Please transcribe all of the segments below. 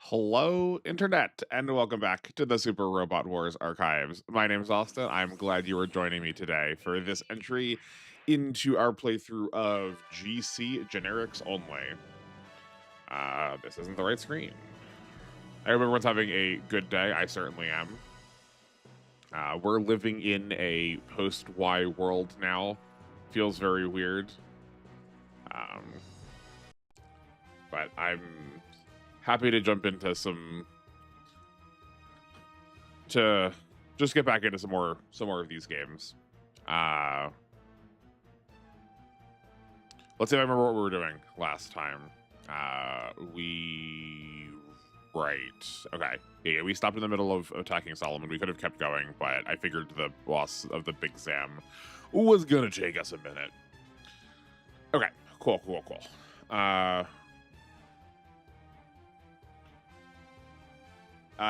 Hello, Internet, and welcome back to the Super Robot Wars archives. My name's Austin. I'm glad you are joining me today for this entry into our playthrough of GC Generics Only. This isn't the right screen. I hope everyone's having a good day. I certainly am. We're living in a post-Y world now. Feels very weird. Um, but I'm happy to jump into to just get back into some more of these games. Let's see if I remember what we were doing last time. Okay. Yeah, we stopped in the middle of attacking Solomon. We could have kept going, but I figured the boss of the Big Zam was gonna take us a minute. Okay, cool.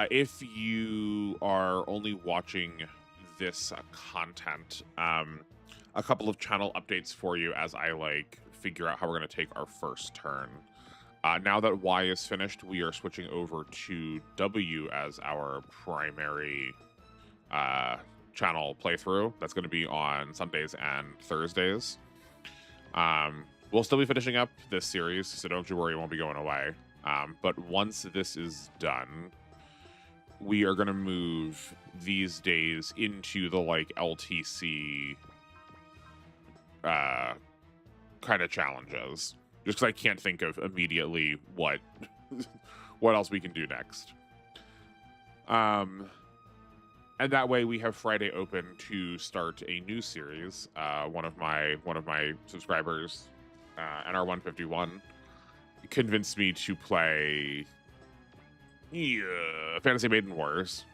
If you are only watching this content, a couple of channel updates for you as I figure out how we're going to take our first turn. Now that Y is finished, we are switching over to W as our primary channel playthrough. That's going to be on Sundays and Thursdays. We'll still be finishing up this series, so don't you worry, it won't be going away. But once this is done, we are going to move these days into the LTC kind of challenges, just because I can't think of immediately what else we can do next. And that way we have Friday open to start a new series. One of my subscribers, NR151, convinced me to play Fantasy Maiden Wars,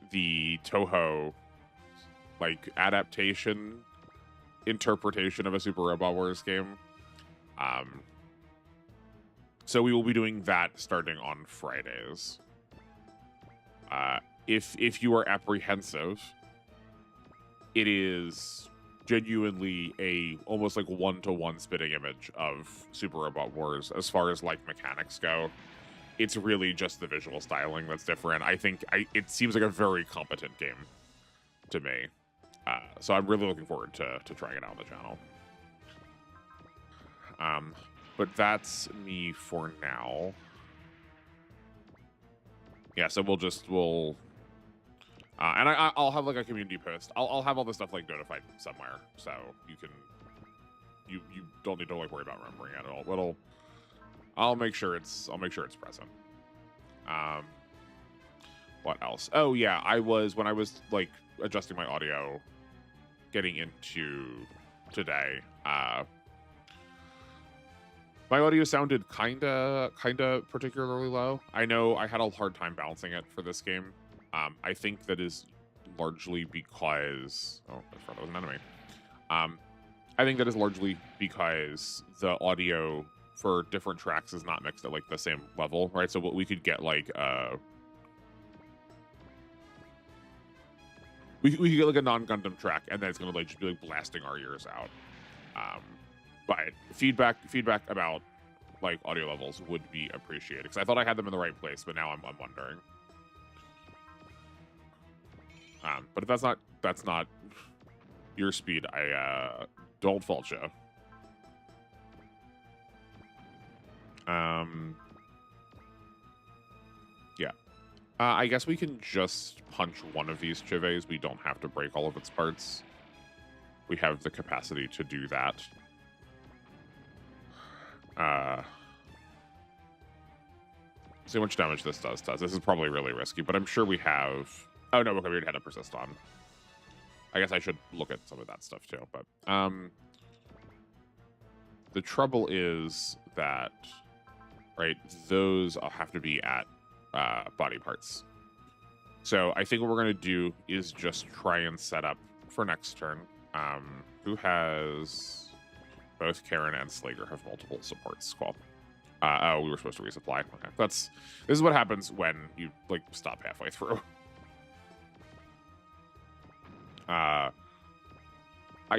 the Toho adaptation interpretation of a Super Robot Wars game. So we will be doing that starting on Fridays. If you are apprehensive, it is genuinely a almost one-to-one spitting image of Super Robot Wars as far as mechanics go. It's really just the visual styling that's different. I think it seems like a very competent game to me. So I'm really looking forward to trying it out on the channel. But that's me for now. Yeah, so we'll and I'll have a community post. I'll have all this stuff notified somewhere, so you can you don't need to worry about remembering it at all. I'll make sure it's present. What else? Oh yeah, when I was adjusting my audio getting into today, my audio sounded kinda particularly low. I know I had a hard time balancing it for this game. I think that is largely because that was an enemy. I think that is largely because the audio for different tracks is not mixed at the same level, right? So what we could get we could get a non-Gundam track, and then it's gonna just be blasting our ears out. But feedback about audio levels would be appreciated, because I thought I had them in the right place, but now I'm wondering. But if that's not your speed, I don't fault you. Yeah. I guess we can just punch one of these chives. We don't have to break all of its parts. We have the capacity to do that. See how much damage this does to us. This is probably really risky, but I'm sure we have... Oh, no, okay, we already had a persist on. I guess I should look at some of that stuff, too. But the trouble is that, right, those have to be at body parts. So I think what we're going to do is just try and set up for next turn. Who has... Both Karen and Slager have multiple supports. Cool. Oh, we were supposed to resupply. Okay, this is what happens when you stop halfway through. I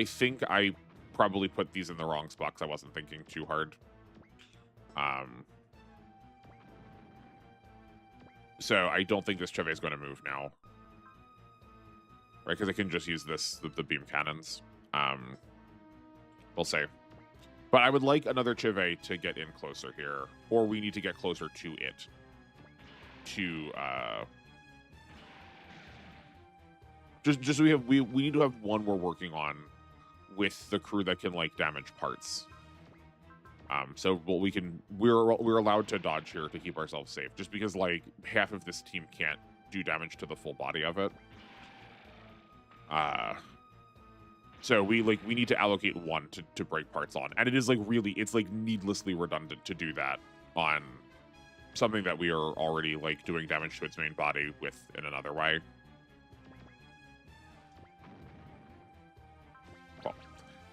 think I probably put these in the wrong spot because I wasn't thinking too hard. So I don't think this Chive is going to move now. Right, because it can just use the beam cannons. We'll see. But I would like another Chive to get in closer here. Or we need to get closer to it. Just so we need to have one we're working on with the crew that can like damage parts. So what we're allowed to dodge here to keep ourselves safe, just because like half of this team can't do damage to the full body of it. So we need to allocate one to break parts on, and it is like it's like needlessly redundant to do that on something that we are already like doing damage to its main body with in another way. Cool.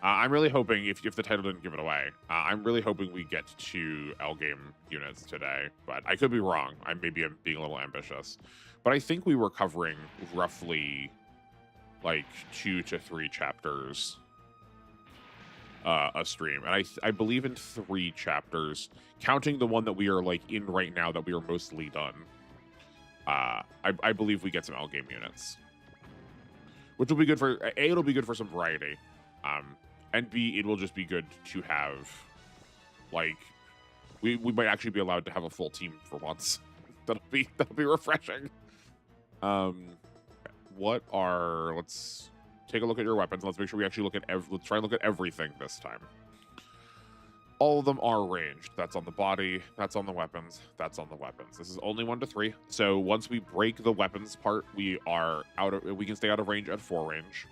I'm really hoping, if the title didn't give it away, I'm really hoping we get to L-Gaim units today, but I could be wrong. I maybe am being a little ambitious, but I think we were covering roughly like 2 to 3 chapters a stream, and I believe in 3 chapters, counting the one that we are like in right now that we are mostly done. I believe we get some L-Gaim units, which will be good for A, it'll be good for some variety, and B, it will just be good to have, like, we might actually be allowed to have a full team for once. that'll be refreshing. Let's take a look at your weapons. Let's make sure we actually look at let's try and look at everything this time. All of them are ranged. That's on the body, that's on the weapons, that's on the weapons. This is only 1 to 3. So once we break the weapons part, we can stay out of range at 4 range.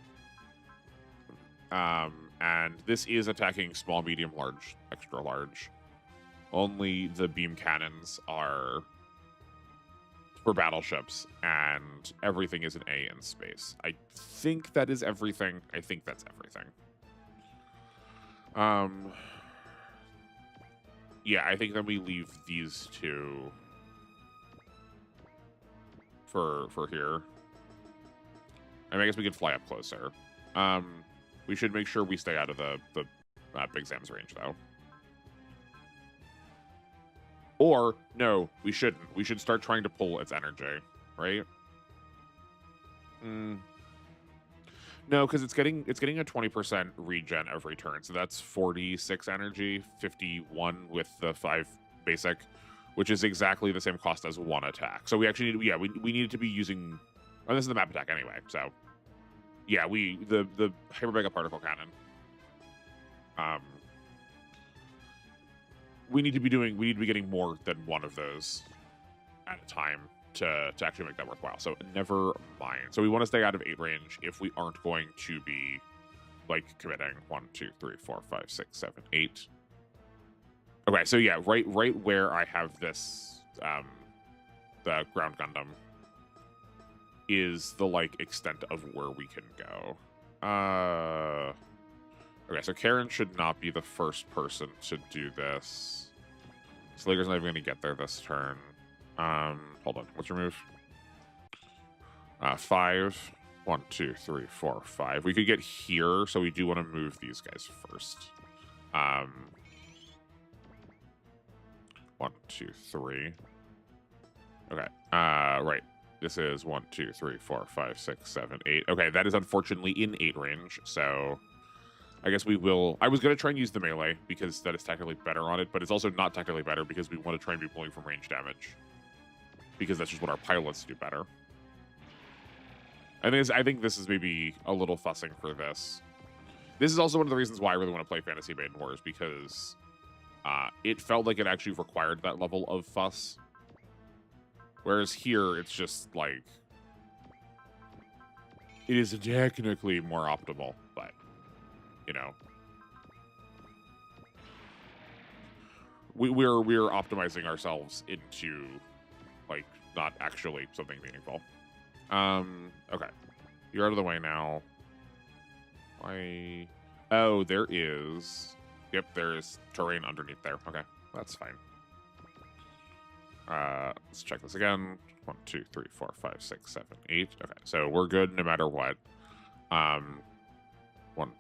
And this is attacking small, medium, large, extra large. Only the beam cannons are for battleships, and everything is an A in space. I think that is everything. I think that's everything. Yeah, I think then we leave these 2 for here. I guess we could fly up closer. We should make sure we stay out of the Big Sam's range, though. Or, no, we shouldn't. We should start trying to pull its energy, right? No, because it's getting a 20% regen every turn, so that's 46 energy, 51 with the 5 basic, which is exactly the same cost as 1 attack. So we actually need, yeah, we needed to be using, oh, this is the map attack anyway, so yeah, the Hyper Mega Particle Cannon. We need to be getting more than 1 of those at a time to actually make that worthwhile. So never mind. So we want to stay out of 8 range if we aren't going to be like committing 1, 2, 3, 4, 5, 6, 7, 8. Okay, so yeah, right where I have this the ground Gundam is the like extent of where we can go. Okay, so Karen should not be the first person to do this. Slager's not even going to get there this turn. Hold on. What's your move? 5. 1, 2, 3, 4, 5. We could get here, so we do want to move these guys first. 1, 2, 3. Okay. Right. This is 1, 2, 3, 4, 5, 6, 7, 8. Okay, that is unfortunately in 8 range, so I guess we will. I was going to try and use the melee because that is technically better on it, but it's also not technically better because we want to try and be pulling from range damage because that's just what our pilots do better. I think this is maybe a little fussing for this. This is also one of the reasons why I really want to play Fantasy Maiden Wars, because it felt like it actually required that level of fuss. Whereas here, it's just like, it is technically more optimal, but, you know, we're optimizing ourselves into, like, not actually something meaningful. Okay. You're out of the way now. Oh, there is... Yep, there is terrain underneath there. Okay, that's fine. Let's check this again. 1, 2, 3, 4, 5, 6, 7, 8. Okay, so we're good no matter what. 1,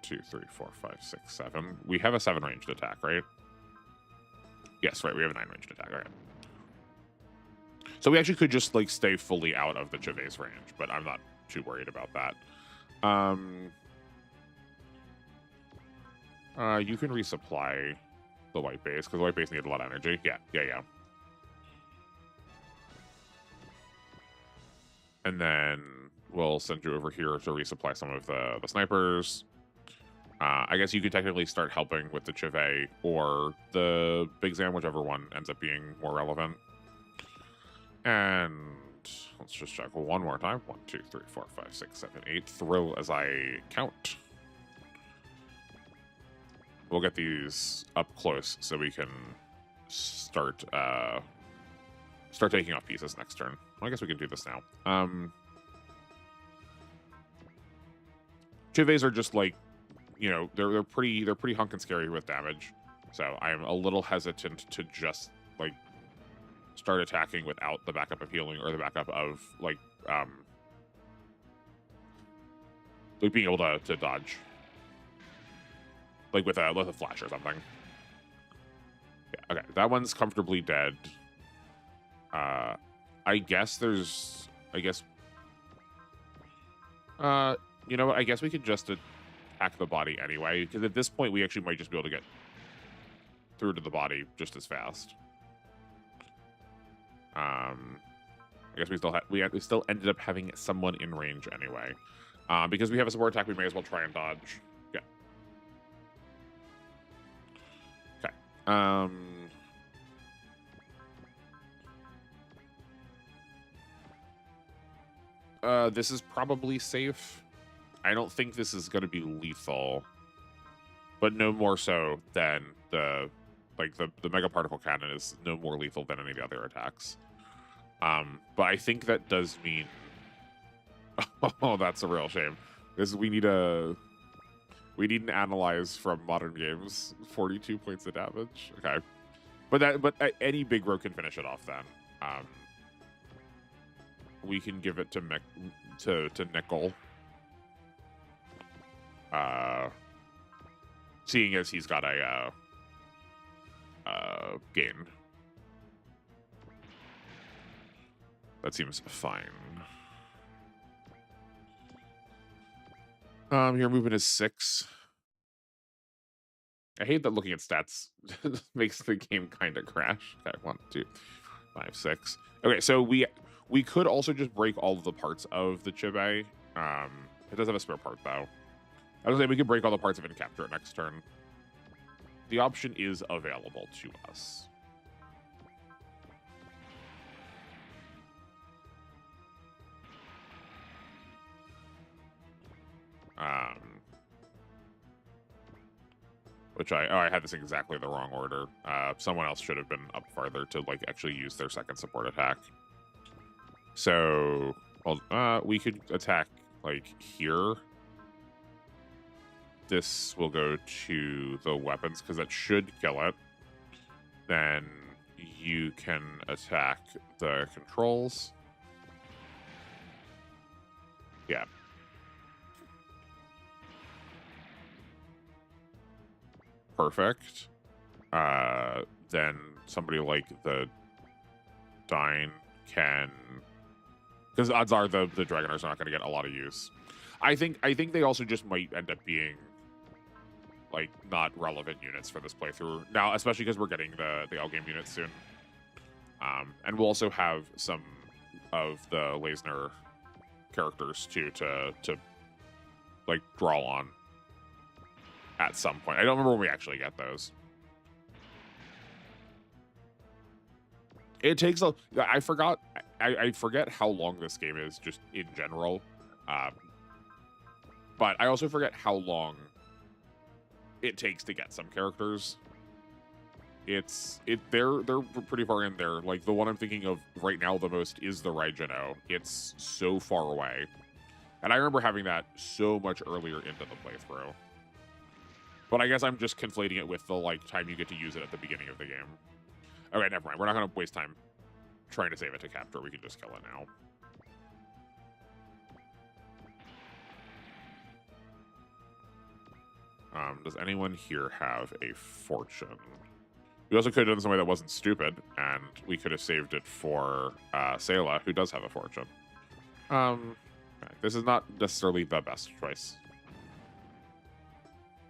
2, 3, 4, 5, 6, 7. We have a 7 ranged attack, right? Yes, right. We have a 9 ranged attack. Okay. So we actually could just like stay fully out of the Chivay's range, but I'm not too worried about that. You can resupply the white base because the white base needed a lot of energy. Yeah. And then we'll send you over here to resupply some of the snipers. I guess you could technically start helping with the Chivay or the Big Zam, whichever one ends up being more relevant. And let's just check one more time. 1, 2, 3, 4, 5, 6, 7, 8. Throw as I count. We'll get these up close so we can start taking off pieces next turn. Well, I guess we can do this now. Chivays are just like, you know, they're pretty hunk and scary with damage. So I am a little hesitant to just like start attacking without the backup of healing or the backup of like being able to dodge. Like with a flash or something. Yeah, okay, that one's comfortably dead. I guess you know what? I guess we could just attack the body anyway, because at this point we actually might just be able to get through to the body just as fast. I guess we still ended up having someone in range anyway. Because we have a support attack, we may as well try and dodge. Yeah. Okay. This is probably safe. I don't think this is going to be lethal, but no more so than the mega particle cannon is no more lethal than any of the other attacks. But I think that does mean, oh, that's a real shame. We need an analyze from modern games. 42 points of damage. Okay, but any big row can finish it off then. We can give it to Nickel. Seeing as he's got a gain. That seems fine. Your movement is 6. I hate that looking at stats makes the game kind of crash. Okay, 1, 2, 5, 6. Okay, so we could also just break all of the parts of the Chibay. It does have a spare part though. I was saying we could break all the parts of it and capture it next turn. The option is available to us. Which I had this in exactly the wrong order. Someone else should have been up farther to like actually use their second support attack. So, well, we could attack like here. This will go to the weapons because that should kill it. Then you can attack the controls. Yeah. Perfect. Then somebody like the Dine can, because odds are the Dragoners are not going to get a lot of use. I think they also just might end up being like not relevant units for this playthrough now, especially because we're getting the L-Gaim units soon. And we'll also have some of the Leisner characters too to like draw on at some point. I don't remember when we actually get those. It takes I forget how long this game is just in general. But I also forget how long it takes to get some characters. They're pretty far in there. Like the one I'm thinking of right now the most is the Raijano. It's so far away. And I remember having that so much earlier into the playthrough. But I guess I'm just conflating it with the like time you get to use it at the beginning of the game. Okay, never mind. We're not going to waste time trying to save it to capture. We can just kill it now. Does anyone here have a fortune? We also could have done something that wasn't stupid, and we could have saved it for Sayla, who does have a fortune. Okay, this is not necessarily the best choice,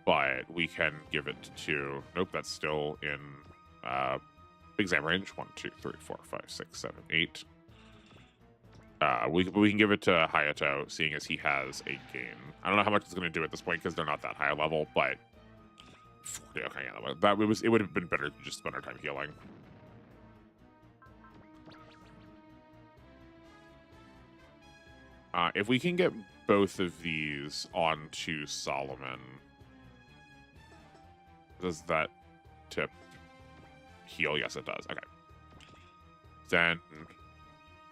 but we can give it to. Nope, that's still in exam range. 1, 2, 3, 4, 5, 6, 7, 8. We can give it to Hayato, seeing as he has a gain. I don't know how much it's going to do at this point because they're not that high a level, but 40, okay, yeah, it would have been better to just spend our time healing. If we can get both of these onto Solomon, does that tip heal? Yes, it does. Okay. Then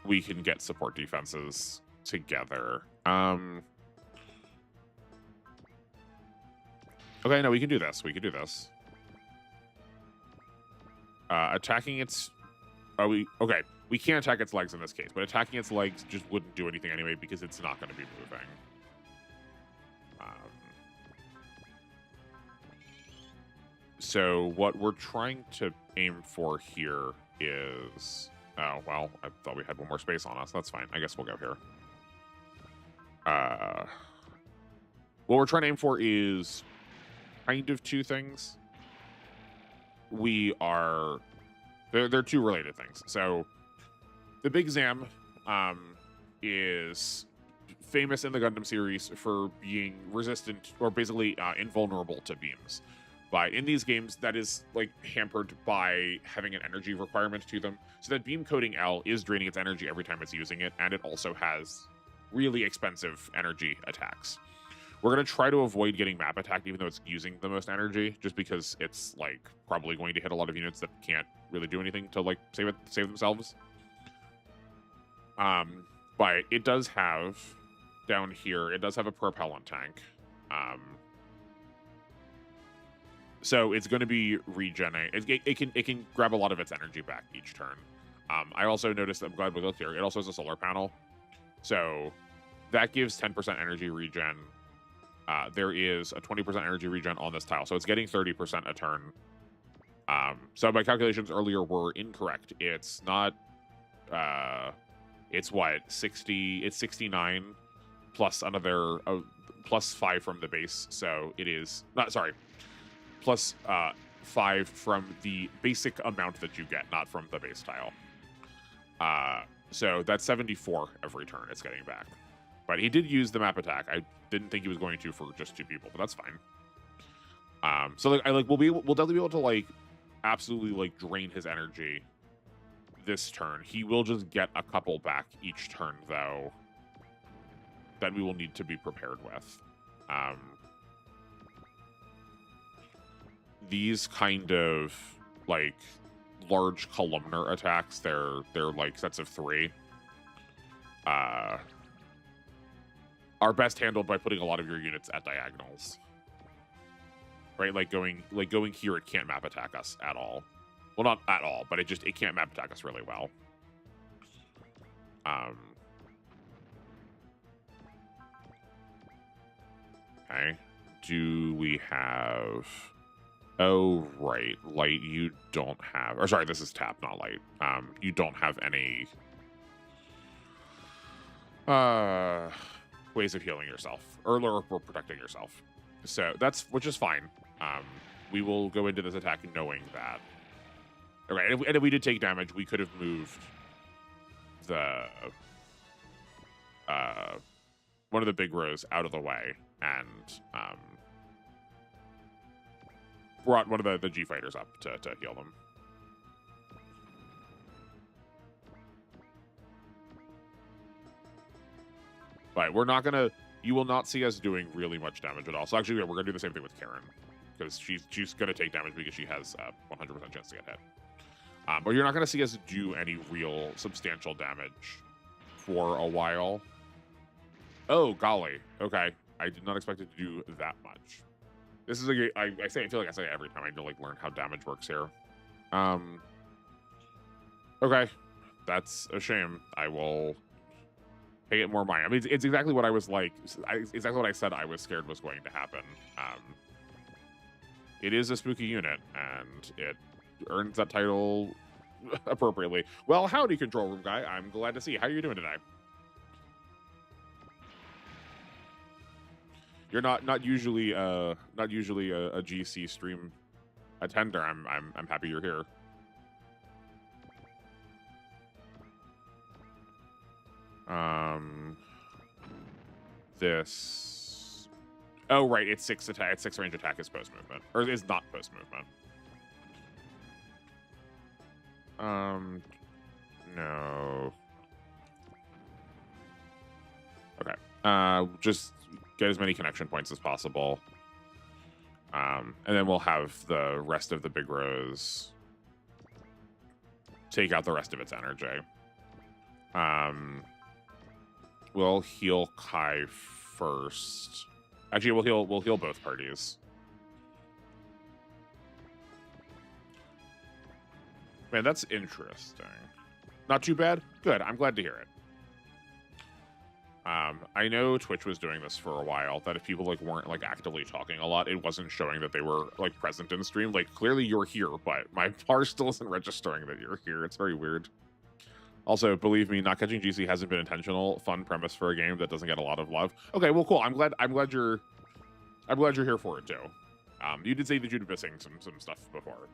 we can get support defenses together. Okay, no, we can do this. We can do this. Attacking its... okay, we can't attack its legs in this case, but attacking its legs just wouldn't do anything anyway because it's not going to be moving. So what we're trying to aim for here is... Oh, well, I thought we had one more space on us. That's fine. I guess we'll go here. What we're trying to aim for is kind of two things. They're two related things. So the Big Zam is famous in the Gundam series for being resistant or basically invulnerable to beams. But in these games, that is like hampered by having an energy requirement to them. So that beam coating L is draining its energy every time it's using it, and it also has really expensive energy attacks. We're going to try to avoid getting map attacked, even though it's using the most energy, just because it's like probably going to hit a lot of units that can't really do anything to like save themselves. But it does have down here, it does have a propellant tank. So it's going to be regenerate. It can grab a lot of its energy back each turn. I also noticed, I'm glad we looked here, it also has a solar panel. So that gives 10% energy regen. There is a 20% energy regen on this tile. So it's getting 30% a turn. So my calculations earlier were incorrect. It's not, it's what, 60, it's 69 plus another, plus 5 from the base. So it is, not, sorry, plus 5 from the basic amount that you get, not from the base tile. So that's 74 every turn it's getting back. But he did use the map attack. I didn't think he was going to for just 2 people, but that's fine. So like we'll definitely be able to like absolutely like drain his energy this turn. He will just get a couple back each turn though that we will need to be prepared with. These kind of like large columnar attacks, they're like sets of 3. Are best handled by putting a lot of your units at diagonals. Right? Like going here, it can't map attack us at all. Well, not at all, but it can't map attack us really well. Okay. Do we have... Oh, right. Light, you don't have... Or sorry, this is tap, not light. You don't have any... ways of healing yourself or protecting yourself. So which is fine. We will go into this attack knowing that. All right, and if we did take damage, we could have moved the one of the big rows out of the way and brought one of the G fighters up to heal them. But we're not gonna. You will not see us doing really much damage at all. So actually, we're gonna do the same thing with Karen because she's gonna take damage because she has a 100% chance to get hit. But you're not gonna see us do any real substantial damage for a while. Oh golly, okay. I did not expect it to do that much. This is a I feel like I say it every time I like learn how damage works here. Okay, that's a shame. I will pay it more mind. I mean, it's exactly what I was like. Exactly what I said I was scared was going to happen. It is a spooky unit, and it earns that title appropriately. Well, howdy, control room guy. I'm glad to see you. How are you doing today? You're not usually a GC stream attender. I'm happy you're here. This. Oh right, it's 6 attack. It's 6 range attack is post movement, or is not post movement. No. Okay. Just get as many connection points as possible. And then we'll have the rest of the big rose take out the rest of its energy. We'll heal Kai first. Actually, we'll heal both parties. Man, that's interesting. Not too bad. Good. I'm glad to hear it. I know Twitch was doing this for a while, that if people like weren't like actively talking a lot, it wasn't showing that they were like present in stream. Like clearly you're here, but my bar still isn't registering that you're here. It's very weird. Also, believe me, not catching GC hasn't been intentional. Fun premise for a game that doesn't get a lot of love. Okay, well, cool. I'm glad you're here for it too. You did say that you'd been missing some stuff before.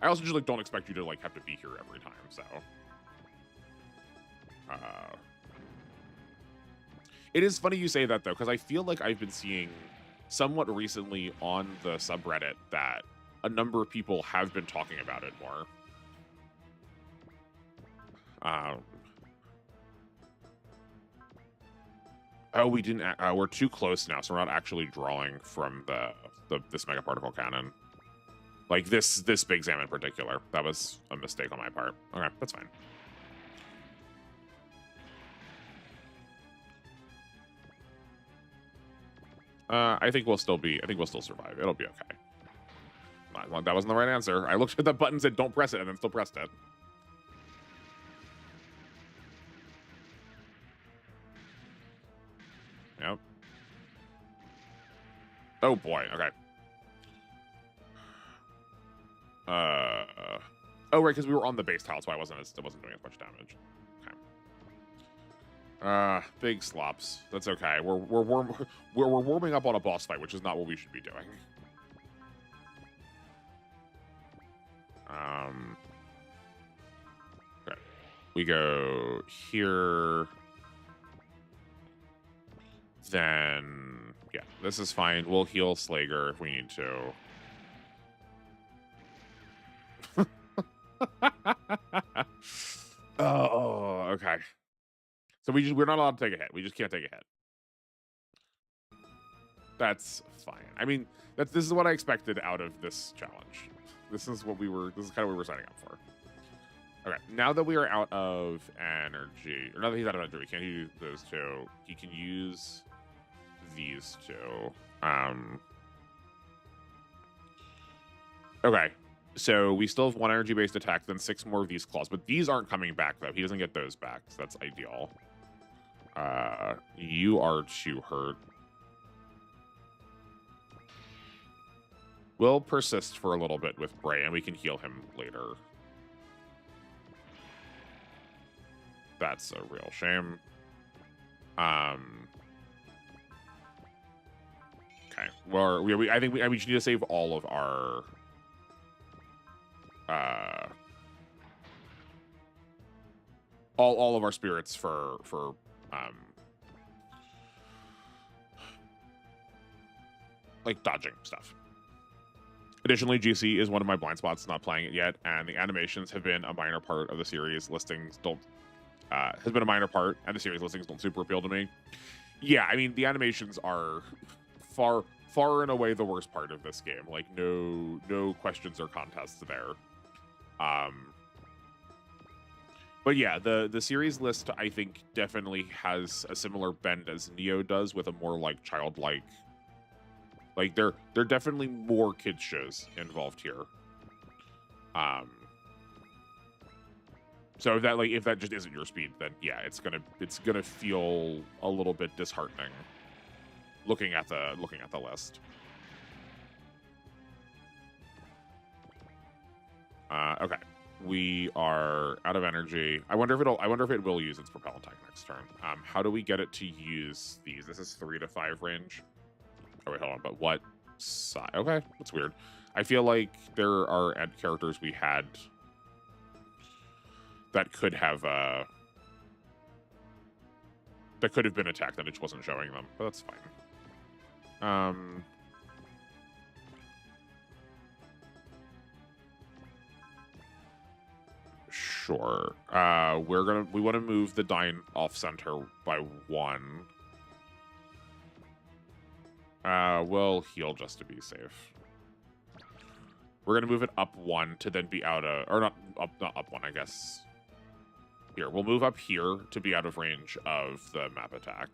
I also just like don't expect you to like have to be here every time. So, it is funny you say that though, because I feel like I've been seeing somewhat recently on the subreddit that a number of people have been talking about it more. Oh, we didn't. We're too close now, so we're not actually drawing from this mega particle cannon. Like this big Zam in particular. That was a mistake on my part. Okay, that's fine. I think we'll still survive. It'll be okay. That wasn't the right answer. I looked at the button, said don't press it, and then still pressed it. Yep. Oh boy. Okay. Oh right, because we were on the base tile, so it wasn't doing as much damage. Okay. Big slops. That's okay. We're warming up on a boss fight, which is not what we should be doing. Okay. We go here. Then yeah, this is fine. We'll heal Slager if we need to. Oh, okay. So we're not allowed to take a hit. We just can't take a hit. That's fine. I mean, this is what I expected out of this challenge. This is kind of what we were signing up for. Okay, now that we are out of energy, or now that he's out of energy, we can't use those two. He can use these two. Okay, so we still have 1 energy-based attack, then 6 more of these claws, but these aren't coming back, though. He doesn't get those back, so that's ideal. You are too hurt. We'll persist for a little bit with Bray, and we can heal him later. That's a real shame. Okay. Well, I think we just need to save all of our all of our spirits for like dodging stuff. Additionally, GC is one of my blind spots, not playing it yet, and the animations have been a minor part of the series. Listings don't has been a minor part, and the series listings don't super appeal to me. Yeah, I mean the animations are far and away the worst part of this game. Like no questions or contests there. But yeah, the series list I think definitely has a similar bend as Neo does, with a more like childlike. Like there are definitely more kids shows involved here. So if that just isn't your speed, then yeah, it's gonna feel a little bit disheartening looking at the list. Okay. We are out of energy. I wonder if it will use its propellant attack next turn. How do we get it to use these? This is 3 to 5 range. Oh wait, hold on. But what side? Okay, that's weird. I feel like there are characters we had that could have been attacked and it just wasn't showing them, but that's fine. Sure. We want to move the Dyne off center by 1. We'll heal just to be safe. We're gonna move it up 1 to then be out of, or not up 1, I guess. Here, we'll move up here to be out of range of the map attack.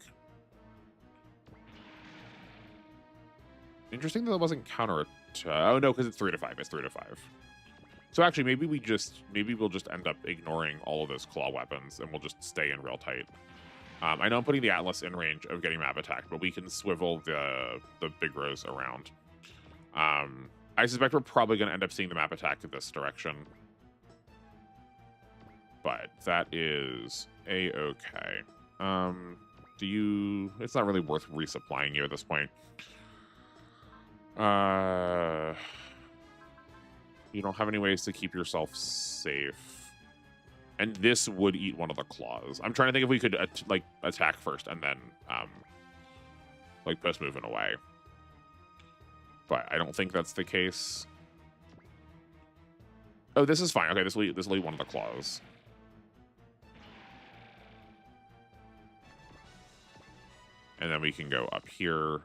Interesting that it wasn't counter attack. Oh no, because it's 3 to 5. It's 3 to 5. So actually, maybe we'll just end up ignoring all of those claw weapons and we'll just stay in real tight. I know I'm putting the Atlas in range of getting map attacked, but we can swivel the big rows around. I suspect we're probably going to end up seeing the map attack in this direction. But that is a-okay. It's not really worth resupplying you at this point. You don't have any ways to keep yourself safe. And this would eat one of the claws. I'm trying to think if we could attack first and then post moving away. But I don't think that's the case. Oh, this is fine. Okay, this will eat one of the claws. And then we can go up here.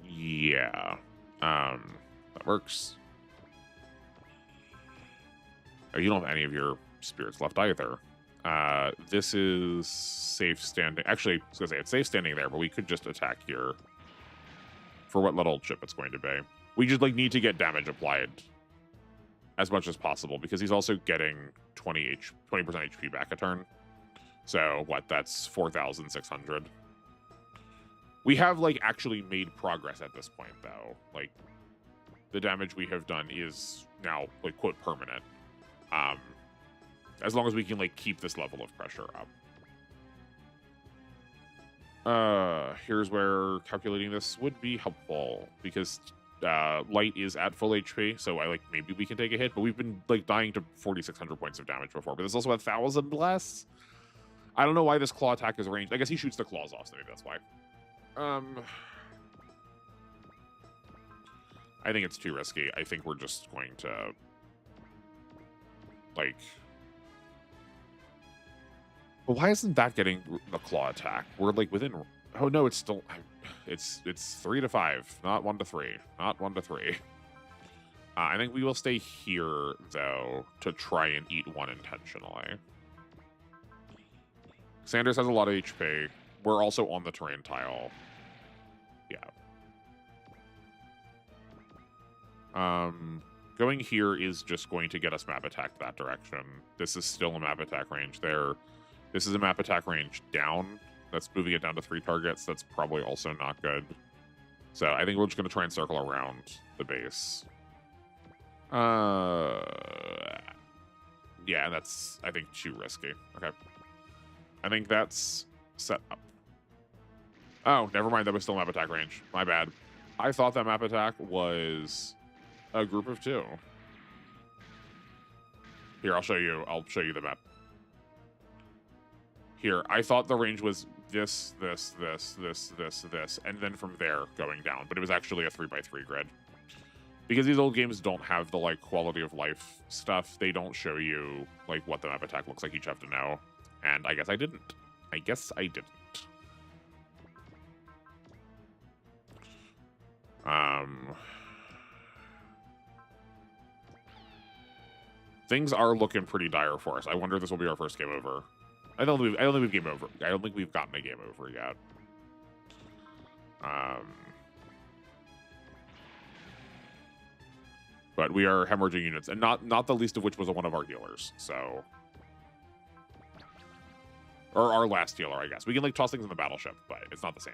Yeah. That works. Oh, you don't have any of your spirits left either. This is safe standing. Actually, I was going to say, it's safe standing there, but we could just attack here for what little chip it's going to be. We just need to get damage applied as much as possible because he's also getting 20% HP back a turn. So what? That's 4,600. We have actually made progress at this point, though. The damage we have done is now quote permanent. As long as we can keep this level of pressure up. Here's where calculating this would be helpful because light is at full HP, so maybe we can take a hit. But we've been dying to 4,600 points of damage before. But there's also 1,000 less. I don't know why this claw attack is ranged. I guess he shoots the claws off, so maybe that's why. I think it's too risky. I think we're just going to but why isn't that getting the claw attack? We're within. Oh no, it's still. It's 3 to 5, not 1 to 3, not 1 to 3. I think we will stay here though to try and eat one intentionally. Sanders has a lot of HP. We're also on the terrain tile. Yeah. Going here is just going to get us map attacked that direction. This is still a map attack range there. This is a map attack range down. That's moving it down to 3 targets. That's probably also not good. So I think we're just going to try and circle around the base. Yeah, that's, I think, too risky. Okay. I think that's set up. Oh, never mind. That was still map attack range. My bad. I thought that map attack was a group of 2. Here, I'll show you the map. Here, I thought the range was this, and then from there going down, but it was actually a 3x3 grid. Because these old games don't have the quality of life stuff, they don't show you what the map attack looks like. You just have to know. And I guess I didn't. Things are looking pretty dire for us. I wonder if this will be our first game over. I don't think we've game over. I don't think we've gotten a game over yet. But we are hemorrhaging units, and not the least of which was one of our healers. So, or our last healer, I guess. We can toss things in the battleship, but it's not the same.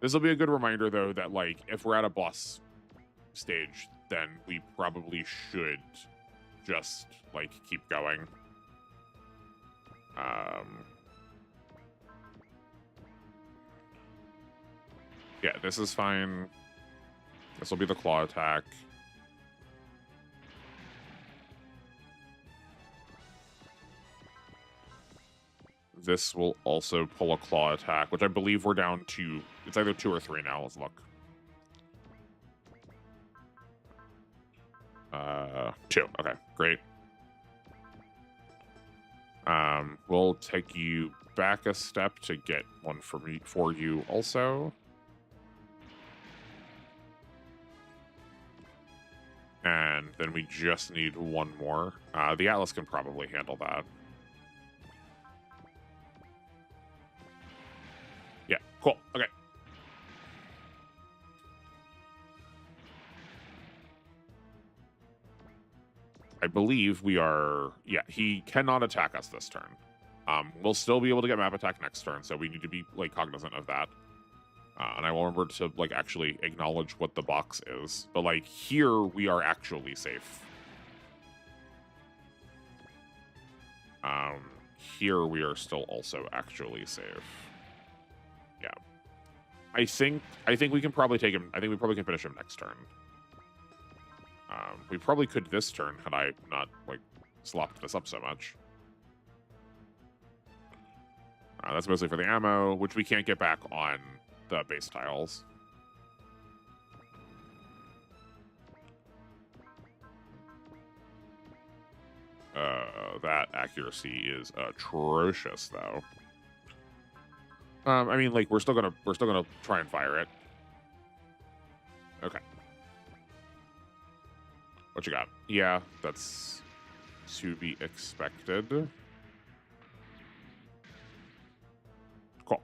This will be a good reminder, though, that, like, if we're at a boss stage, then we probably should just, like, keep going. Yeah, this is fine. This will be the claw attack. This will also pull a claw attack, which I believe we're down to... It's either 2 or 3 now. Let's look. 2. Okay, great. We'll take you back a step to get one for you also. And then we just need one more. The Atlas can probably handle that. Yeah, cool. Okay. I believe we are... Yeah, he cannot attack us this turn. We'll still be able to get map attack next turn, so we need to be, like, cognizant of that. And I will remember to, like, actually acknowledge what the box is. But, like, here we are actually safe. Here we are still also actually safe. Yeah. I think we can probably take him... I think we probably can finish him next turn. We probably could this turn had I not, like, slopped this up so much. That's mostly for the ammo, which we can't get back on the base tiles. That accuracy is atrocious, though. I mean, like, we're still gonna try and fire it. Okay. What you got? Yeah, that's to be expected. Cool.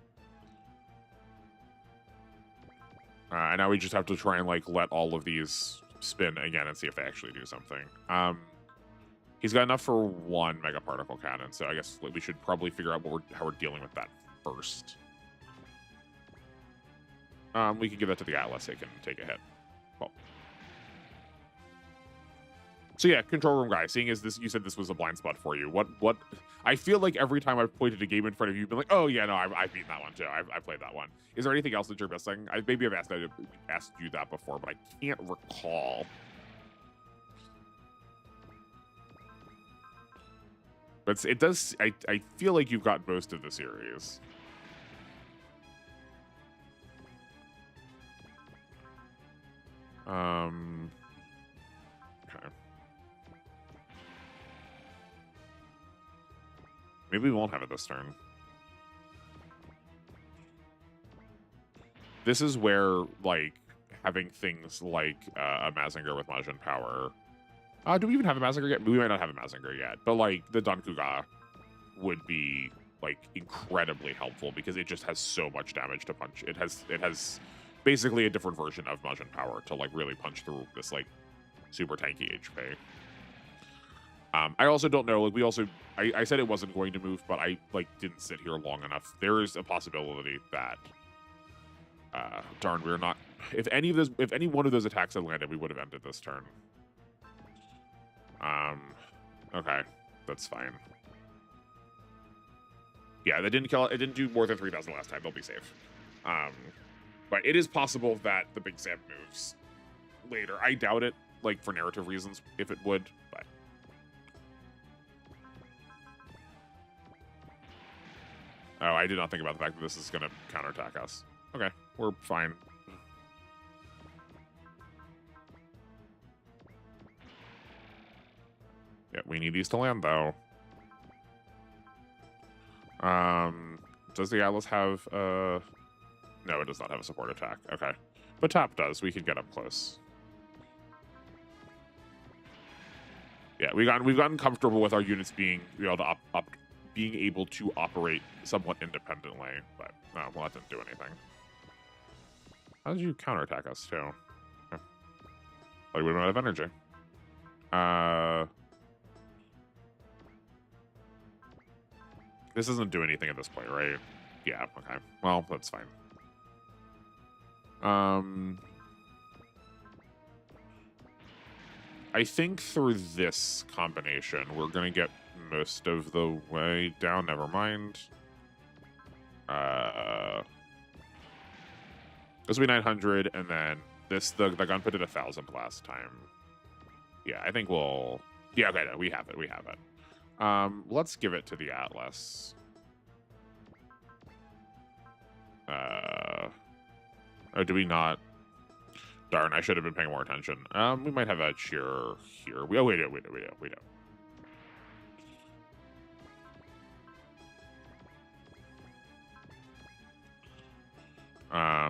Now we just have to try and, like, let all of these spin again and see if they actually do something. He's got enough for 1 mega particle cannon, so I guess we should probably figure out how we're dealing with that first. We can give that to the Atlas. It can take a hit. Cool. So yeah, control room guy, seeing as this, you said this was a blind spot for you. What? I feel like every time I've pointed a game in front of you, you've been like, oh yeah, no, I've beaten that one too. I've played that one. Is there anything else that you're missing? Maybe I've asked you that before, but I can't recall. But it does. I feel like you've got most of the series. Okay. Maybe we won't have it this turn. This is where, like, having things like a Mazinger with Majin power. Do we even have a Mazinger yet? We might not have a Mazinger yet, but, like, the Dankuga would be, like, incredibly helpful because it just has so much damage to punch. It has basically a different version of Majin power to, like, really punch through this, like, super tanky HP. I also don't know, like, I said it wasn't going to move, but I, like, didn't sit here long enough. There is a possibility that, darn, we're not, if any one of those attacks had landed, we would have ended this turn. Okay, that's fine. Yeah, it didn't do more than 3,000 last time. They'll be safe. But it is possible that the Big Sam moves later. I doubt it, like, for narrative reasons, if it would, but. Oh, I did not think about the fact that this is going to counterattack us. Okay, we're fine. Yeah, we need these to land, though. Does the Atlas have no, it does not have a support attack. Okay. But top does. We can get up close. Yeah, we've gotten comfortable with our units being able to operate somewhat independently, but well, that didn't do anything. How did you counterattack us too? Okay. Like, we don't have energy. This doesn't do anything at this point, right? Yeah, okay. Well, that's fine. I think through this combination, we're going to get most of the way down. Never mind. This will be 900, and then the gun put it 1,000 last time. Yeah, I think we'll... Yeah, okay, no, we have it. We have it. Let's give it to the Atlas. Oh, do we not? Darn, I should have been paying more attention. We might have a cheer here. We do.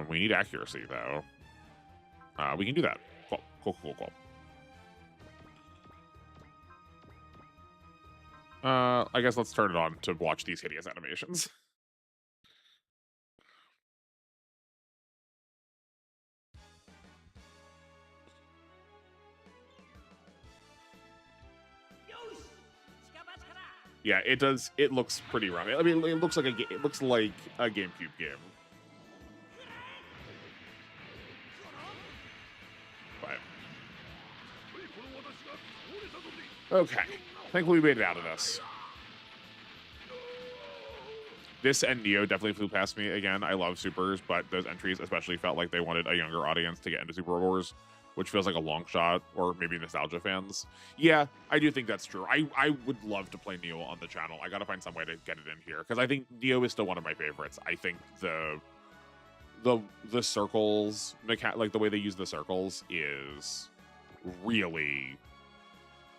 We need accuracy, though. We can do that. Cool. I guess let's turn it on to watch these hideous animations. Yeah, it does. It looks pretty rough. I mean, it looks like a GameCube game. But okay, thankfully we made it out of this. This and Neo definitely flew past me again. I love Supers, but those entries especially felt like they wanted a younger audience to get into Super Wars, which feels like a long shot, or maybe nostalgia fans. Yeah, I do think that's true. I would love to play Neo on the channel. I gotta find some way to get it in here, because I think Neo is still one of my favorites. I think the circles, like the way they use the circles is really...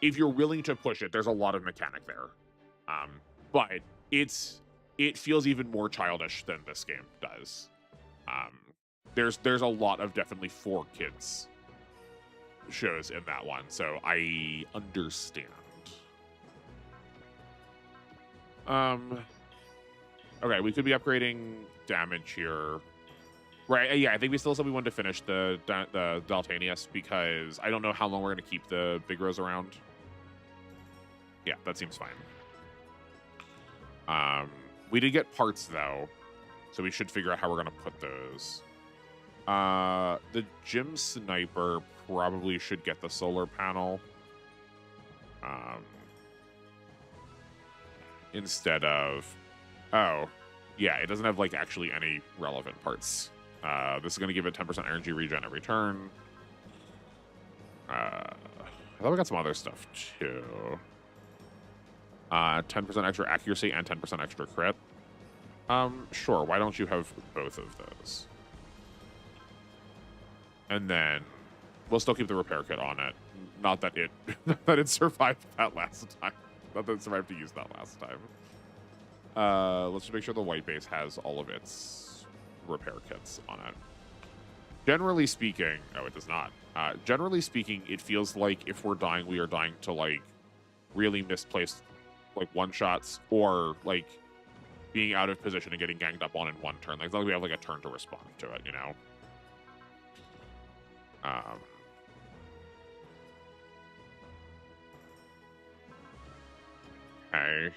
If you're willing to push it, there's a lot of mechanic there. But it feels even more childish than this game does. There's a lot of definitely for kids shows in that one, so I understand. Okay, we could be upgrading damage here. Right, yeah, I think we still said we wanted to finish the Daltanius, because I don't know how long we're going to keep the Big Rose around. Yeah, that seems fine. We did get parts, though, so we should figure out how we're going to put those. The Gym Sniper probably should get the solar panel. Instead of... Oh, yeah, it doesn't have, like, actually any relevant parts. This is going to give it 10% energy regen every turn. I thought we got some other stuff, too. 10% extra accuracy and 10% extra crit. Sure, why don't you have both of those? And then we'll still keep the repair kit on it. Not that it survived that last time. Not that it survived to use that last time. Let's just make sure the white base has all of its repair kits on it. Generally speaking, oh, it does not. Generally speaking, it feels like if we're dying, we are dying to, like, really misplaced, like, one-shots, or, like, being out of position and getting ganged up on in one turn. Like, as long as we have, like, a turn to respond to it, you know? Okay.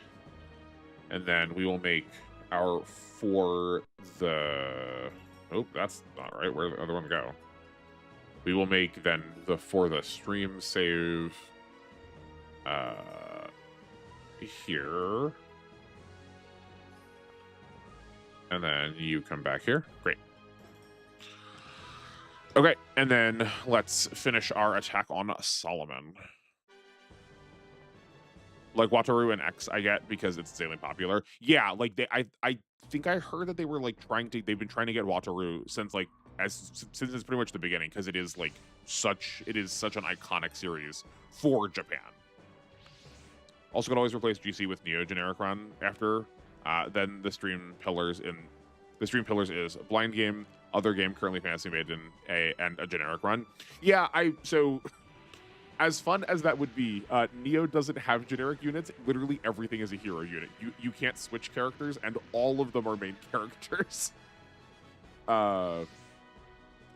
And then we will make our for the... Oh, that's not right. Where'd the other one go? We will make then the for the stream save here. And then you come back here. Great. Okay, and then let's finish our attack on Solomon. Like Wataru and X, I get, because it's insanely popular. Yeah, like I think I heard that they were like they've been trying to get Wataru since like since it's pretty much the beginning, because it is such an iconic series for Japan. Also, could always replace GC with Neo generic run after. Then the stream pillars is Blind Game, Other Game, currently Fantasy Maiden, and a generic run. Yeah, so as fun as that would be, Neo doesn't have generic units. Literally everything is a hero unit. You can't switch characters, and all of them are main characters.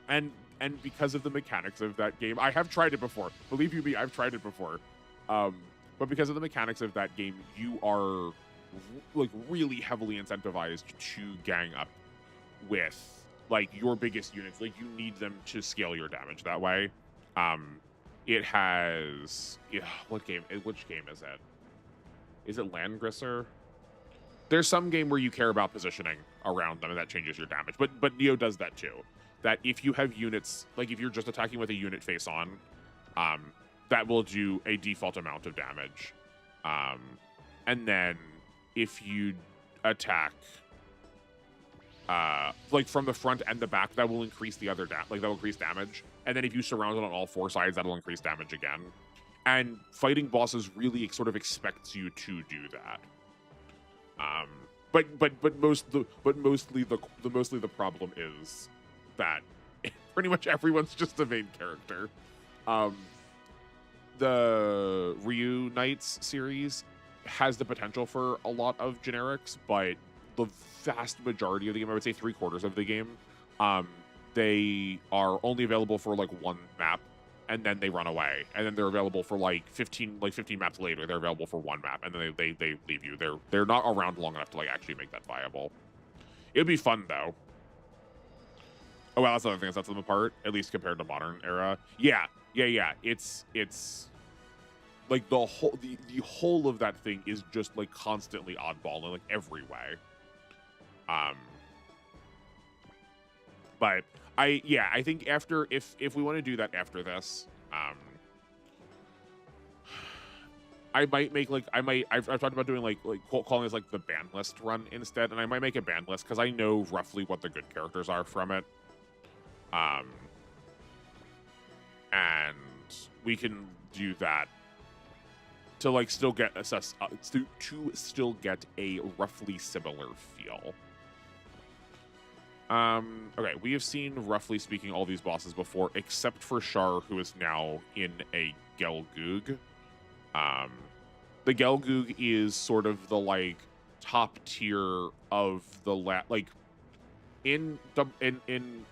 And because of the mechanics of that game, I have tried it before. Believe you me, I've tried it before. But because of the mechanics of that game, you are like really heavily incentivized to gang up with like your biggest units, like you need them to scale your damage that way. It has, yeah, which game is it? Is it Landgrisser? There's some game where you care about positioning around them and that changes your damage. But Neo does that too. That if you have units, like if you're just attacking with a unit face on, that will do a default amount of damage. And then if you attack like from the front and the back, that will increase the other that will increase damage. And then if you surround it on all four sides, that'll increase damage again. And fighting bosses really sort of expects you to do that. Mostly the problem is that pretty much everyone's just a main character. The Ryu Knights series has the potential for a lot of generics, but the vast majority of the game, I would say 3/4 of the game, they are only available for like one map, and then they run away, and then they're available for like 15 maps later. They're available for one map, and then they leave you. They're not around long enough to like actually make that viable. It'd be fun though. Oh well, that's the other thing that sets them apart, at least compared to modern era. Yeah. It's like the whole of that thing is just like constantly oddball in like every way. But I think after if we want to do that after this, I might make like I've talked about doing like calling this like the ban list run instead, and I might make a ban list because I know roughly what the good characters are from it. And we can do that to like still get to still get a roughly similar feel. Okay, we have seen, roughly speaking, all these bosses before, except for Char, who is now in a Gelgoog. The Gelgoog is sort of the like top tier of the in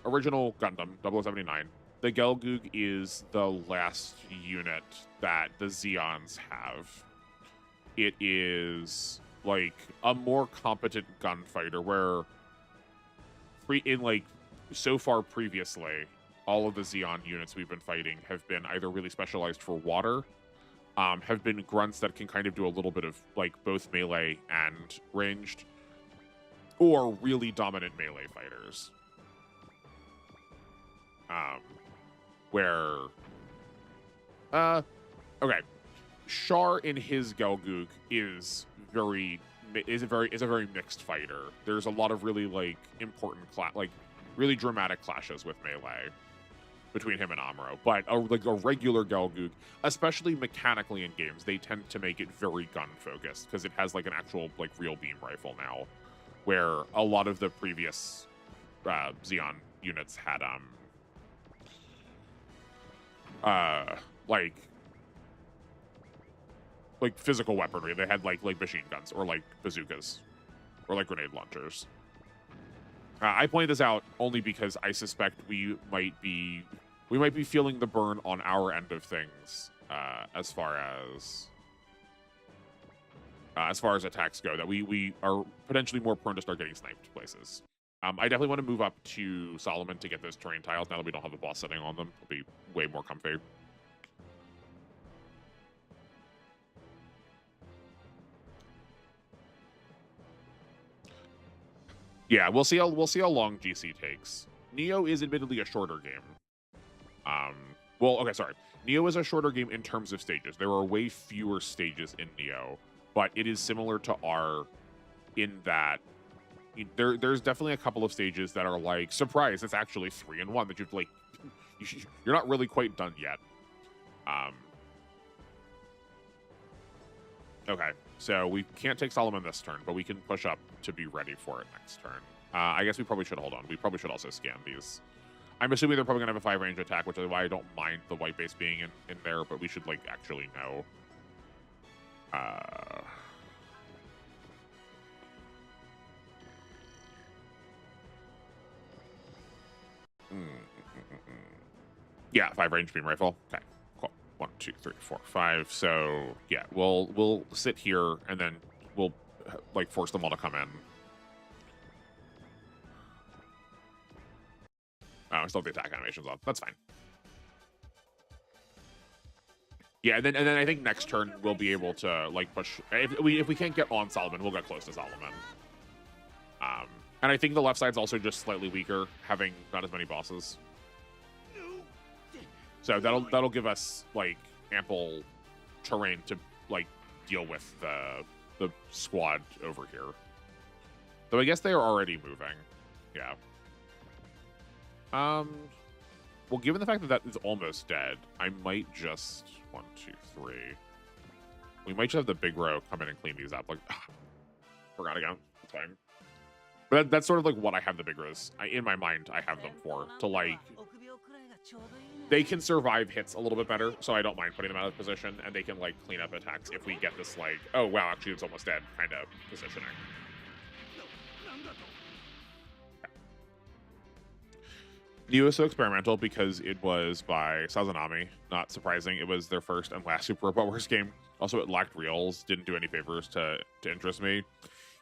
original Gundam 0079. The Gelgoog is the last unit that the Zeons have. It is like a more competent gunfighter where so far previously, all of the Zeon units we've been fighting have been either really specialized for water, have been grunts that can kind of do a little bit of like both melee and ranged, or really dominant melee fighters. Okay, Char in his Gelgoog is a very mixed fighter. There's a lot of really like important really dramatic clashes with melee between him and Amuro. But a regular Gelgoog, especially mechanically in games, they tend to make it very gun focused because it has like an actual like real beam rifle now, where a lot of the previous Zeon units had like physical weaponry. They had like machine guns or like bazookas or like grenade launchers. I pointed this out only because I suspect we might be feeling the burn on our end of things as far as attacks go, that we are potentially more prone to start getting sniped places. I definitely want to move up to Solomon to get those terrain tiles now that we don't have a boss sitting on them. It'll be way more comfy. Yeah, we'll see how long GC takes. Neo is admittedly a shorter game. Well, okay, sorry. Neo is a shorter game in terms of stages. There are way fewer stages in Neo, but it is similar to R in that there's definitely a couple of stages that are like, surprise, it's actually 3 in 1 that you've like you're not really quite done yet. Okay, so we can't take Solomon this turn, but we can push up to be ready for it next turn. I guess we probably should hold on. We probably should also scan these. I'm assuming they're probably going to have a 5 range attack, which is why I don't mind the white base being in there, but we should like actually know. Yeah, 5 range beam rifle. Okay, cool. 1, 2, 3, 4, 5. So yeah, we'll sit here and then we'll like force them all to come in. Oh, I still have the attack animations on. That's fine. Yeah, and then I think next turn we'll be able to like push. If we can't get on Solomon, we'll get close to Solomon. And I think the left side's also just slightly weaker, having not as many bosses. So that'll give us like ample terrain to like deal with the squad over here. Though I guess they are already moving. Yeah. Well, given the fact that that is almost dead, I might just 1, 2, 3. We might just have the big row come in and clean these up. Like, forgot again. It's fine. But that's sort of like what I have the big rows. In my mind, I have them for. To like, they can survive hits a little bit better, so I don't mind putting them out of position, and they can like clean up attacks if we get this like, oh wow, actually it's almost dead kind of positioning. Neo is so experimental because it was by Sazanami. Not surprising. It was their first and last Super Robot Wars game. Also, it lacked reels. Didn't do any favors to interest me.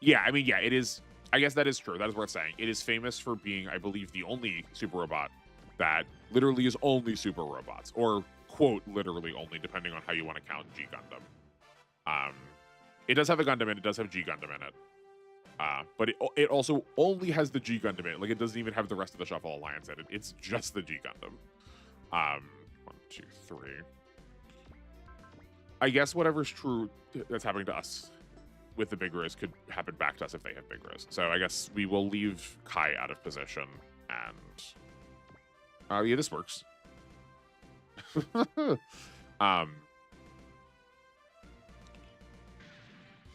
Yeah, I mean, yeah, it is. I guess that is true. That is worth saying. It is famous for being, I believe, the only Super Robot that literally is only Super Robots. Or, quote, literally only, depending on how you want to count G Gundam. It does have a Gundam in it. It does have G Gundam in it. But it also only has the G Gundam in it. Like, it doesn't even have the rest of the Shuffle Alliance in it. It's just the G Gundam. 1, 2, 3. I guess whatever's true that's happening to us with the big rows could happen back to us if they have big rows. So I guess we will leave Kai out of position. And yeah, this works.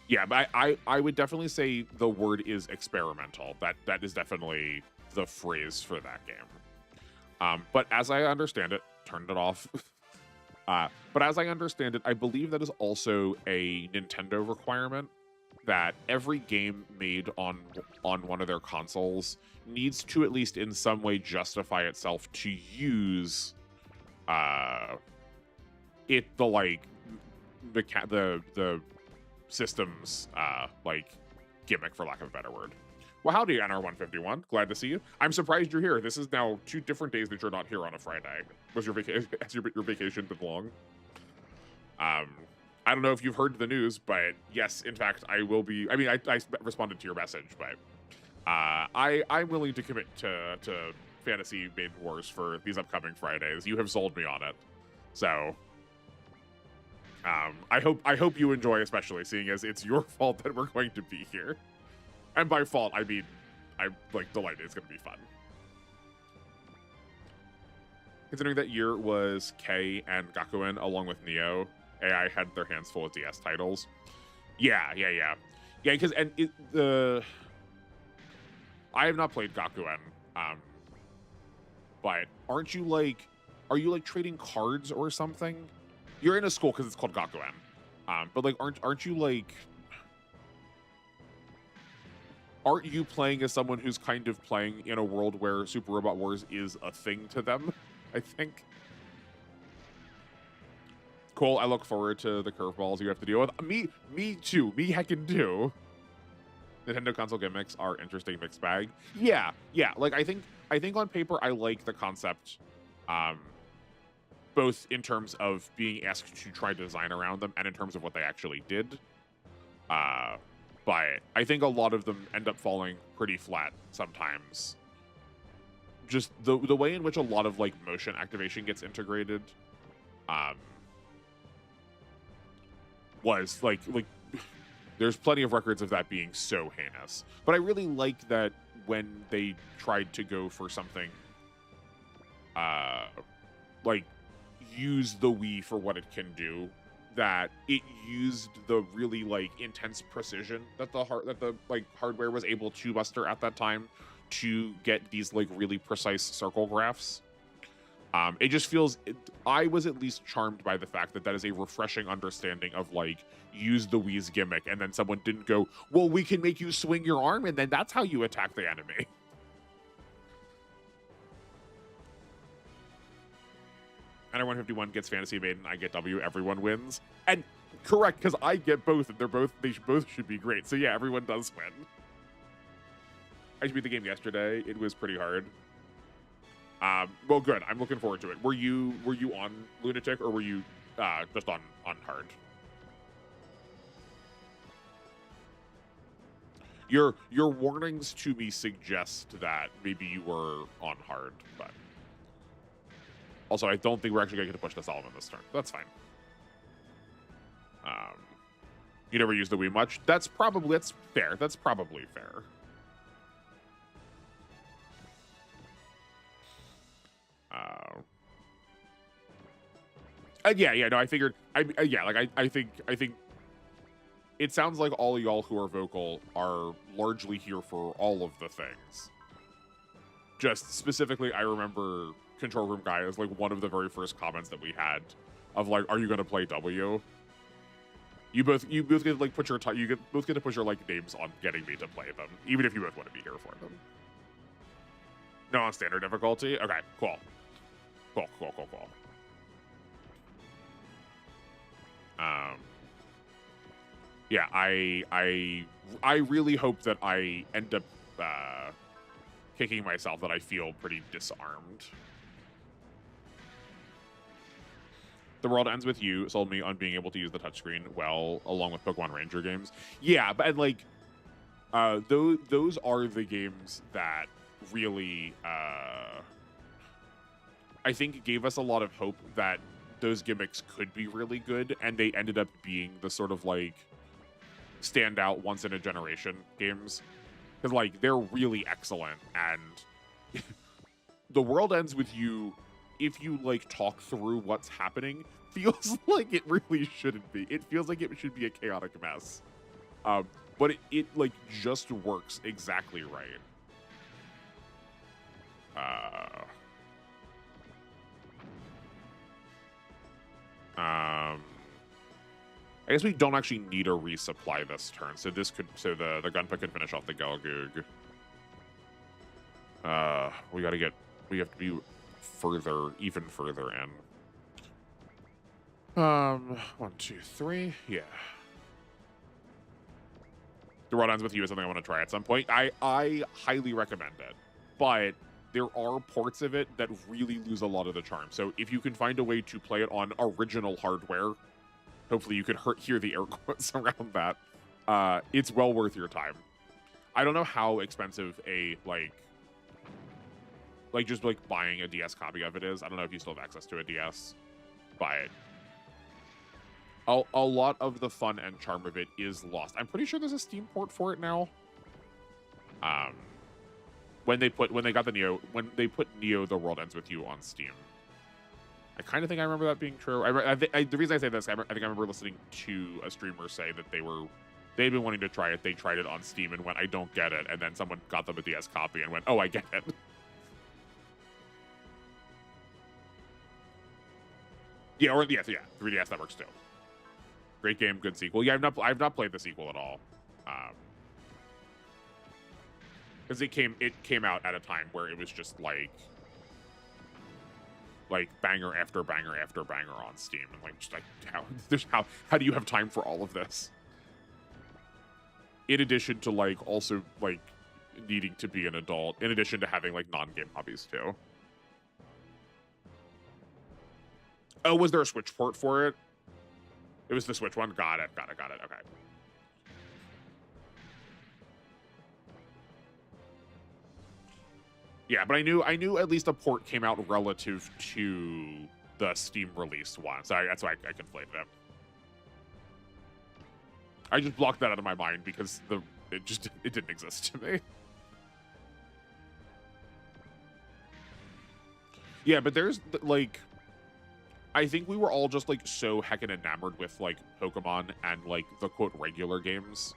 Yeah, but I would definitely say the word is experimental. That is definitely the phrase for that game. But as I understand it, turned it off. But as I understand it, I believe that is also a Nintendo requirement that every game made on one of their consoles needs to at least in some way justify itself to use the system's like gimmick, for lack of a better word. Well, howdy, NR151. Glad to see you. I'm surprised you're here. This is now 2 different days that you're not here on a Friday. Was your vacation? Has your vacation been long? I don't know if you've heard the news, but yes, in fact, I will be. I mean, I responded to your message, but I'm willing to commit to Fantasy Maiden Wars for these upcoming Fridays. You have sold me on it, so I hope you enjoy, especially seeing as it's your fault that we're going to be here. And by fault, I mean I'm like delighted. It's going to be fun. Considering that year was K and Gakuen along with Neo, AI had their hands full with DS titles. Yeah. Because I have not played Gakuen, but are you like trading cards or something? You're in a school because it's called Gakuen, but like aren't you like? Aren't you playing as someone who's kind of playing in a world where Super Robot Wars is a thing to them? I think. Cool. I look forward to the curveballs you have to deal with. Me too. Me heckin' too. Nintendo console gimmicks are interesting mixed bag. Yeah. Like I think on paper I like the concept, both in terms of being asked to try to design around them and in terms of what they actually did. But I think a lot of them end up falling pretty flat sometimes. Just the way in which a lot of like motion activation gets integrated, was like there's plenty of records of that being so heinous. But I really like that when they tried to go for something, like use the Wii for what it can do, that it used the really like intense precision that the hardware was able to muster at that time to get these like really precise circle graphs. It just feels I was at least charmed by the fact that is a refreshing understanding of like use the Wii's gimmick, and then someone didn't go, well, we can make you swing your arm and then that's how you attack the enemy. And 151 gets Fantasy Maiden, I get W, everyone wins. And correct, because I get both, and they both should be great. So yeah, everyone does win. I just beat the game yesterday. It was pretty hard. Well, good. I'm looking forward to it. Were you on Lunatic, or were you just on hard? Your warnings to me suggest that maybe you were on hard, but also I don't think we're actually going to get to push the Solomon this turn. That's fine. You never use the Wii much. That's fair. That's probably fair. Yeah, no, I figured. I think it sounds like all y'all who are vocal are largely here for all of the things. Just specifically, I remember Control Room Guy as like one of the very first comments that we had of like, "Are you gonna play W?" You both get to like put your both get to put your like names on getting me to play them, even if you both want to be here for them. No, on standard difficulty. Okay, cool. Yeah, I really hope that I end up kicking myself, that I feel pretty disarmed. The world ends with you sold me on being able to use the touchscreen well, along with Pokemon Ranger games. Yeah, but like those are the games that really I think gave us a lot of hope that those gimmicks could be really good, and they ended up being the sort of like standout once in a generation games, because like they're really excellent. And the world ends with you, if you like talk through what's happening, feels like it really shouldn't be. It feels like it should be a chaotic mess, but it like just works exactly right. I guess we don't actually need a resupply this turn, so the Gunpa could finish off the Galgoog. We have to be even further in. 1, 2, 3, yeah. The world ends with you is something I want to try at some point. I highly recommend it, but there are ports of it that really lose a lot of the charm. So if you can find a way to play it on original hardware, hopefully you could hear the air quotes around that. It's well worth your time. I don't know how expensive a like just like buying a DS copy of it is. I don't know if you still have access to a DS. Buy it. A lot of the fun and charm of it is lost. I'm pretty sure there's a Steam port for it now. When they put Neo The World Ends With You on Steam. I kind of think I remember that being true. The reason I say this, I think I remember listening to a streamer say that they'd been wanting to try it. They tried it on Steam and went, "I don't get it," and then someone got them a DS copy and went, "Oh, I get it." Yeah, 3DS that works too. Great game, good sequel. Yeah, I've not played the sequel at all, because it came out at a time where it was just like banger after banger after banger on Steam, and like just like how do you have time for all of this? In addition to like also like needing to be an adult, in addition to having like non-game hobbies too. Oh, was there a Switch port for it? It was the Switch one. Got it. Okay. Yeah, but I knew at least a port came out relative to the Steam released one, so that's why I conflated it. I just blocked that out of my mind because it didn't exist to me. Yeah, but there's like, I think we were all just like so heckin' enamored with like Pokemon and like the quote regular games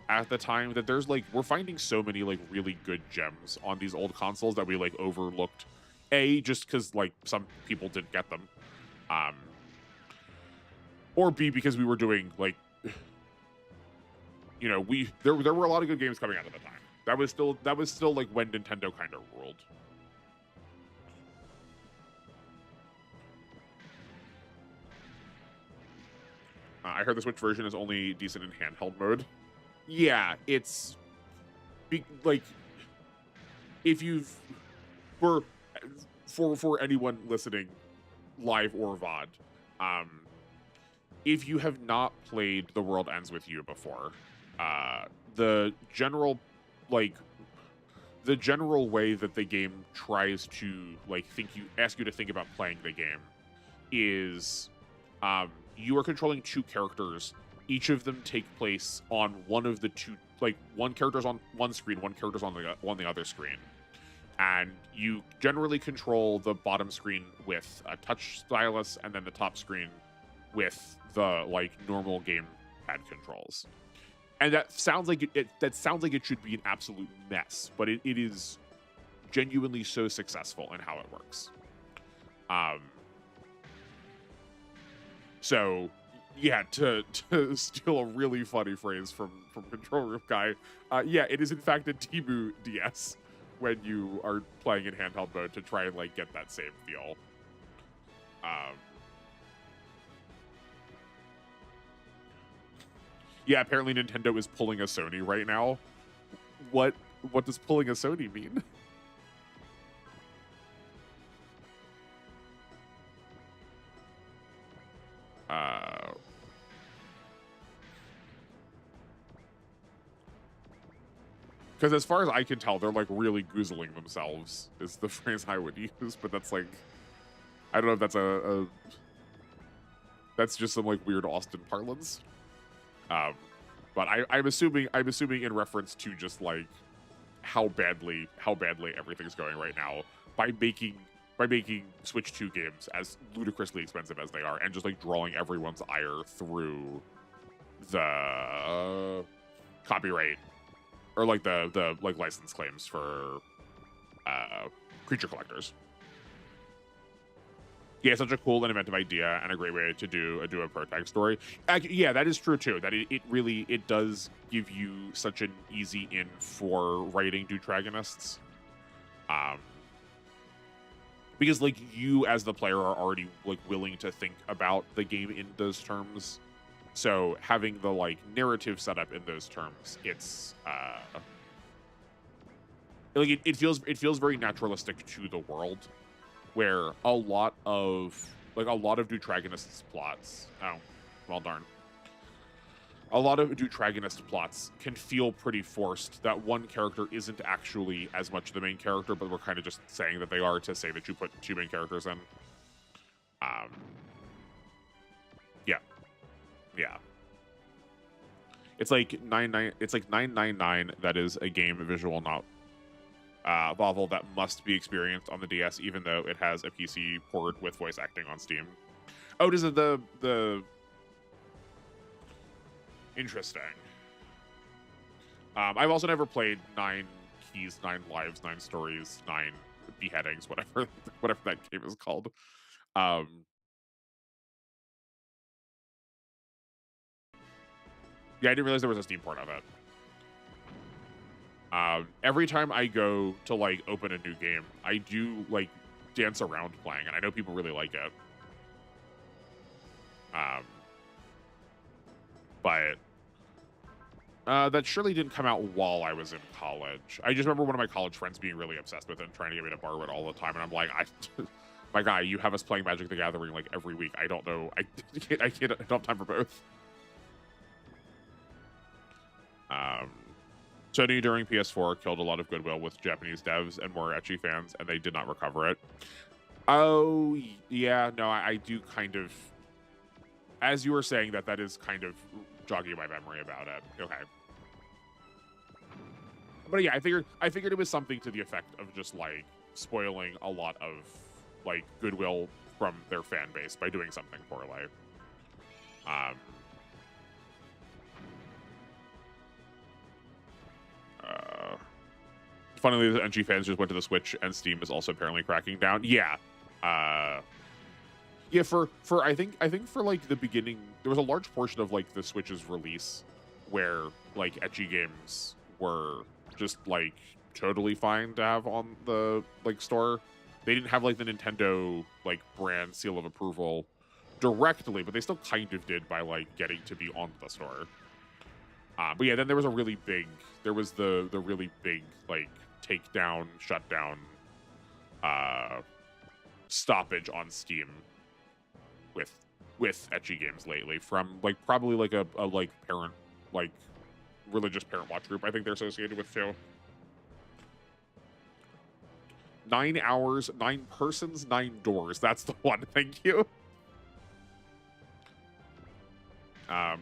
at the time that there's like, we're finding so many like really good gems on these old consoles that we like overlooked. A, just because like some people didn't get them, or B, because we were doing like, you know, there were a lot of good games coming out at the time. That was still like when Nintendo kind of ruled. I heard the Switch version is only decent in handheld mode. Yeah, it's like, if you've for anyone listening live or VOD, if you have not played The World Ends With You before, the general like the general way that the game tries to ask you to think about playing the game is you are controlling two characters. Each of them take place on one of the two, one character's on one screen, one character's on the other screen. And you generally control the bottom screen with a touch stylus, and then the top screen with the normal gamepad controls. And that sounds like it should be an absolute mess, but it is genuinely so successful in how it works. So yeah, to steal a really funny phrase from Control Room Guy, yeah, it is in fact a Temu DS when you are playing in handheld mode to try and get that same feel. Yeah, apparently Nintendo is pulling a Sony right now. What does pulling a Sony mean? Because as far as I can tell, they're really goozling themselves is the phrase I would use, but that's I don't know if that's that's just some weird Austin parlance. But I'm assuming in reference to just how badly everything's going right now by making Switch 2 games as ludicrously expensive as they are, and just drawing everyone's ire through the copyright or the license claims for creature collectors. Yeah, such a cool and inventive idea and a great way to do a protag story. Yeah, that is true too. That it really does give you such an easy in for writing Deutragonists. Because you as the player are already willing to think about the game in those terms. So having the narrative set up in those terms, it's it feels very naturalistic to the world, where a lot of Deutragonists plots, a lot of Deutragonist plots can feel pretty forced, that one character isn't actually as much the main character, but we're kind of just saying that they are to say that you put two main characters in. Yeah. It's like 999. That is a game visual novel that must be experienced on the DS, even though it has a PC port with voice acting on Steam. Oh, does it the interesting. I've also never played 9 Keys, 9 Lives, 9 Stories, 9 Beheadings, whatever that game is called. Yeah, I didn't realize there was a Steam port of it. Every time I go to open a new game, I do dance around playing, and I know people really like it. But that surely didn't come out while I was in college. I just remember one of my college friends being really obsessed with it and trying to get me to borrow it all the time, and I'm like, my guy, you have us playing Magic the Gathering every week. I don't know. I don't have time for both. Sony during PS4 killed a lot of goodwill with Japanese devs and more ecchi fans, and they did not recover it. Oh, yeah, no, I do kind of, as you were saying that is kind of jogging my memory about it. Okay. But yeah, I figured it was something to the effect of just spoiling a lot of goodwill from their fan base by doing something poorly. Funnily, the NG fans just went to the Switch, and Steam is also apparently cracking down. Yeah, yeah. For I think for the beginning, there was a large portion of the Switch's release where ecchi games were just totally fine to have on the store. They didn't have the Nintendo brand seal of approval directly, but they still kind of did by getting to be on the store. But yeah, then there was the really big takedown, shutdown, stoppage on Steam with ecchi games lately from like probably like a like parent, like religious parent watch group I think they're associated with too. 9 hours, 9 persons, 9 doors. That's the one. Thank you.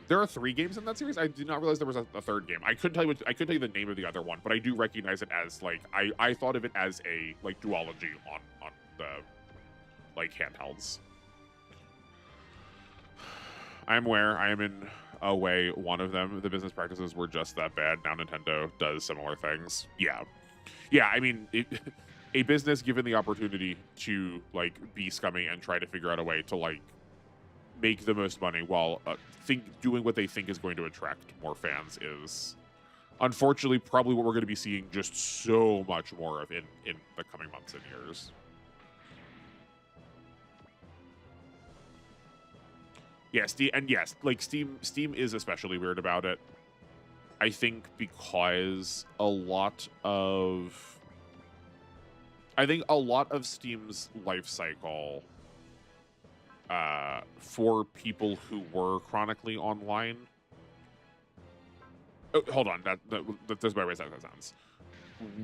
There are 3 games in that series. I did not realize there was a third game. I couldn't tell you the name of the other one, but I do recognize it as like I thought of it as a like duology on the like handhelds. I'm aware I am in a way one of them. The business practices were just that bad. Now Nintendo does similar things. Yeah. I mean, a business given the opportunity to like be scummy and try to figure out a way to like make the most money while doing what they think is going to attract more fans is unfortunately probably what we're going to be seeing just so much more of in the coming months and years. Yes, like Steam is especially weird about it. I think because a lot of Steam's life cycle for people who were chronically online. Oh, hold on, that's by the way that sounds.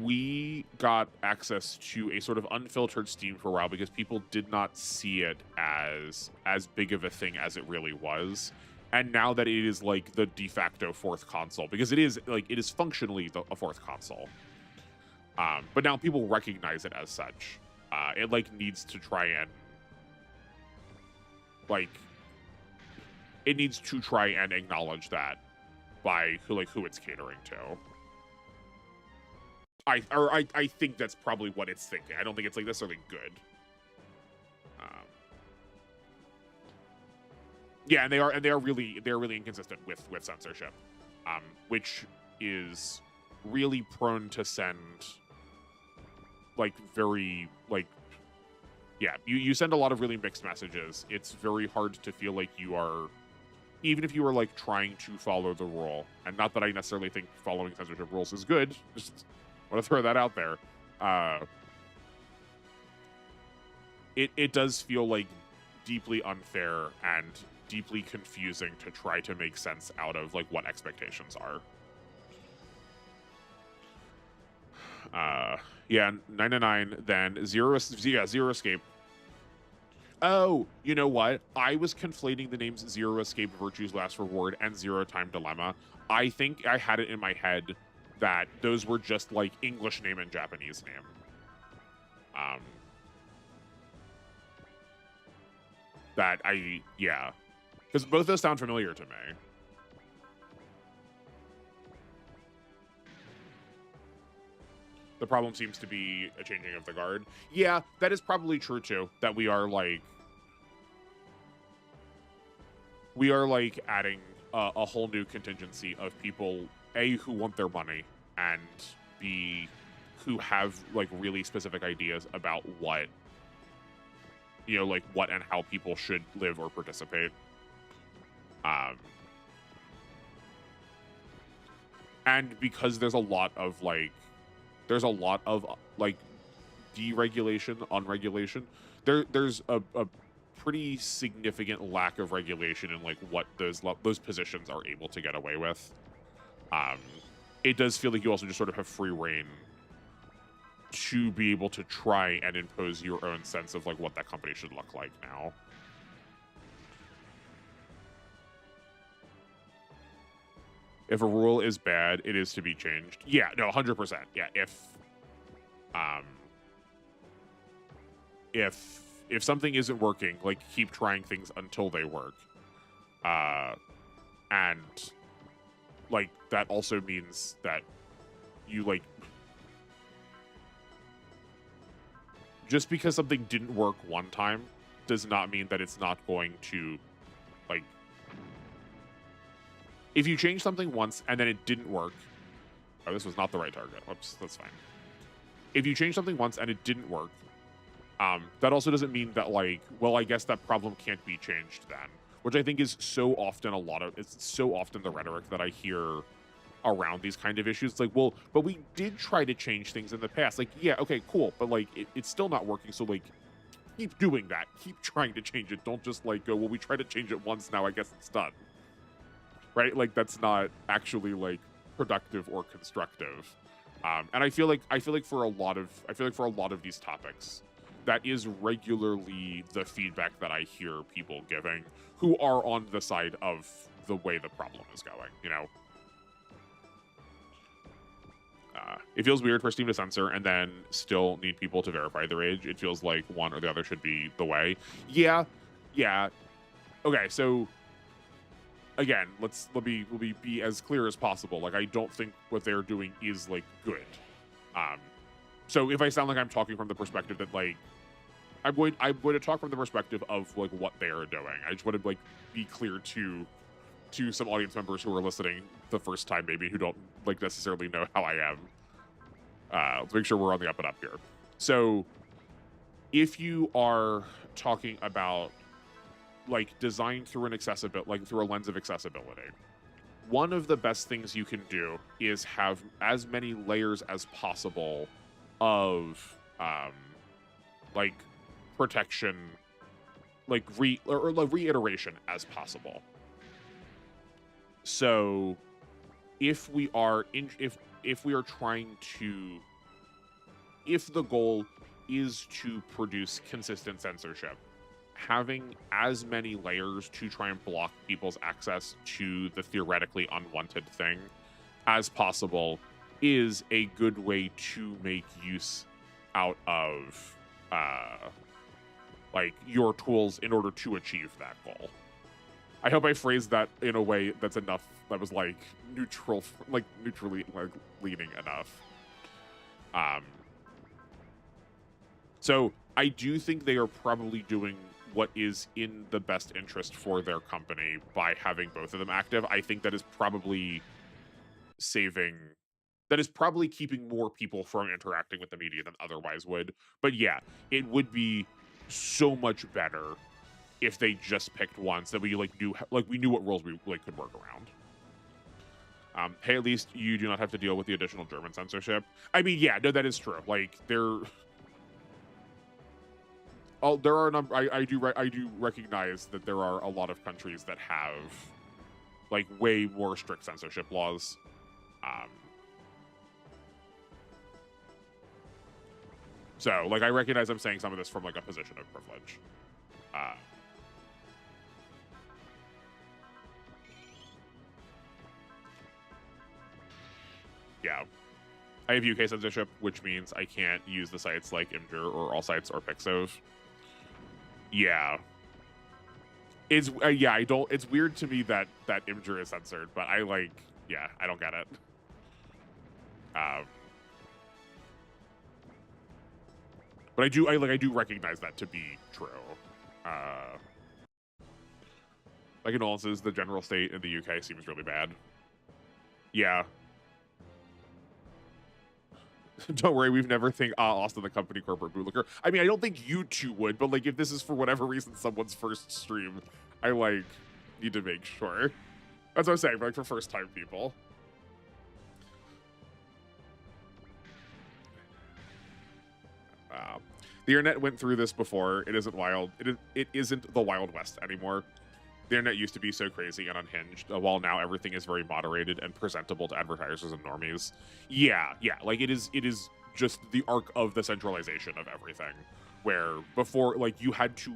We got access to a sort of unfiltered Steam for a while because people did not see it as big of a thing as it really was. And now that it is like the de facto 4th console, because it is functionally a 4th console. But now people recognize it as such. It like needs to try and acknowledge that by who it's catering to. I think that's probably what it's thinking. I don't think it's like necessarily good. Yeah, and they're really inconsistent with censorship, which is really prone to send like very like yeah, you send a lot of really mixed messages. It's very hard to feel like you are, even if you are like trying to follow the rule, and not that I necessarily think following censorship rules is good. Just want to throw that out there. It does feel like deeply unfair and deeply confusing to try to make sense out of like what expectations are. Yeah, 999, then Zero Escape. Oh, you know what? I was conflating the names Zero Escape, Virtue's Last Reward, and Zero Time Dilemma. I think I had it in my head that those were just like English name and Japanese name. Because both those sound familiar to me. The problem seems to be a changing of the guard. Yeah, that is probably true too. That we are adding a whole new contingency of people, A, who want their money, and B, who have like really specific ideas about what and how people should live or participate. And because there's a lot of deregulation, unregulation. There's a pretty significant lack of regulation in like what those positions are able to get away with. It does feel like you also just sort of have free reign to be able to try and impose your own sense of like what that company should look like now. If a rule is bad, it is to be changed. Yeah, no, 100%. Yeah, if something isn't working, like keep trying things until they work. And like that also means that you like just because something didn't work one time does not mean that it's not going to like if you change something once and then it didn't work. Oh, this was not the right target. Whoops, that's fine. If you change something once and it didn't work, that also doesn't mean that like, well, I guess that problem can't be changed then, which I think is so often it's so often the rhetoric that I hear around these kind of issues. It's like, well, but we did try to change things in the past. Like, yeah, okay, cool, but like it's still not working. So like, keep doing that. Keep trying to change it. Don't just like go, well, we tried to change it once, now I guess it's done. Right? Like that's not actually like productive or constructive. And I feel like for a lot of these topics, that is regularly the feedback that I hear people giving who are on the side of the way the problem is going, you know? It feels weird for Steam to censor and then still need people to verify their age. It feels like one or the other should be the way. Yeah. Okay, so again, let me be as clear as possible. Like, I don't think what they're doing is like good. So if I sound like I'm talking from the perspective that like I'm going to talk from the perspective of like what they are doing. I just want to like be clear to some audience members who are listening the first time, maybe who don't like necessarily know how I am. Let's make sure we're on the up and up here. So if you are talking about like design through an accessibility, like through a lens of accessibility, one of the best things you can do is have as many layers as possible of like protection, like reiteration as possible. So if we are trying to, if the goal is to produce consistent censorship, having as many layers to try and block people's access to the theoretically unwanted thing as possible is a good way to make use out of like your tools in order to achieve that goal. I hope I phrased that in a way that's enough, that was like neutrally like leaning enough. So I do think they are probably doing what is in the best interest for their company by having both of them active. I think that is probably keeping more people from interacting with the media than otherwise would. But yeah, it would be so much better if they just picked ones that we knew what rules we like could work around. Hey, at least you do not have to deal with the additional German censorship. I mean, yeah, no, that is true. Like there are a number. I do recognize that there are a lot of countries that have like way more strict censorship laws. So like I recognize I'm saying some of this from like a position of privilege. Yeah. I have UK censorship, which means I can't use the sites like Imgur or All Sites or Pixov. Yeah. It's I don't. It's weird to me that Imgur is censored, but I don't get it. But I do recognize that to be true. Like condolences, the general state in the UK seems really bad. Yeah. Don't worry, we've never think Austin the company corporate bootlicker. I mean, I don't think you two would, but like if this is for whatever reason someone's first stream, I like need to make sure. That's what I'm saying, like for first time people. The internet went through this before. It isn't wild. It isn't the Wild West anymore. The internet used to be so crazy and unhinged, while now everything is very moderated and presentable to advertisers and normies. Yeah, like it is just the arc of the centralization of everything, where before, like you had to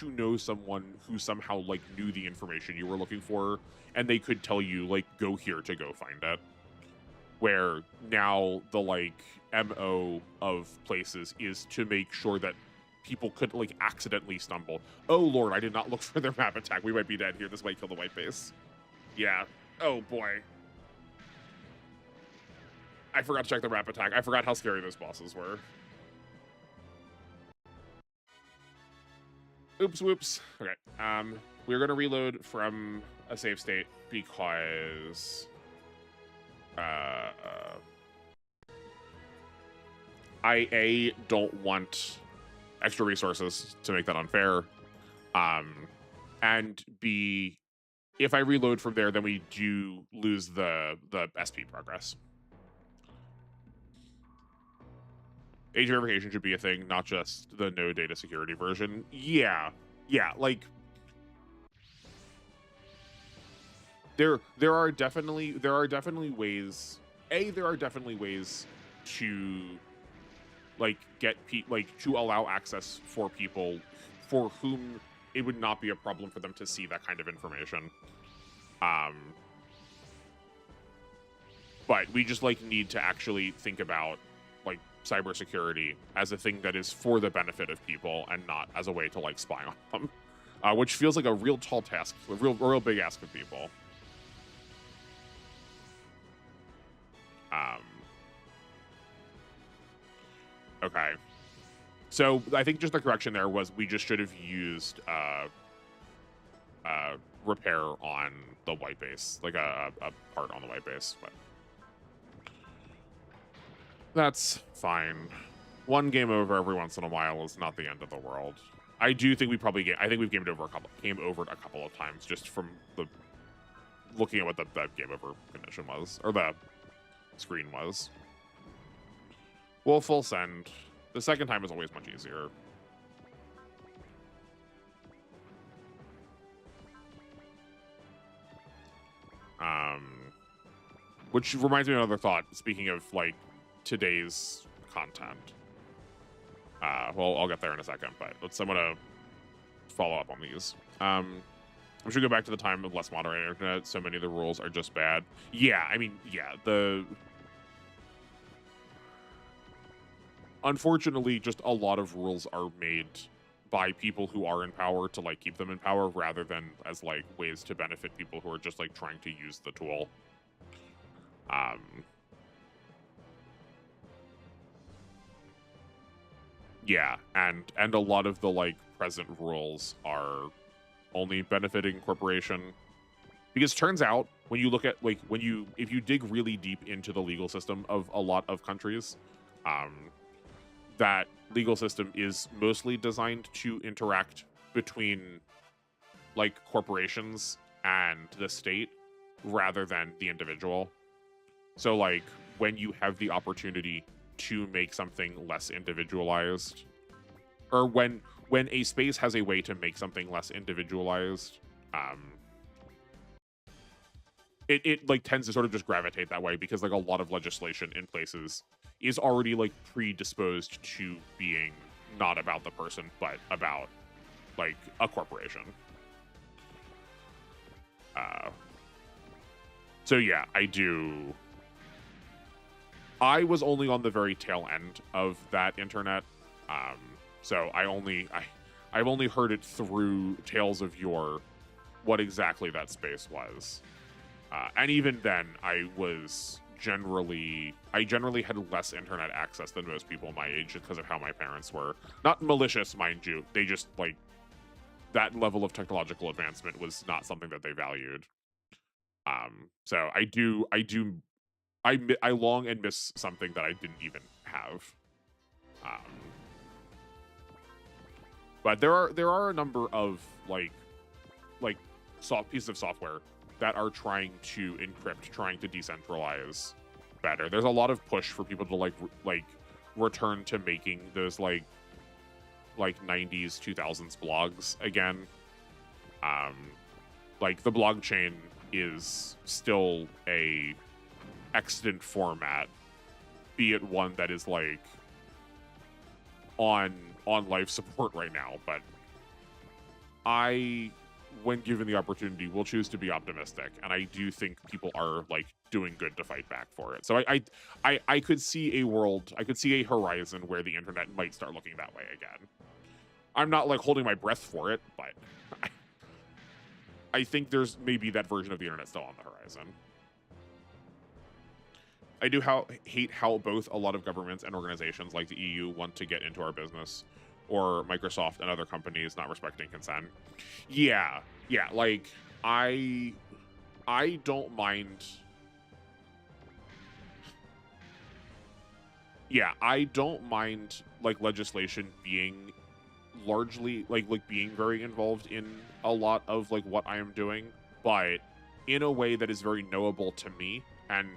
know someone who somehow like knew the information you were looking for, and they could tell you like go here to go find it. Where now the like MO of places is to make sure that people could like accidentally stumble. Oh lord, I did not look for their map attack. We might be dead here. This might kill the white base. Yeah. Oh boy. I forgot to check the map attack. I forgot how scary those bosses were. Oops, whoops. Okay. We're gonna reload from a save state because I don't want extra resources to make that unfair, and B, if I reload from there, then we do lose the SP progress. age verification should be a thing, not just the no data security version. Yeah, like there are definitely ways. There are definitely ways to like to allow access for people for whom it would not be a problem for them to see that kind of information. But we just like need to actually think about like cybersecurity as a thing that is for the benefit of people and not as a way to like spy on them, which feels like a real tall task, a real big ask of people. Okay. So I think just the correction there was we just should have used repair on the white base, like a part on the white base, but that's fine. One game over every once in a while is not the end of the world. I do think we probably I think we've game over it a couple of times just from the looking at what the game over condition was, or the screen was. We'll full send. The second time is always much easier. Which reminds me of another thought, speaking of like today's content. Well, I'll get there in a second, but I'm gonna follow up on these. We should go back to the time of less moderated internet. So many of the rules are just bad. Yeah, I mean, yeah, unfortunately, just a lot of rules are made by people who are in power to like keep them in power rather than as like ways to benefit people who are just like trying to use the tool. Yeah, and a lot of the like present rules are only benefiting corporation, because turns out when you look at like if you dig really deep into the legal system of a lot of countries, that legal system is mostly designed to interact between like corporations and the state rather than the individual. So like when you have the opportunity to make something less individualized, or when a space has a way to make something less individualized, it like tends to sort of just gravitate that way, because like a lot of legislation in places is already like predisposed to being not about the person but about like a corporation. So yeah, I was only on the very tail end of that internet, so I've only heard it through Tales of Yore what exactly that space was, and even then I generally had less internet access than most people my age just because of how my parents were. Not malicious, mind you. They just like that level of technological advancement was not something that they valued. So I long and miss something that I didn't even have. But there are a number of like pieces of software that are trying to encrypt, trying to decentralize better. There's a lot of push for people to like return to making those like 90s 2000s blogs again. Like the blockchain is still a extant format, be it one that is like on life support right now, but when given the opportunity, will choose to be optimistic, and I do think people are like doing good to fight back for it. So I could see a world, I could see a horizon where the internet might start looking that way again. I'm not like holding my breath for it, but I think there's maybe that version of the internet still on the horizon. I do hate how both a lot of governments and organizations like the EU want to get into our business, or Microsoft and other companies not respecting consent. Yeah, like I don't mind. Yeah, I don't mind like legislation being largely like being very involved in a lot of like what I am doing, but in a way that is very knowable to me, and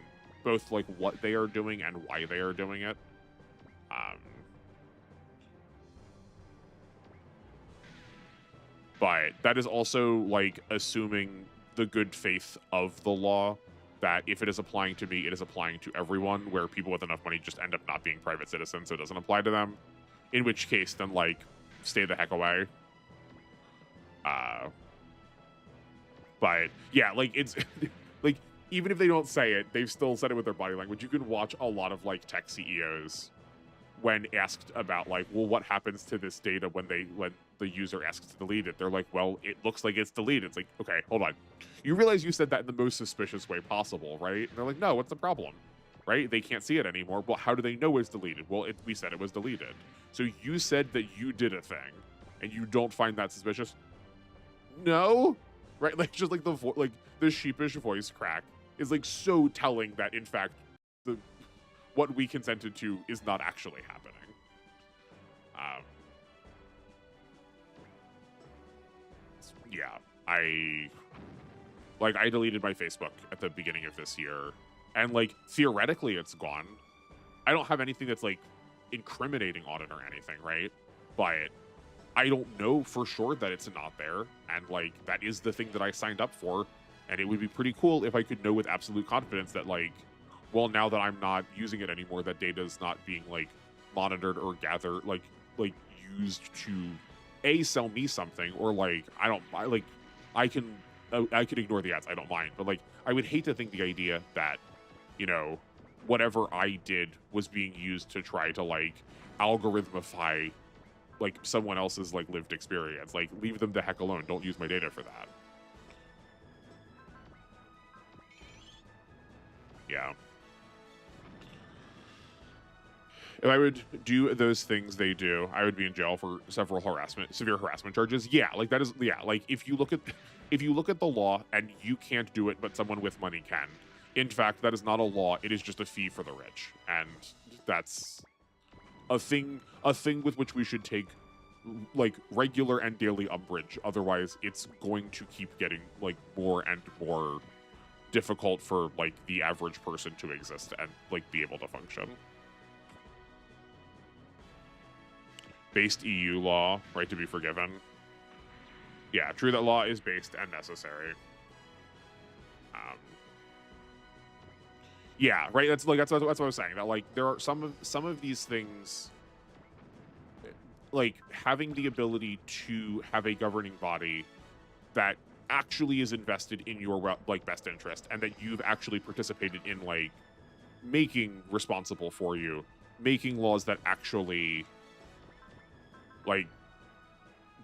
both like what they are doing and why they are doing it. But that is also like assuming the good faith of the law, that if it is applying to me, it is applying to everyone, where people with enough money just end up not being private citizens, so it doesn't apply to them. In which case, then, like, stay the heck away. But yeah, like, it's like, even if they don't say it, they've still said it with their body language. You can watch a lot of like tech CEOs when asked about like, well, what happens to this data when the user asks to delete it? They're like, well, it looks like it's deleted. It's like, okay, hold on. You realize you said that in the most suspicious way possible, right? And they're like, no, what's the problem? Right? They can't see it anymore. Well, how do they know it's deleted? Well, we said it was deleted. So you said that you did a thing, and you don't find that suspicious? No, right? Like, just like the sheepish voice crack is like so telling that in fact what we consented to is not actually happening. Yeah, I deleted my Facebook at the beginning of this year, and like theoretically it's gone. I don't have anything that's like incriminating on it or anything, right? But I don't know for sure that it's not there, and like that is the thing that I signed up for, and it would be pretty cool if I could know with absolute confidence that like, well, now that I'm not using it anymore, that data is not being like monitored or gathered, like used to sell me something, or like I can ignore the ads, I don't mind, but like I would hate to think the idea that, you know, whatever I did was being used to try to like algorithmify like someone else's like lived experience. Like, leave them the heck alone. Don't use my data for that. Yeah. If I would do those things they do, I would be in jail for severe harassment charges. Yeah, like that is, yeah, like if you look at the law and you can't do it, but someone with money can. In fact, that is not a law. It is just a fee for the rich, and that's a thing with which we should take like regular and daily umbrage. Otherwise, it's going to keep getting like more and more difficult for like the average person to exist and like be able to function. Based EU law, right to be forgiven. Yeah, true that law is based and necessary. Yeah, right. That's what I was saying. That like there are some of these things, like having the ability to have a governing body that actually is invested in your like best interest, and that you've actually participated in like making responsible for you, making laws that actually like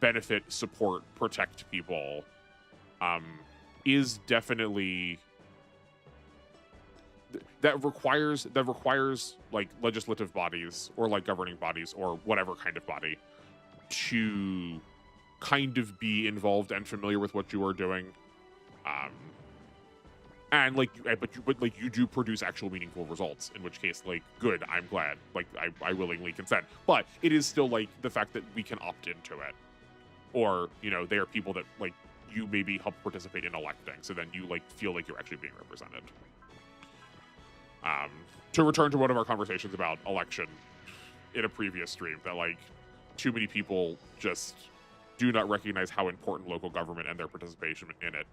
benefit, support, protect people, is definitely that requires like legislative bodies or like governing bodies or whatever kind of body to kind of be involved and familiar with what you are doing, and like but like you do produce actual meaningful results, in which case like good, I'm glad, like I willingly consent. But it is still like the fact that we can opt into it, or you know, they are people that like you maybe help participate in electing, so then you like feel like you're actually being represented. To return to one of our conversations about election in a previous stream, that like too many people just do not recognize how important local government and their participation in it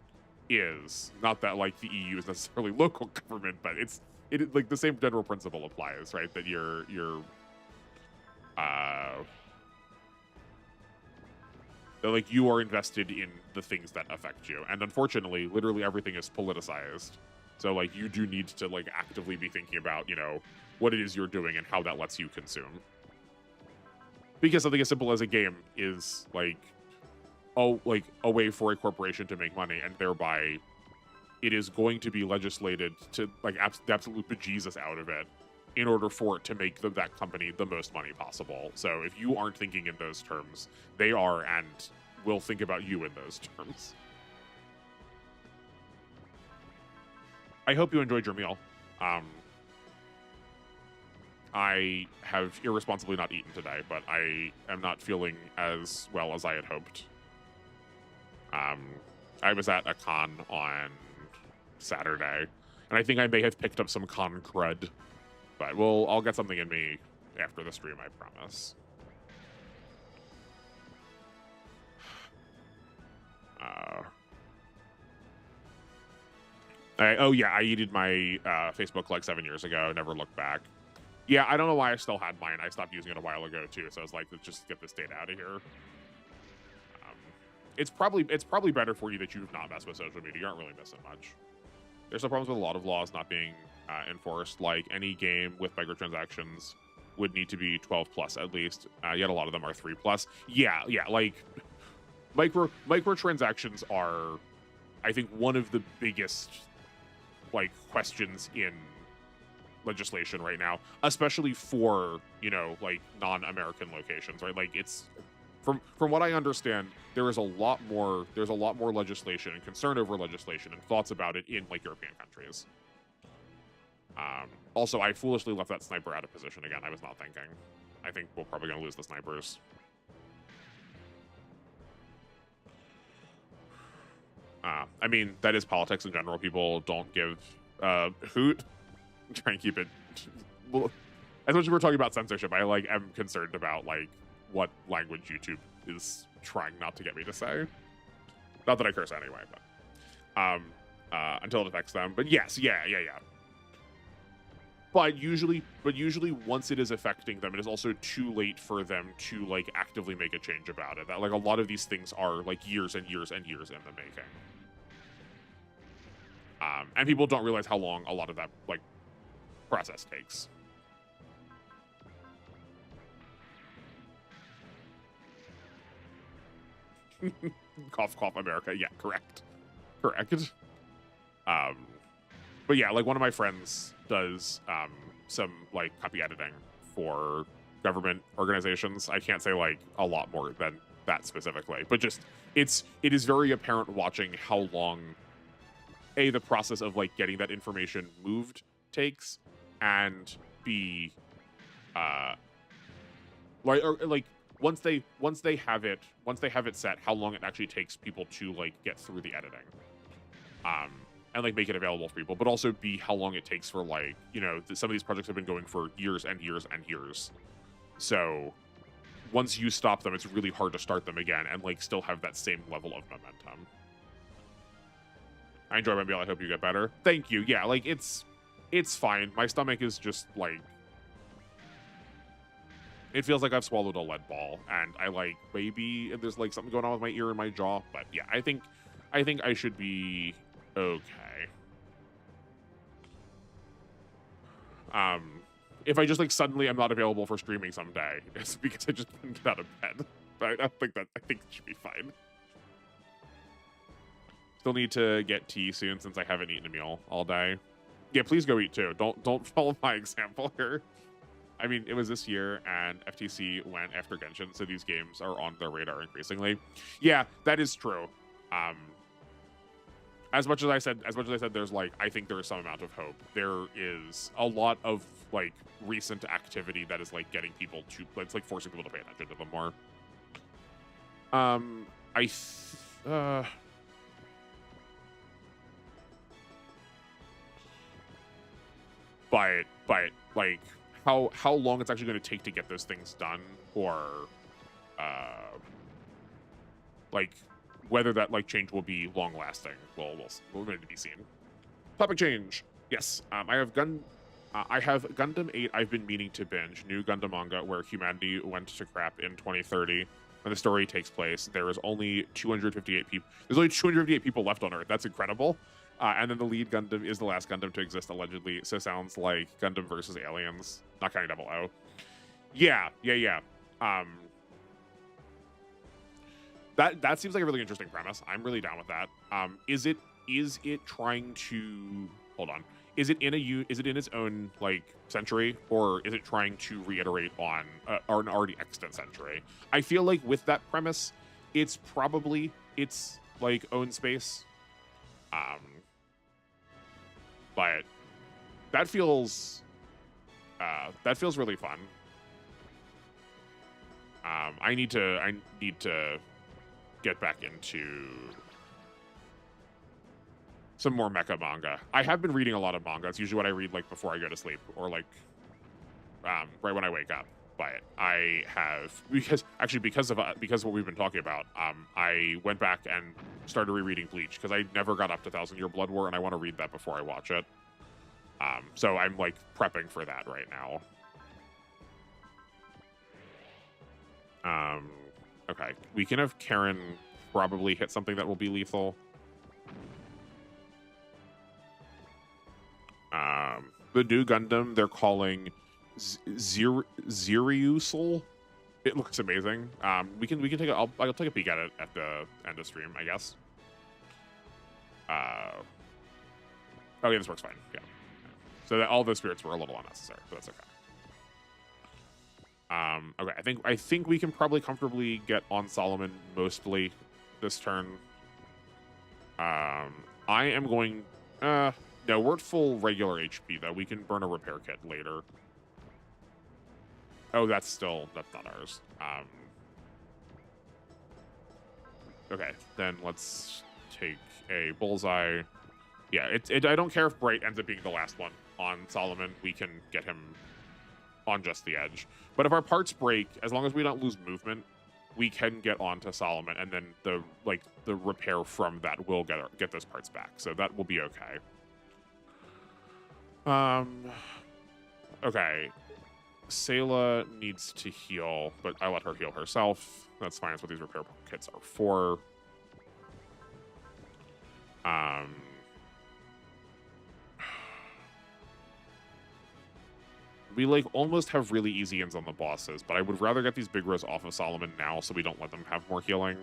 is. Not that like the EU is necessarily local government, but it like the same general principle applies, right? That you're that like you are invested in the things that affect you, and unfortunately, literally everything is politicized. So like you do need to like actively be thinking about, you know, what it is you're doing and how that lets you consume. Because something as simple as a game is like a way for a corporation to make money, and thereby it is going to be legislated to like the absolute bejesus out of it in order for it to make that company the most money possible. So if you aren't thinking in those terms, they are, and will think about you in those terms. I hope you enjoyed your meal. I have irresponsibly not eaten today, but I am not feeling as well as I had hoped. I was at a con on Saturday, and I think I may have picked up some con crud, but I'll get something in me after the stream, I promise. Oh yeah, I yeeted my Facebook like 7 years ago. Never looked back. Yeah, I don't know why I still had mine. I stopped using it a while ago too. So I was like, let's just get this data out of here. It's probably better for you that you've not messed with social media. You aren't really missing much. There's some problems with a lot of laws not being enforced. Like any game with microtransactions would need to be 12 plus at least. Yet a lot of them are 3 plus. Yeah, like microtransactions are, I think, one of the biggest like questions in legislation right now, especially for, you know, like non-American locations, right? Like it's from what I understand, there's a lot more legislation and concern over legislation and thoughts about it in like European countries. Also, I foolishly left that sniper out of position again. I was not thinking. I think we're probably going to lose the snipers. I mean, that is politics in general. People don't give a hoot. Try and keep it. Well, as much as we're talking about censorship, I like am concerned about like what language YouTube is trying not to get me to say. Not that I curse anyway, but until it affects them. But yes, yeah. But usually once it is affecting them, it is also too late for them to like actively make a change about it. That like a lot of these things are like years and years and years in the making. And people don't realize how long a lot of that like process takes. Cough, cough, America. Yeah, correct. But yeah, like one of my friends does some like copy editing for government organizations. I can't say like a lot more than that specifically, but just it is very apparent watching how long the process of like getting that information moved takes, and B, like once they have it set, how long it actually takes people to like get through the editing, and like make it available for people, but also B, how long it takes for like, you know, some of these projects have been going for years and years and years. So once you stop them, it's really hard to start them again and like still have that same level of momentum. I enjoy my meal. I hope you get better. Thank you. Yeah, like it's fine. My stomach is just like, it feels like I've swallowed a lead ball, and I like maybe there's like something going on with my ear and my jaw. But yeah, I think I should be okay. If I just like suddenly I'm not available for streaming someday, it's because I just couldn't get out of bed. But I think it should be fine. Still need to get tea soon since I haven't eaten a meal all day. Yeah, please go eat too. Don't follow my example here. I mean, it was this year, and FTC went after Genshin, so these games are on their radar increasingly. Yeah, that is true. As much as I said, there's like, I think there is some amount of hope. There is a lot of like recent activity that is like getting people to, it's like forcing people to pay attention to them more. But like how long it's actually going to take to get those things done, or like whether that like change will be long lasting, we'll remain to be seen. Topic change. Yes, I have Gundam 8. I've been meaning to binge. New Gundam manga where humanity went to crap in 2030. When the story takes place, there is only 258 people. There's only 258 people left on Earth. That's incredible. And then the lead Gundam is the last Gundam to exist, allegedly. So sounds like Gundam versus aliens, not counting 00. Yeah. That seems like a really interesting premise. I'm really down with that. Is it trying to, hold on? Is it in its own like century, or is it trying to reiterate on an already extant century? I feel like with that premise, it's probably its like own space. But that feels really fun. I need to get back into some more mecha manga. I have been reading a lot of manga. It's usually what I read like before I go to sleep, or like right when I wake up. but I have, because of what we've been talking about, I went back and started rereading Bleach because I never got up to Thousand Year Blood War, and I want to read that before I watch it. So I'm like prepping for that right now. Okay, we can have Karen probably hit something that will be lethal. The new Gundam they're calling Ziriusel. It looks amazing. We can take I'll take a peek at it at the end of stream, I guess. Okay, this works fine. Yeah. So that all the spirits were a little unnecessary, but that's okay. Okay, I think we can probably comfortably get on Solomon mostly this turn. I am going. No, we're at full regular HP though. We can burn a repair kit later. Oh, that's not ours. Okay, then let's take a bullseye. Yeah, I don't care if Bright ends up being the last one on Solomon. We can get him on just the edge. But if our parts break, as long as we don't lose movement, we can get onto Solomon, and then the repair from that will get those parts back. So that will be okay. Okay. Sayla needs to heal, but I let her heal herself. That's fine. That's what these repair kits are for. We like almost have really easy ends on the bosses, but I would rather get these big rows off of Solomon now so we don't let them have more healing.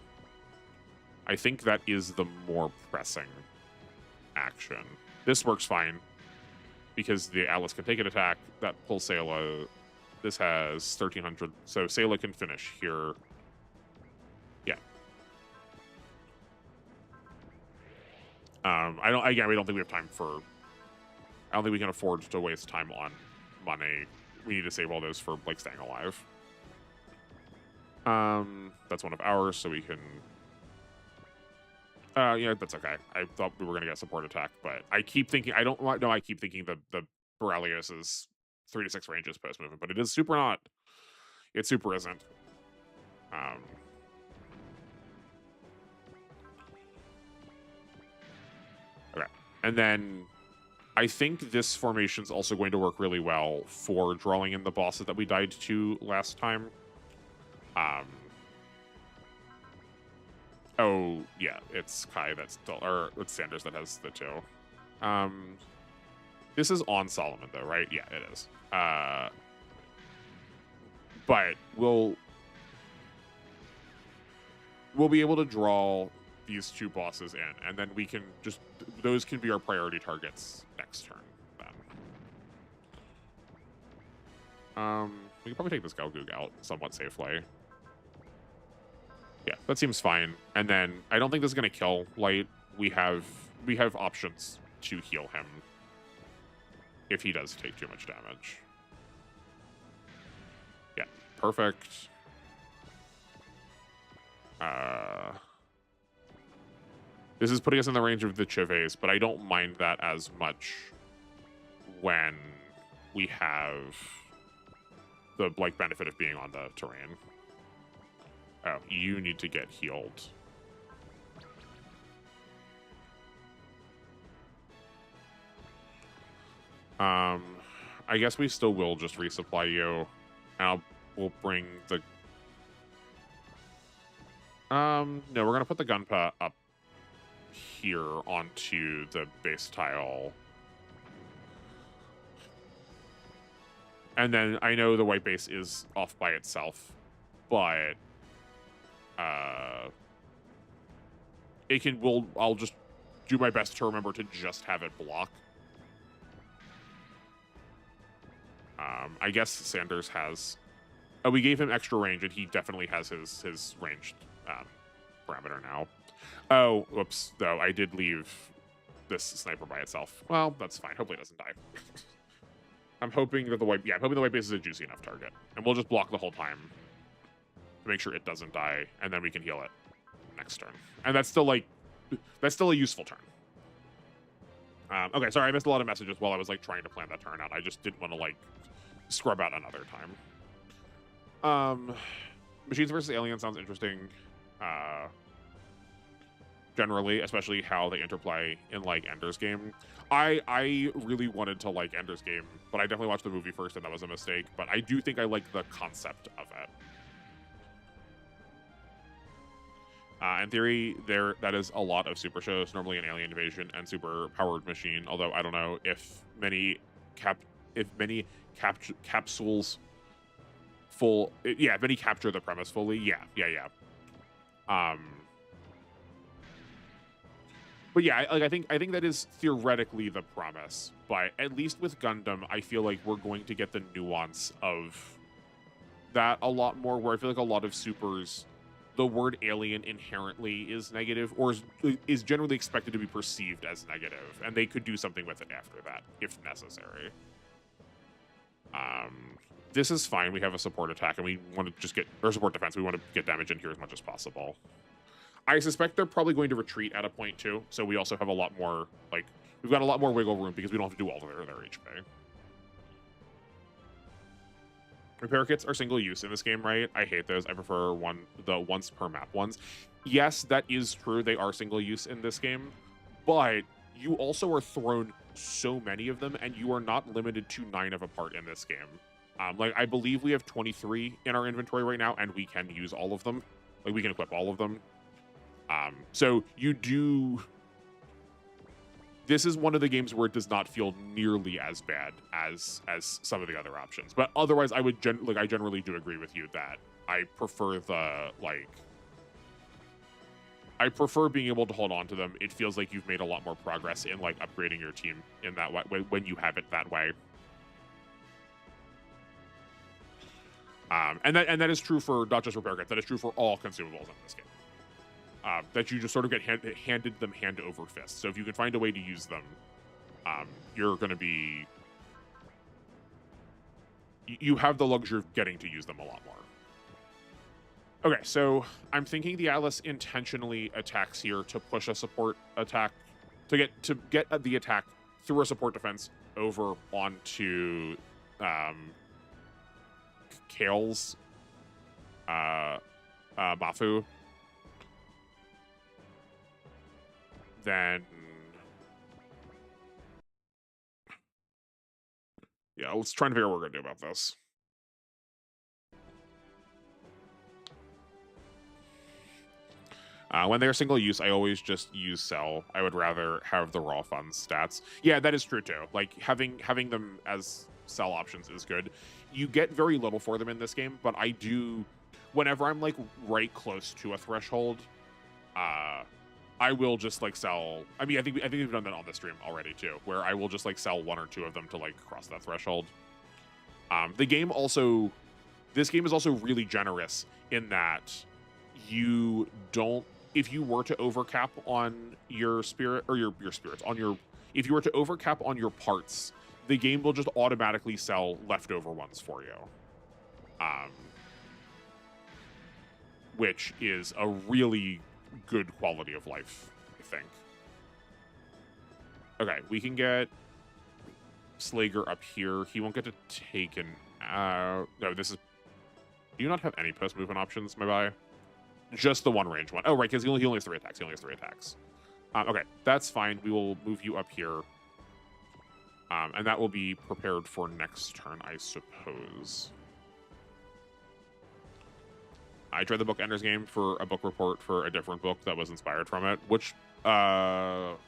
I think that is the more pressing action. This works fine because the Atlas can take an attack that pulls Sayla. This has 1300, so Sayla can finish here. Yeah. Again, we don't think we have time for. I don't think we can afford to waste time on money. We need to save all those for like staying alive. That's one of ours, so we can. Yeah, that's okay. I thought we were gonna get a support attack, but I keep thinking I don't know. I keep thinking the Borrelios is 3 to 6 ranges post movement, but it is super not. It super isn't. Okay, and then I think this formation is also going to work really well for drawing in the bosses that we died to last time. Oh yeah, it's Kai that's still, or it's Sanders that has the 2. This is on Solomon though, right? Yeah, it is. But we'll be able to draw these 2 bosses in, and then we can just, those can be our priority targets next turn then. We can probably take this Galgoog out somewhat safely. Yeah, that seems fine. And then I don't think this is going to kill Light. We have options to heal him if he does take too much damage. Yeah, perfect. This is putting us in the range of the Chives, but I don't mind that as much when we have the like benefit of being on the terrain. Oh, you need to get healed. I guess we still will just resupply you. And we'll bring the... No, we're gonna put the Gunpa up here onto the base tile. And then I know the white base is off by itself, but I'll just do my best to remember to just have it block. I guess Sanders has... Oh, we gave him extra range, and he definitely has his ranged parameter now. Oh, whoops, though, I did leave this sniper by itself. Well, that's fine. Hopefully it doesn't die. I'm hoping that the white base is a juicy enough target. And we'll just block the whole time to make sure it doesn't die, and then we can heal it next turn. And that's still a useful turn. Okay, sorry, I missed a lot of messages while I was like trying to plan that turn out. I just didn't want to like scrub out another time. Machines versus aliens sounds interesting. Generally, especially how they interplay in like Ender's Game. I really wanted to like Ender's Game, but I definitely watched the movie first, and that was a mistake. But I do think I like the concept of it. In theory, that is a lot of super shows. Normally, an alien invasion and super powered machine. Although I don't know if many capsules full. Yeah, many capture the premise fully. Yeah. But yeah, like I think that is theoretically the promise. But at least with Gundam, I feel like we're going to get the nuance of that a lot more. Where I feel like a lot of supers, the word alien inherently is negative, or is generally expected to be perceived as negative, and they could do something with it after that if necessary. This is fine. We have a support attack, and we want to just get or support defense. We want to get damage in here as much as possible. I suspect they're probably going to retreat at a point too, so we also have a lot more, like, we've got a lot more wiggle room because we don't have to do all of their HP. Repair kits are single use in this game, right? I hate those. I prefer the once per map ones. Yes, that is true. They are single use in this game, but you also are thrown so many of them, and you are not limited to 9 of a part in this game. Like, I believe we have 23 in our inventory right now, and we can use all of them. Like, we can equip all of them. So you do. This is one of the games where it does not feel nearly as bad as some of the other options. But otherwise, I would I generally do agree with you that I prefer I prefer being able to hold on to them. It feels like you've made a lot more progress in like upgrading your team in that way when you have it that way. And that is true for not just repair kits. That is true for all consumables in this game. That you just sort of get handed them hand over fist. So if you can find a way to use them, you're going to be... You have the luxury of getting to use them a lot more. Okay, so I'm thinking the Atlas intentionally attacks here to push a support attack, to get the attack through a support defense over onto Kale's Mafu. Then yeah, let's try and figure out what we're gonna do about this. When they're single use, I always just use Cell. I would rather have the raw funds stats. Yeah, that is true too. Like having them as Cell options is good. You get very little for them in this game, but I do. Whenever I'm like right close to a threshold, I will just like sell. I mean, I think we've done that on the stream already too, where I will just like sell 1 or 2 of them to like cross that threshold. This game is also really generous in that you don't. If you were to overcap on your spirit or your spirits on your, if you were to overcap on your parts, the game will just automatically sell leftover ones for you. Which is a really good quality of life, I think. Okay, we can get Slager up here. He won't get to take an... no, this is... Do you not have any post movement options, my guy? Just the one range one. Oh, right, because he only has 3 attacks. He only has 3 attacks. Okay, that's fine. We will move you up here. And that will be prepared for next turn, I suppose. I tried the book Ender's Game for a book report for a different book that was inspired from it. Which, what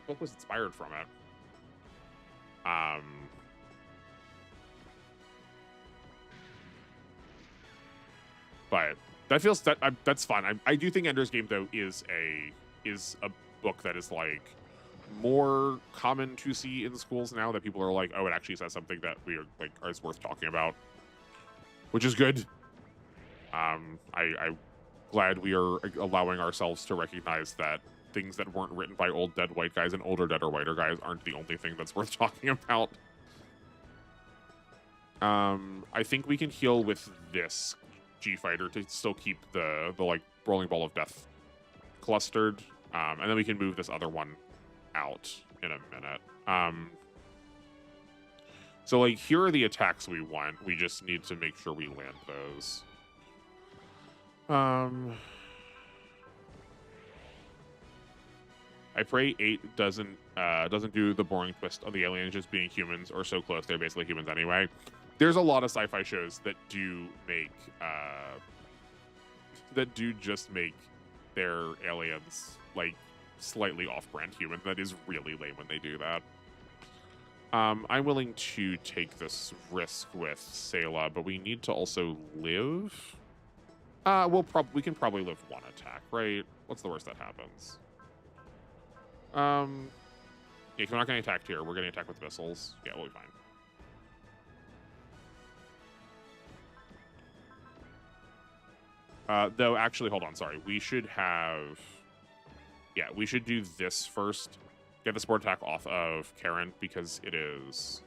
book was inspired from it? But that feels that's fine. I do think Ender's Game though is a book that is like more common to see in schools now, that people are like, oh, it actually says something that we are like is worth talking about, which is good. I'm glad we are allowing ourselves to recognize that things that weren't written by old dead white guys and older dead or whiter guys aren't the only thing that's worth talking about. I think we can heal with this G-Fighter to still keep the like rolling ball of death clustered, and then we can move this other one out in a minute. So, like, here are the attacks we want. We just need to make sure we land those. I pray 8 doesn't do the boring twist of the aliens just being humans or so close they're basically humans anyway. There's a lot of sci-fi shows that do make just make their aliens like slightly off-brand human. That is really lame when they do that. I'm willing to take this risk with Sayla, but we need to also live. We can probably live one attack, right? What's the worst that happens? Yeah, if we're not getting attacked here, we're getting attacked with missiles. Yeah, we'll be fine. Though, actually, hold on, sorry. We should have... Yeah, we should do this first. Get the support attack off of Karen, because it is...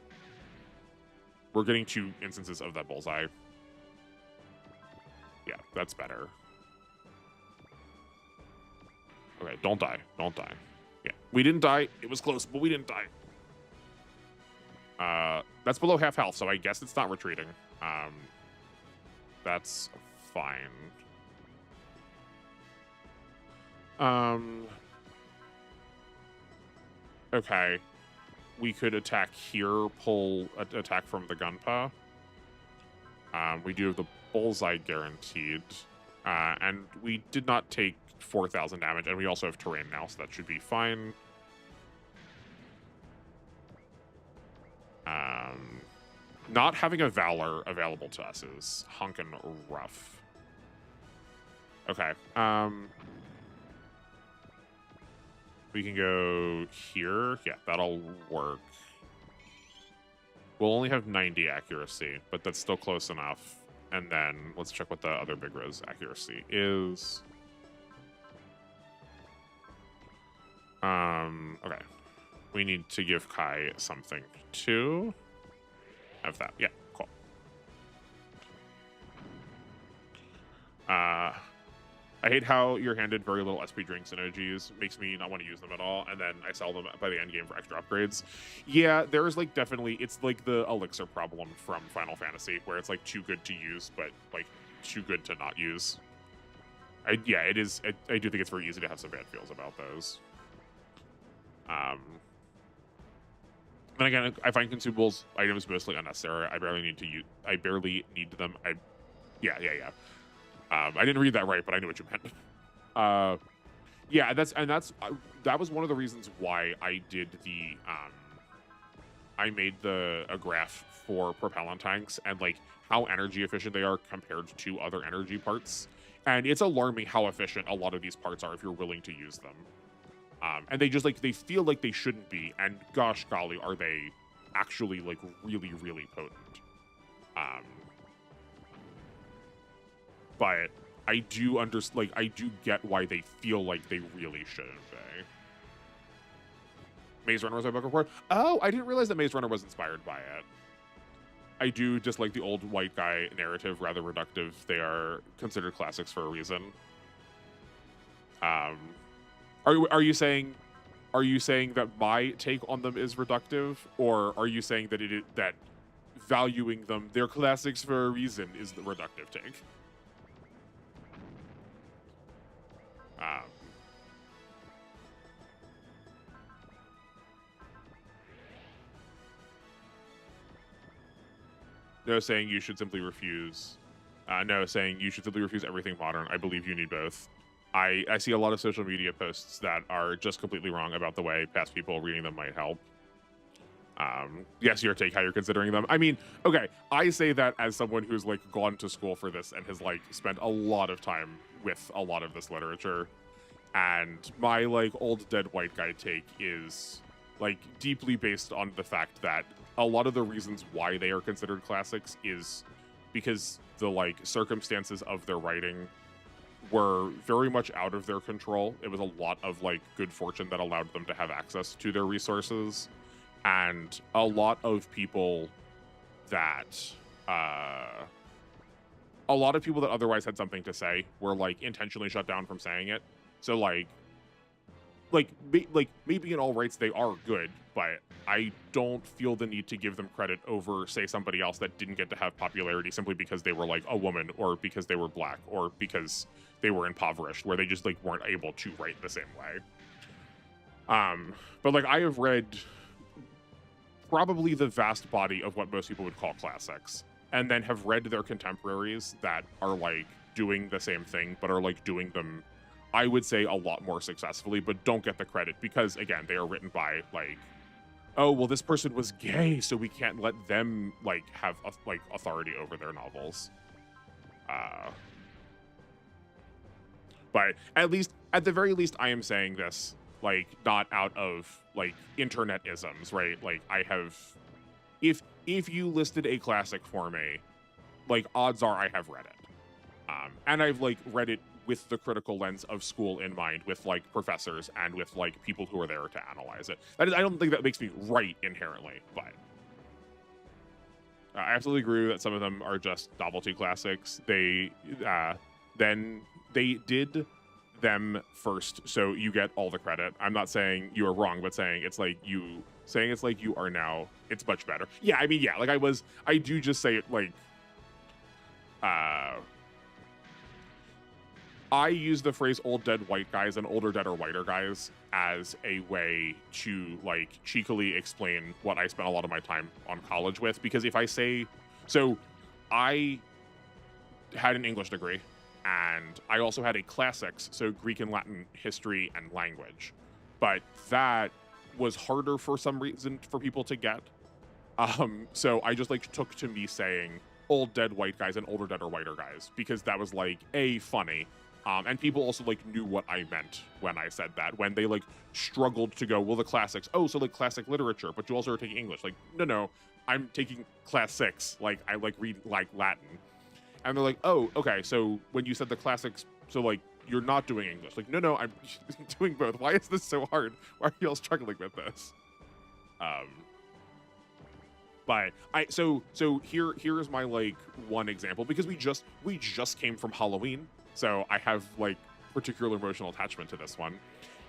We're getting 2 instances of that bullseye. Yeah, that's better. Okay, don't die. Don't die. Yeah, we didn't die. It was close, but we didn't die. That's below half health, so I guess it's not retreating. That's fine. Okay. We could attack here, pull attack from the Gunpah. We do have the bullseye guaranteed. And we did not take 4,000 damage, and we also have terrain now, so that should be fine. Not having a Valor available to us is hunkin' rough. Okay. We can go here. Yeah, that'll work. We'll only have 90 accuracy, but that's still close enough. And then let's check what the other big res accuracy is. Okay. We need to give Kai something too. Have that. Yeah, cool. I hate how you're handed very little SP drink synergies. Makes me not want to use them at all, and then I sell them by the end game for extra upgrades. Yeah, there's like definitely, it's like the elixir problem from Final Fantasy, where it's like too good to use, but like too good to not use. Yeah, it is. I do think it's very easy to have some bad feels about those. And again, I find consumables items mostly unnecessary. I barely need to use. I barely need them. Yeah. I didn't read that right, but I knew what you meant. Yeah, that was one of the reasons why I did the I made a graph for propellant tanks and like how energy efficient they are compared to other energy parts. And it's alarming how efficient a lot of these parts are if you're willing to use them. And they just like, they feel like they shouldn't be, and gosh golly, are they actually like really, really potent. But I do I do get why they feel like they really shouldn't be. Maze Runner was my book report. Oh, I didn't realize that Maze Runner was inspired by it. I do dislike the old white guy narrative, rather reductive. They are considered classics for a reason. Are you saying that my take on them is reductive, or are you saying that that valuing them, they're classics for a reason, is the reductive take? No, saying you should simply refuse. No, saying you should simply refuse everything modern. I believe you need both. I see a lot of social media posts that are just completely wrong about the way past people reading them might help. Yes, your take, how you're considering them. I mean, okay, I say that as someone who's like gone to school for this and has like spent a lot of time with a lot of this literature. And my like old dead white guy take is like deeply based on the fact that a lot of the reasons why they are considered classics is because the like circumstances of their writing were very much out of their control. It was a lot of like good fortune that allowed them to have access to their resources, and a lot of people that otherwise had something to say were like intentionally shut down from saying it. So like like maybe in all rights they are good, but I don't feel the need to give them credit over, say, somebody else that didn't get to have popularity simply because they were like a woman or because they were black or because they were impoverished, where they just like weren't able to write the same way. But like I have read probably the vast body of what most people would call classics, and then have read their contemporaries that are like doing the same thing, but are like doing them, I would say, a lot more successfully, but don't get the credit because, again, they are written by like, oh, well, this person was gay, so we can't let them like have like authority over their novels. But at the very least, I am saying this like not out of like internet isms, right? Like I have, if you listed a classic for me, like odds are I have read it, and I've like read it with the critical lens of school in mind, with like professors and with like people who are there to analyze it. That is, I don't think that makes me right inherently, but I absolutely agree that some of them are just novelty classics. They then they did them first, so you get all the credit. I'm not saying you are wrong, but saying it's like you are now, it's much better. Yeah, I mean, yeah, like I do just say it like, I use the phrase old dead white guys and older dead or whiter guys as a way to like cheekily explain what I spent a lot of my time on college with, because if I say, so I had an English degree and I also had a classics, so Greek and Latin history and language, but that was harder for some reason for people to get. So I just like took to me saying old dead white guys and older dead or whiter guys, because that was like funny. And people also like knew what I meant when I said that, when they like struggled to go, well, the classics, oh, so like classic literature, but you also are taking English. Like, no, I'm taking classics. Like I like read like Latin. And they're like, oh, okay, so when you said the classics, so like you're not doing English. Like, no, I'm doing both. Why is this so hard? Why are you all struggling with this? But so here is my like one example, because we just came from Halloween, so I have like particular emotional attachment to this one.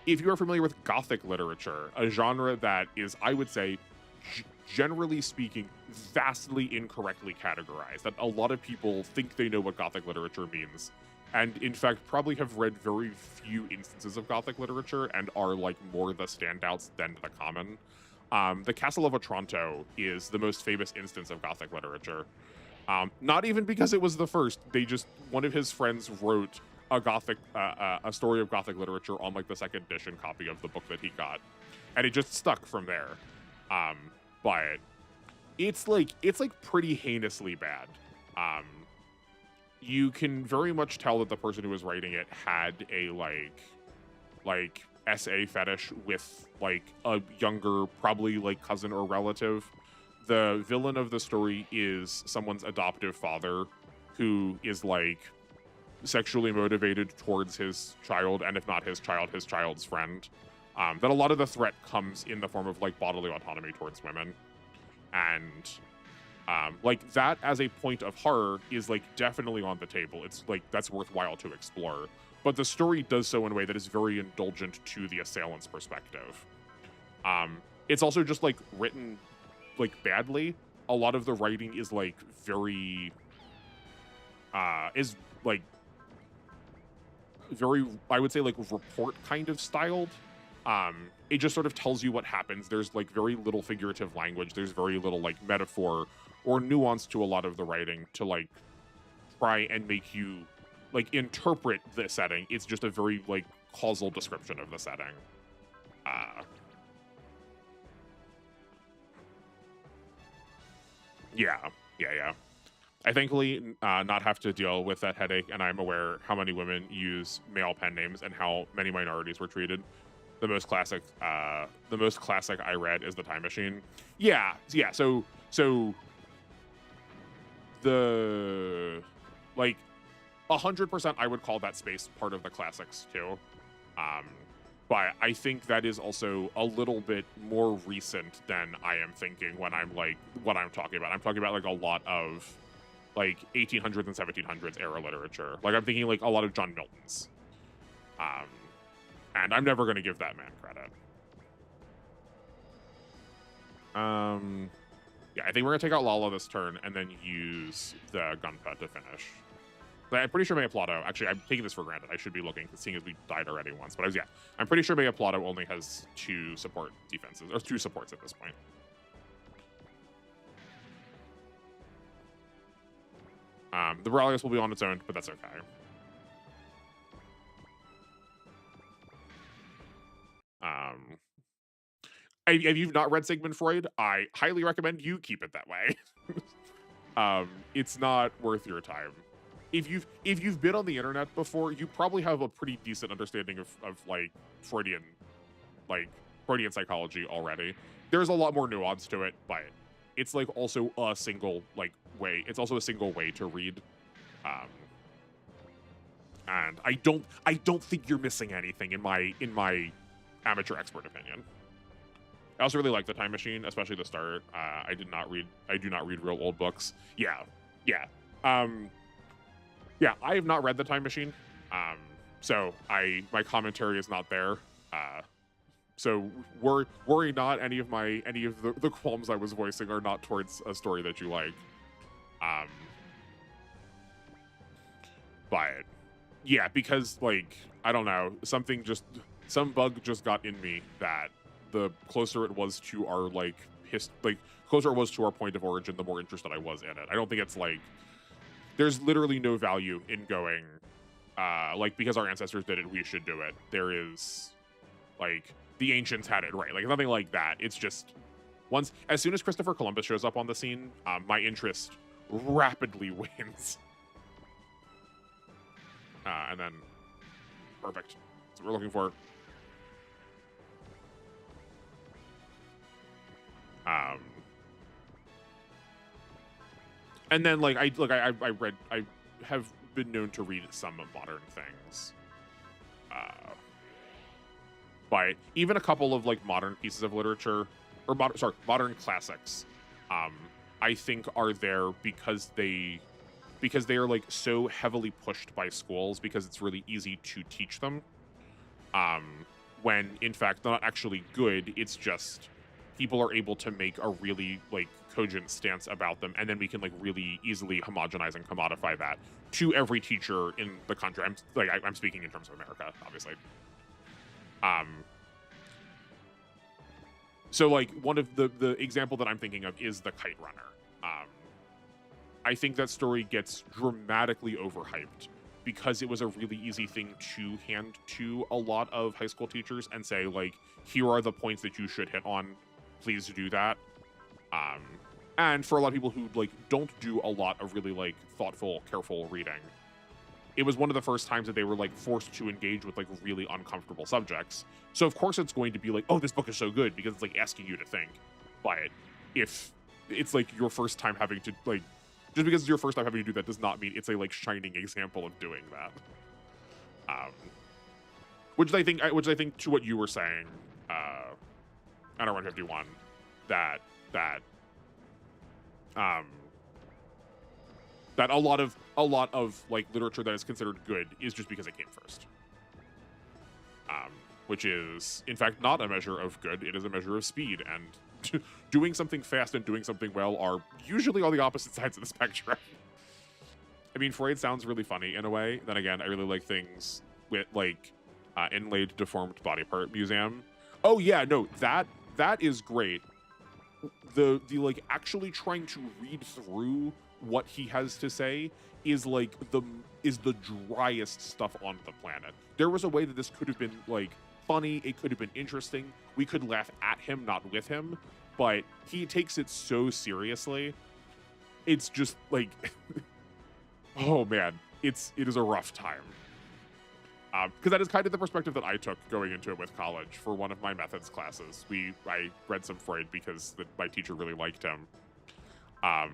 If you are familiar with Gothic literature, a genre that is, I would say, generally speaking, vastly incorrectly categorized, that a lot of people think they know what Gothic literature means, and in fact probably have read very few instances of Gothic literature and are like more the standouts than the common. The Castle of Otranto is the most famous instance of Gothic literature. Not even because it was the first. One of his friends wrote a story of Gothic literature on like the second edition copy of the book that he got, and it just stuck from there. But it's like pretty heinously bad. You can very much tell that the person who was writing it had a like SA fetish with like a younger, probably like cousin or relative. The villain of the story is someone's adoptive father, who is like sexually motivated towards his child, and if not his child, his child's friend. That a lot of the threat comes in the form of like bodily autonomy towards women, and like that as a point of horror is like definitely on the table. It's like that's worthwhile to explore, but the story does so in a way that is very indulgent to the assailant's perspective. It's also just like written like badly. A lot of the writing is like very is like very, I would say, like report kind of styled. It just sort of tells you what happens. There's like very little figurative language. There's very little like metaphor or nuance to a lot of the writing to like try and make you like interpret the setting. It's just a very like causal description of the setting. Yeah. I thankfully not have to deal with that headache, and I'm aware how many women use male pen names and how many minorities were treated. The most classic I read is The Time Machine. Yeah. So the like 100% I would call that space part of the classics too. But I think that is also a little bit more recent than I am thinking when I'm like what I'm talking about. I'm talking about like a lot of like 1800s and 1700s era literature. Like I'm thinking like a lot of John Milton's. And I'm never going to give that man credit. Yeah, I think we're going to take out Lala this turn and then use the Gunpla to finish. But I'm pretty sure Maya Plato, actually, I'm taking this for granted. I should be looking, seeing as we died already once. But yeah, I'm pretty sure Maya Plato only has 2 support defenses, or 2 supports at this point. The Borrelios will be on its own, but that's okay. If you've not read Sigmund Freud, I highly recommend you keep it that way. It's not worth your time. If you've been on the internet before, you probably have a pretty decent understanding of like Freudian psychology already. There's a lot more nuance to it, but it's like also a single way. It's also a single way to read. And I don't think you're missing anything in my amateur expert opinion. I also really like the Time Machine, especially the start. I do not read real old books. Yeah. I have not read the Time Machine, so my commentary is not there. So worry not. Any of the qualms I was voicing are not towards a story that you like. But yeah, because I don't know, some bug just got in me that the closer it was to our closer it was to our point of origin, the more interested I was in it. I don't think it's there's literally no value in going because our ancestors did it, we should do it. There is the ancients had it right, nothing like that. It's just as soon as Christopher Columbus shows up on the scene, my interest rapidly wanes. And then perfect. That's what we're looking for. And then I have been known to read some modern things, but even a couple of modern pieces of literature or modern classics, I think are there because they are so heavily pushed by schools because it's really easy to teach them, when in fact they're not actually good. It's just people are able to make a really cogent stance about them, and then we can really easily homogenize and commodify that to every teacher in the country. I'm speaking in terms of America, obviously. So one of the example that I'm thinking of is the Kite Runner. I think that story gets dramatically overhyped because it was a really easy thing to hand to a lot of high school teachers and say here are the points that you should hit on. Please do that. And for a lot of people who don't do a lot of really thoughtful, careful reading, it was one of the first times that they were forced to engage with really uncomfortable subjects. So of course it's going to be oh, this book is so good because it's asking you to think. But if it's your first time having to just because it's your first time having to do that does not mean it's a shining example of doing that. Which I think to what you were saying, under 151, that a lot of literature that is considered good is just because it came first, which is in fact not a measure of good. It is a measure of speed, and doing something fast and doing something well are usually on the opposite sides of the spectrum. I mean, Freud sounds really funny in a way. Then again, I really like things with inlaid deformed body part museum. Oh yeah, no, that is great. The actually trying to read through what he has to say is the driest stuff on the planet. There was a way that this could have been funny, it could have been interesting. We could laugh at him, not with him, but he takes it so seriously. It's just oh man, it is a rough time. Because that is kind of the perspective that I took going into it with college for one of my methods classes. I read some Freud because my teacher really liked him. And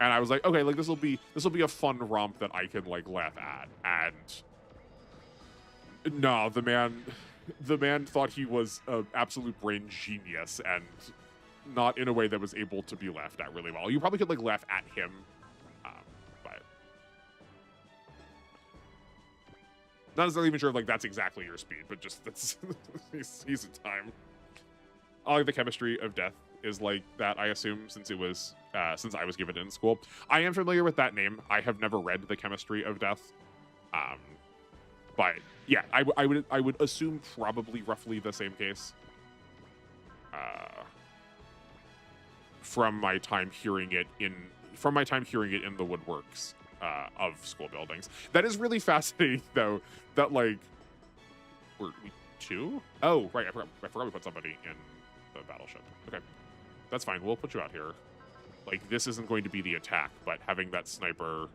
I was like, okay, this will be a fun romp that I can laugh at. And no, the man thought he was an absolute brain genius, and not in a way that was able to be laughed at really well. You probably could laugh at him, but Not necessarily even sure if like that's exactly your speed, but just that's he's a time. I like the chemistry of death is like that, I assume, since it was since I was given it in school. I am familiar with that name. I have never read the chemistry of death. But yeah, I would assume probably roughly the same case. From my time hearing it in the woodworks of school buildings. That is really fascinating though, that like were we two? Oh, right, I forgot we put somebody in the battleship. Okay. That's fine. We'll put you out here. Like, this isn't going to be the attack, but having that sniper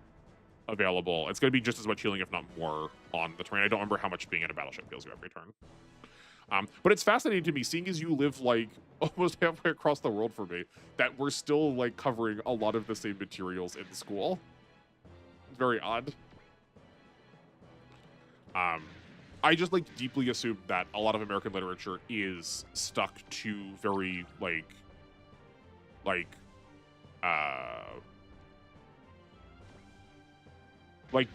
available, it's going to be just as much healing, if not more, on the terrain. I don't remember how much being in a battleship heals you every turn. But it's fascinating to me, seeing as you live, like, almost halfway across the world for me, that we're still, like, covering a lot of the same materials in school. It's very odd. I just, like, deeply assume that a lot of American literature is stuck to very, like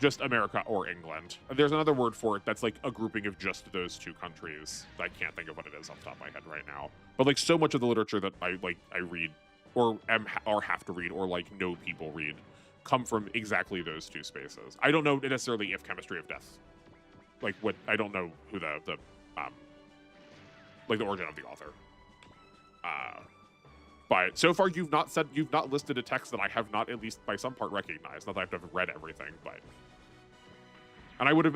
just America or England. There's another word for it that's like a grouping of just those two countries. I can't think of what it is off the top of my head right now. But like so much of the literature that I read or have to read or like know people read come from exactly those two spaces. I don't know necessarily if chemistry of death, like what, I don't know who the origin of the author. But so far, you've not listed a text that I have not, at least by some part, recognized. Not that I have to have read everything, but and I would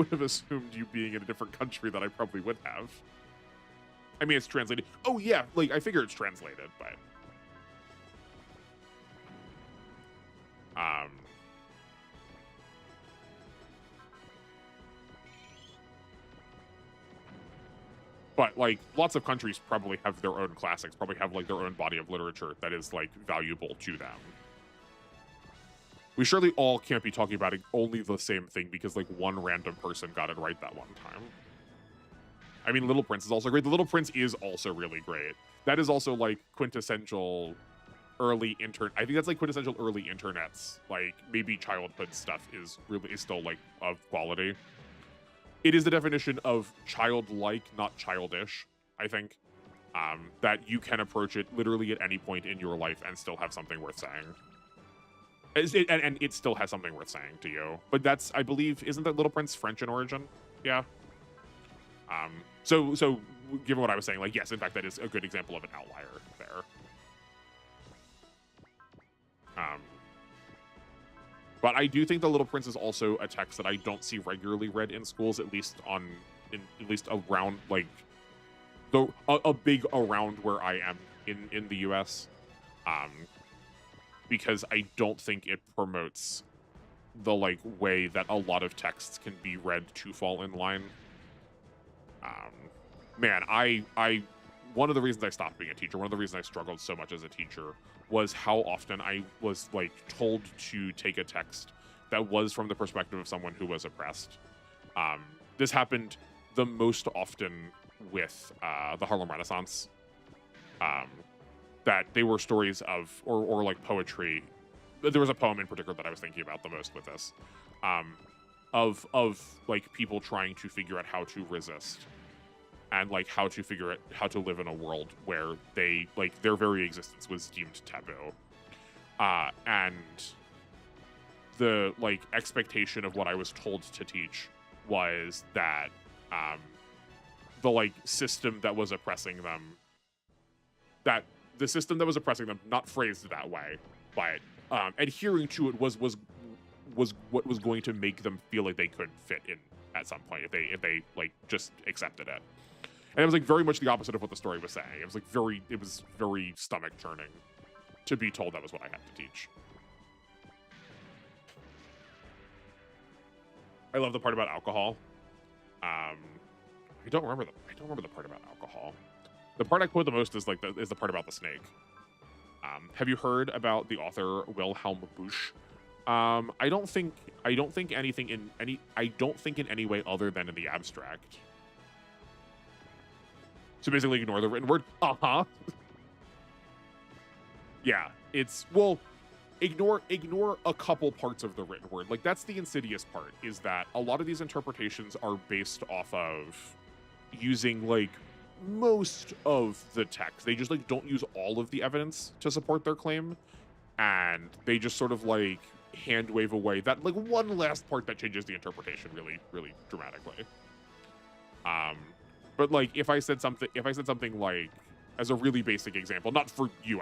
have assumed you being in a different country that I probably would have. I mean, it's translated. Oh yeah, like I figure it's translated, but But like lots of countries probably have their own classics, probably have like their own body of literature that is like valuable to them. We surely all can't be talking about only the same thing because like one random person got it right that one time. I mean, Little Prince is also great. The Little Prince is also really great. That is also like quintessential early internet. I think that's like quintessential early internets. Like maybe childhood stuff is still like of quality. It is the definition of childlike, not childish, I think. That you can approach it literally at any point in your life and still have something worth saying. And it still has something worth saying to you. But that's, I believe, isn't that Little Prince French in origin? Yeah. So given what I was saying, like, yes, in fact, that is a good example of an outlier there. But I do think The Little Prince is also a text that I don't see regularly read in schools, at least around like a big around where I am in the US, because I don't think it promotes the like way that a lot of texts can be read to fall in line. Man, I one of the reasons I stopped being a teacher, one of the reasons I struggled so much as a teacher, was how often I was like told to take a text that was from the perspective of someone who was oppressed. This happened the most often with the Harlem Renaissance. That they were stories of, or like poetry. There was a poem in particular that I was thinking about the most with this, of like people trying to figure out how to resist. And like how to live in a world where they like their very existence was deemed taboo, and the like expectation of what I was told to teach was that the like system that was oppressing them, not phrased that way, but adhering to it was what was going to make them feel like they could fit in at some point if they like just accepted it. And it was like very much the opposite of what the story was saying. It was very stomach churning to be told that was what I had to teach. I love the part about alcohol. I don't remember the part about alcohol. The part I quote the most is the part about the snake. Have you heard about the author Wilhelm Busch? I don't think anything in any way other than in the abstract. So basically ignore the written word. Yeah, it's, well, ignore a couple parts of the written word. Like, that's the insidious part, is that a lot of these interpretations are based off of using like most of the text. They just like don't use all of the evidence to support their claim, and they just sort of like hand wave away that like one last part that changes the interpretation really dramatically. But like if I said something like, as a really basic example, not for you,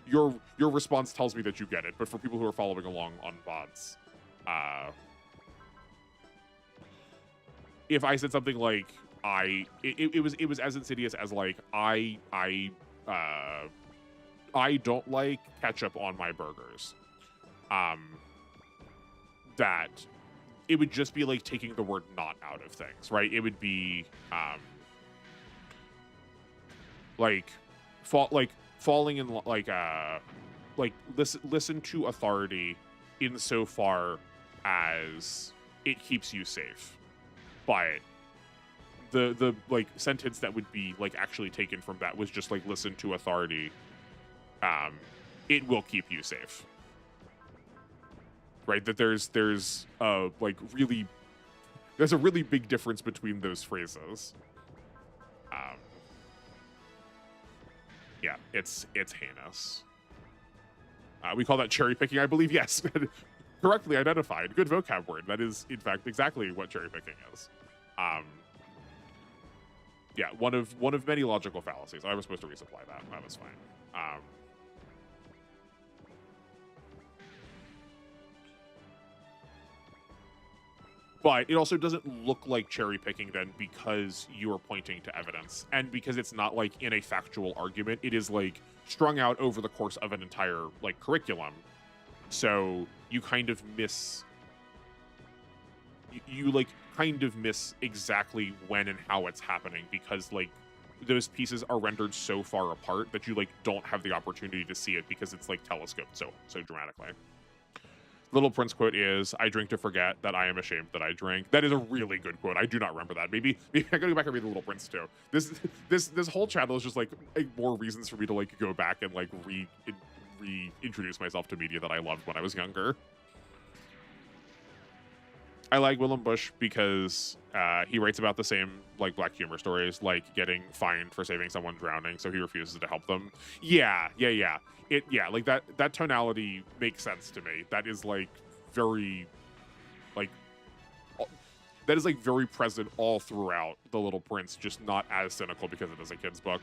your response tells me that you get it, but for people who are following along on VODs, if I said something like it was as insidious as like I don't like ketchup on my burgers, that it would just be like taking the word "not" out of things, right? It would be like falling in like listen to authority insofar as it keeps you safe, but the like sentence that would be like actually taken from that was just like listen to authority, it will keep you safe, right? That there's like really there's a really big difference between those phrases. Yeah, it's heinous. We call that cherry picking, I believe. Yes, correctly identified. Good vocab word. That is, in fact, exactly what cherry picking is. Yeah, one of many logical fallacies. I was supposed to resupply that. That was fine. But it also doesn't look like cherry picking then, because you are pointing to evidence, and because it's not like in a factual argument. It is like strung out over the course of an entire like curriculum. So you kind of miss you like kind of miss exactly when and how it's happening, because like those pieces are rendered so far apart that you like don't have the opportunity to see it, because it's like telescoped so dramatically. Little Prince quote is, "I drink to forget that I am ashamed that I drink." That is a really good quote. I do not remember that. Maybe I gotta go back and read the Little Prince too. This whole channel is just like more reasons for me to like go back and like reintroduce myself to media that I loved when I was younger. I like Willem Bush because he writes about the same like black humor stories, like getting fined for saving someone drowning, so he refuses to help them. Yeah. Like that tonality makes sense to me. That is like very like that is like very present all throughout The Little Prince, just not as cynical because it is a kid's book.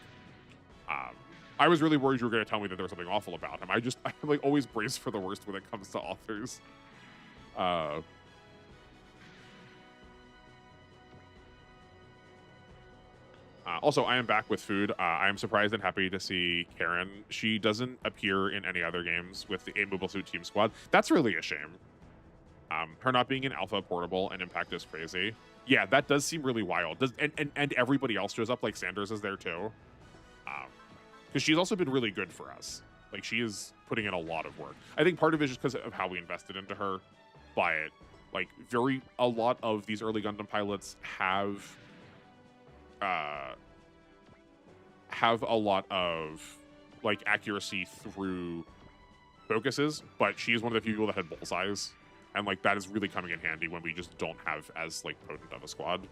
I was really worried you were going to tell me that there was something awful about him. I'm like always braced for the worst when it comes to authors. Also, I am back with food. I am surprised and happy to see Karen. She doesn't appear in any other games with the Mobile Suit Team Squad. That's really a shame. Her not being in Alpha Portable and Impact is crazy. Yeah, that does seem really wild. And everybody else shows up, like Sanders is there too. Because she's also been really good for us. Like, she is putting in a lot of work. I think part of it is just because of how we invested into her. But, like, a lot of these early Gundam pilots have a lot of like accuracy through focuses, but she is one of the few people that had bullseyes, and like that is really coming in handy when we just don't have as like potent of a squad.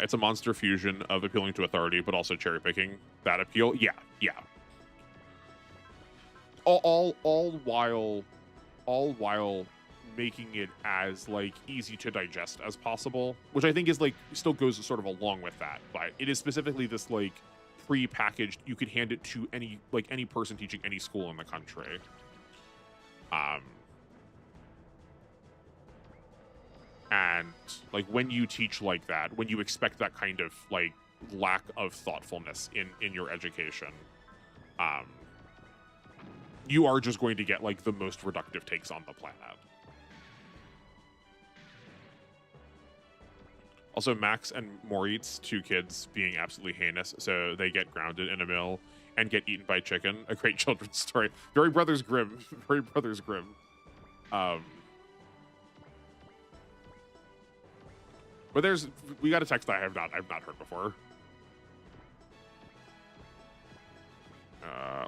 It's a monster fusion of appealing to authority but also cherry picking that appeal. Yeah. All while making it as like easy to digest as possible, which I think is like still goes sort of along with that, but it is specifically this like pre-packaged, you could hand it to any person teaching any school in the country. And like when you teach like that, when you expect that kind of like lack of thoughtfulness in your education, you are just going to get like the most reductive takes on the planet. Also, Max and Moritz, two kids, being absolutely heinous, so they get grounded in a mill and get eaten by chicken. A great children's story. Very Brothers Grimm. Very Brothers Grimm. But we got a text that I have not heard before.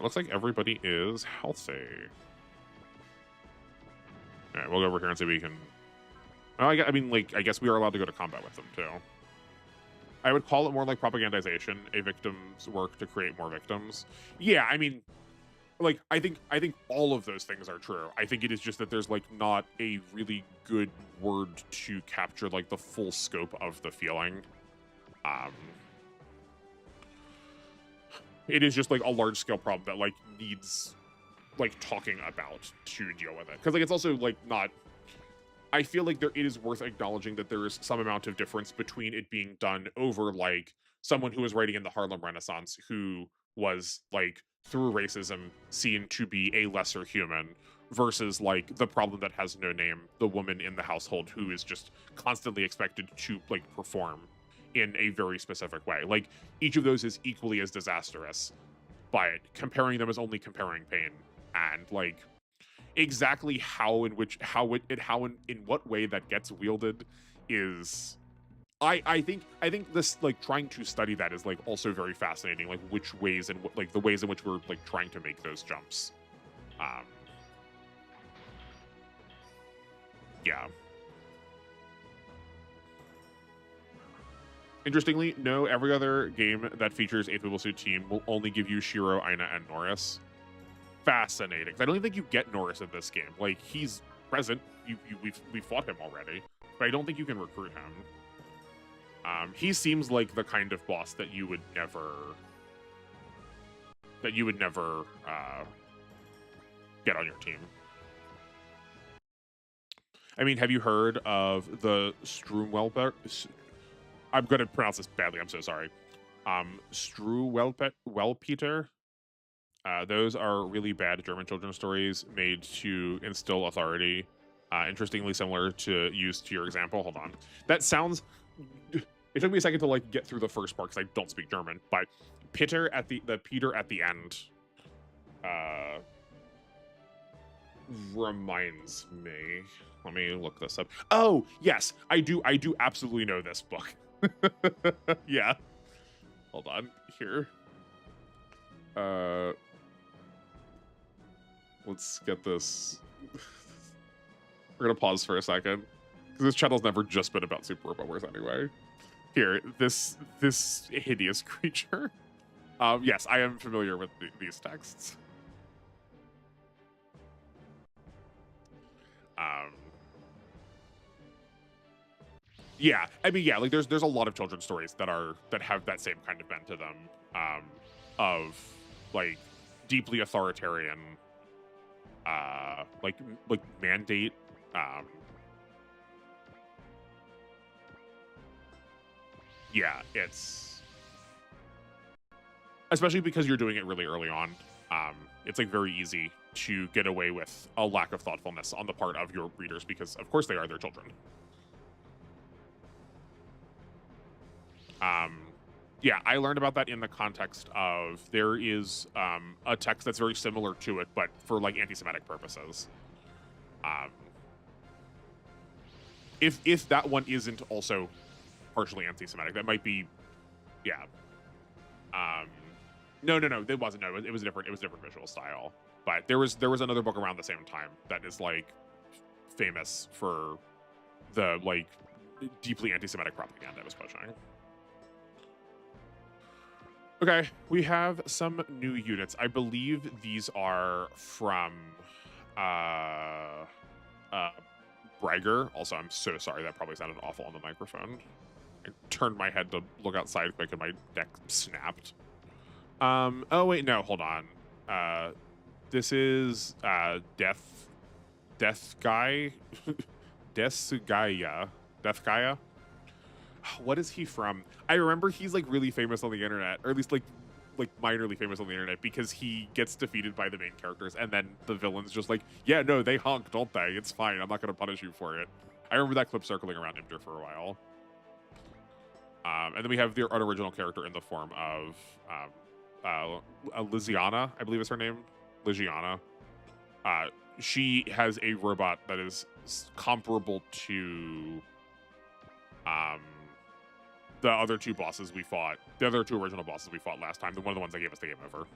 Looks like everybody is healthy. All right, we'll go over here and see if we can... Oh, I mean, like, I guess we are allowed to go to combat with them, too. I would call it more like propagandization, a victim's work to create more victims. Yeah, I mean, like, I think all of those things are true. I think it is just that there's, like, not a really good word to capture, like, the full scope of the feeling. It is just, like, a large-scale problem that, like, needs, like, talking about to deal with it. Because, like, it's also, like, not... I feel like it is worth acknowledging that there is some amount of difference between it being done over, like, someone who was writing in the Harlem Renaissance who was, like, through racism seen to be a lesser human versus, like, the problem that has no name, the woman in the household who is just constantly expected to, like, perform in a very specific way. Like, each of those is equally as disastrous, but comparing them is only comparing pain. And, like, exactly in what way that gets wielded is... I think this, like, trying to study that is, like, also very fascinating, like, which ways and like the ways in which we're, like, trying to make those jumps. Yeah. Interestingly, no, every other game that features a Mobile Suit team will only give you Shiro, Aina, and Norris. Fascinating. I don't even think you get Norris in this game. Like, he's present. We fought him already, but I don't think you can recruit him. He seems like the kind of boss that you would never get on your team. I mean, have you heard of the Struwwelpeter? I'm going to pronounce this badly. I'm so sorry. Struwwelpeter. Those are really bad German children's stories made to instill authority. Interestingly similar to your example. Hold on. That sounds... It took me a second to, like, get through the first part because I don't speak German, but Peter at the end reminds me. Let me look this up. Oh, yes, I do absolutely know this book. Yeah. Hold on here. Let's get this. We're gonna pause for a second because this channel's never just been about Super Robot Wars anyway. Here, this hideous creature. Yes, I am familiar with these texts. Yeah, I mean, yeah, like there's a lot of children's stories that have that same kind of bent to them, of, like, deeply authoritarian, like mandate, yeah, it's especially because you're doing it really early on. It's, like, very easy to get away with a lack of thoughtfulness on the part of your readers because, of course, they are their children. Yeah, I learned about that in the context of there is a text that's very similar to it, but for, like, anti-Semitic purposes. If that one isn't also partially anti-Semitic, that might be, yeah. No, it wasn't. No, it was a different visual style. But there was another book around the same time that is, like, famous for the, like, deeply anti-Semitic propaganda it was pushing. Okay, we have some new units. I believe these are from Bragger. Also, I'm so sorry. That probably sounded awful on the microphone. I turned my head to look outside quick and my neck snapped. Oh, wait, no, hold on. This is Death Guy? Deathgaia? What is he from? I remember he's, like, really famous on the internet, or at least, like minorly famous on the internet, because he gets defeated by the main characters, and then the villain's just like, yeah, no, they honk, don't they? It's fine. I'm not going to punish you for it. I remember that clip circling around Imgur for a while. And then we have the unoriginal character in the form of Lysiana, I believe is her name. Lysiana. She has a robot that is comparable to the other two original bosses we fought last time. One of the ones that gave us the game over.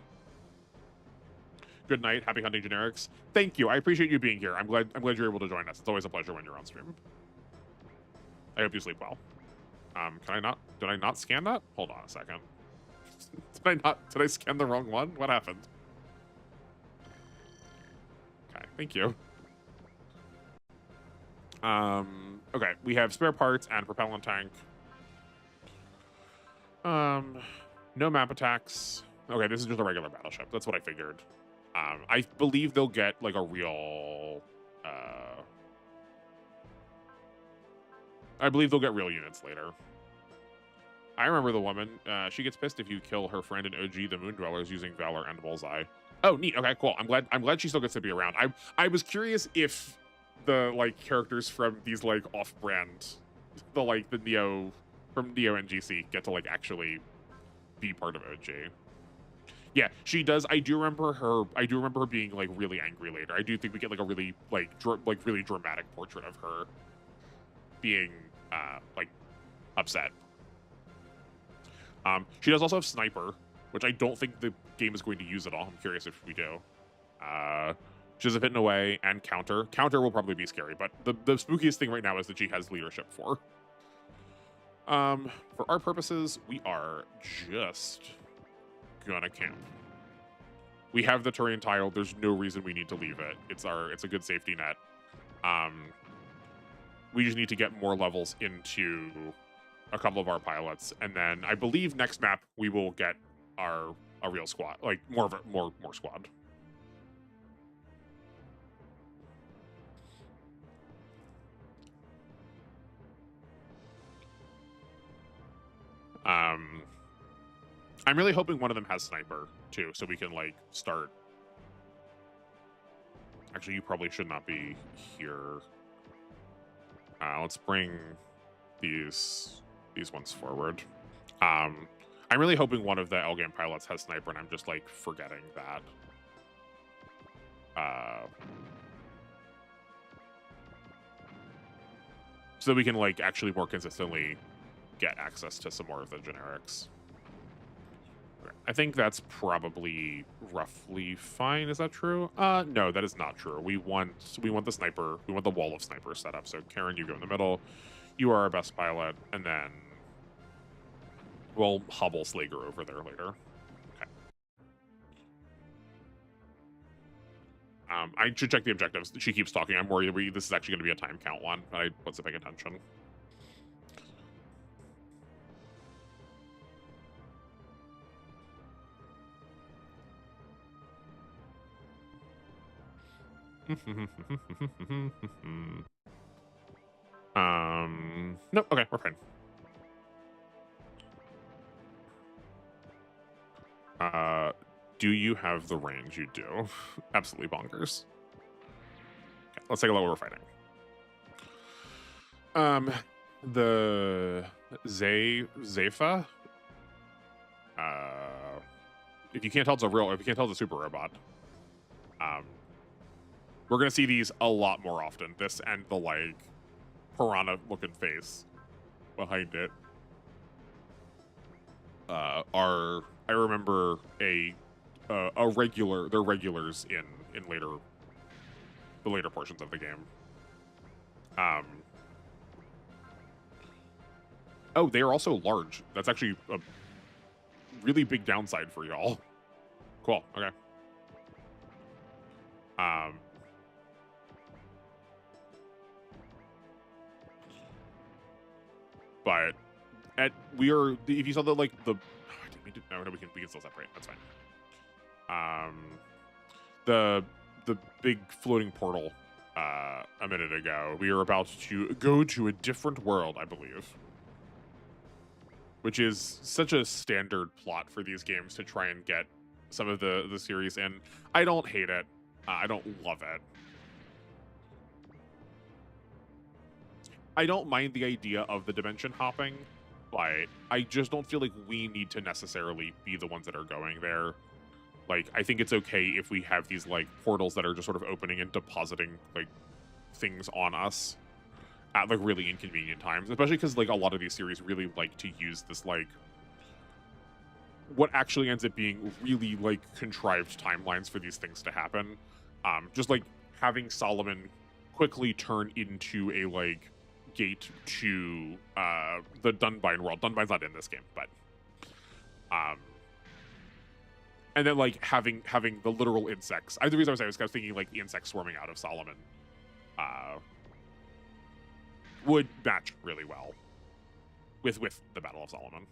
Good night. Happy hunting, generics. Thank you. I appreciate you being here. I'm glad you're able to join us. It's always a pleasure when you're on stream. I hope you sleep well. Did I not scan that? Hold on a second. Did I scan the wrong one? What happened? Okay, thank you. Okay, we have spare parts and propellant tank. No map attacks. Okay, this is just a regular battleship. That's what I figured. I believe they'll get like a real, I believe they'll get real units later. I remember the woman. She gets pissed if you kill her friend in OG, the Moon Dwellers, using Valor and Bullseye. Oh, neat. Okay, cool. I'm glad she still gets to be around. I was curious if the like characters from these like off-brand, the Neo from Neo NGC get to like actually be part of OG. Yeah, she does. I do remember her being like really angry later. I do think we get like a really really dramatic portrait of her being like upset. She does also have Sniper, which I don't think the game is going to use at all. I'm curious if we do. She has a Hidden Away and Counter. Counter will probably be scary, but the spookiest thing right now is that she has Leadership 4. For our purposes, we are just gonna camp. We have the terrain tile. There's no reason we need to leave it. It's a good safety net. We just need to get more levels into a couple of our pilots, and then I believe next map we will get a real squad, like more squad. I'm really hoping one of them has Sniper too, so we can like start. Actually, you probably should not be here. Let's bring these ones forward. I'm really hoping one of the L-Gaim pilots has Sniper, and I'm just like forgetting that. So we can like actually more consistently get access to some more of the generics. Okay. I think that's probably roughly fine. Is that true? No, that is not true. We want the sniper. We want the wall of snipers set up. So Karen, you go in the middle. You are our best pilot, and then we'll hobble Slager over there later. Okay. I should check the objectives. She keeps talking. I'm worried this is actually going to be a time count one, but I wasn't paying attention. Nope. Okay, we're fine. Do you have the range? You do. Absolutely bonkers. Okay, let's take a look what we're fighting. The Zepha. If you can't tell, if you can't tell, it's a super robot. We're gonna see these a lot more often. This and the like piranha-looking face behind it. I remember they're regulars in the later portions of the game. Oh, they are also large. That's actually a really big downside for y'all. Cool. Okay. But if you saw the like the no, we can still separate. That's fine. The big floating portal a minute ago. We are about to go to a different world, I believe, which is such a standard plot for these games to try and get some of the series in. I don't hate it. I don't love it. I don't mind the idea of the dimension hopping, but I just don't feel like we need to necessarily be the ones that are going there. Like, I think it's okay if we have these, like, portals that are just sort of opening and depositing, like, things on us at, like, really inconvenient times. Especially because, like, a lot of these series really like to use this, like, what actually ends up being really like contrived timelines for these things to happen. Just like having Solomon quickly turn into a like gate to the Dunbine world. Dunbine's not in this game, but and then like having the literal insects. The reason I was thinking like the insects swarming out of Solomon would match really well with the Battle of Solomon.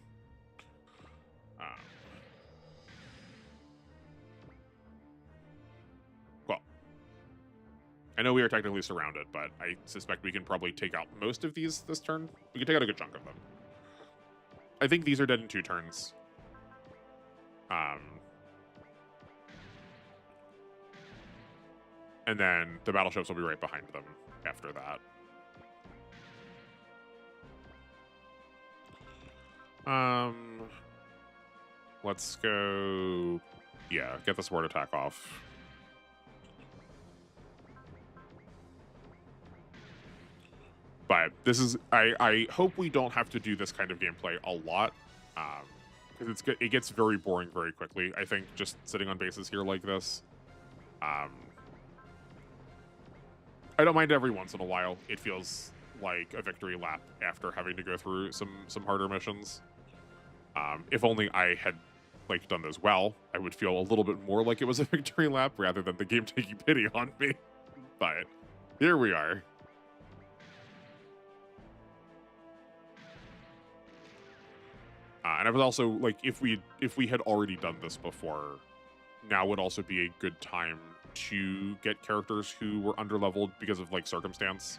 Well, I know we are technically surrounded, but I suspect we can probably take out most of these this turn. We can take out a good chunk of them. I think these are dead in 2 turns. And then the battleships will be right behind them after that. Let's go, yeah, get the sword attack off. But this is, I hope we don't have to do this kind of gameplay a lot, because it gets very boring very quickly, I think, just sitting on bases here like this. I don't mind every once in a while. It feels like a victory lap after having to go through some harder missions. If only I had like done those well, I would feel a little bit more like it was a victory lap rather than the game taking pity on me. But here we are. And I was also like, if we had already done this before, now would also be a good time to get characters who were underleveled because of like circumstance.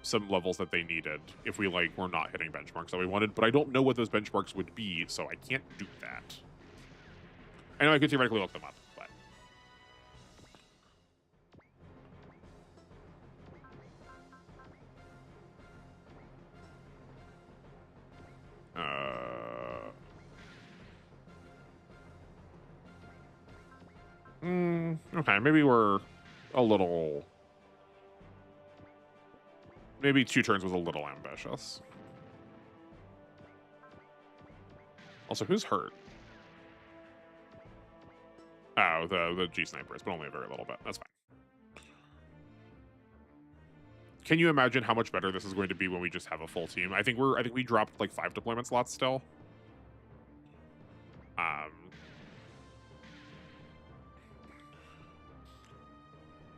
Some levels that they needed if we like were not hitting benchmarks that we wanted, but I don't know what those benchmarks would be, so I can't do that. I know I could theoretically look them up, but okay, maybe we're a little. Maybe 2 turns was a little ambitious. Also, who's hurt? Oh, the G snipers, but only a very little bit. That's fine. Can you imagine how much better this is going to be when we just have a full team? I think we dropped like 5 deployment slots still.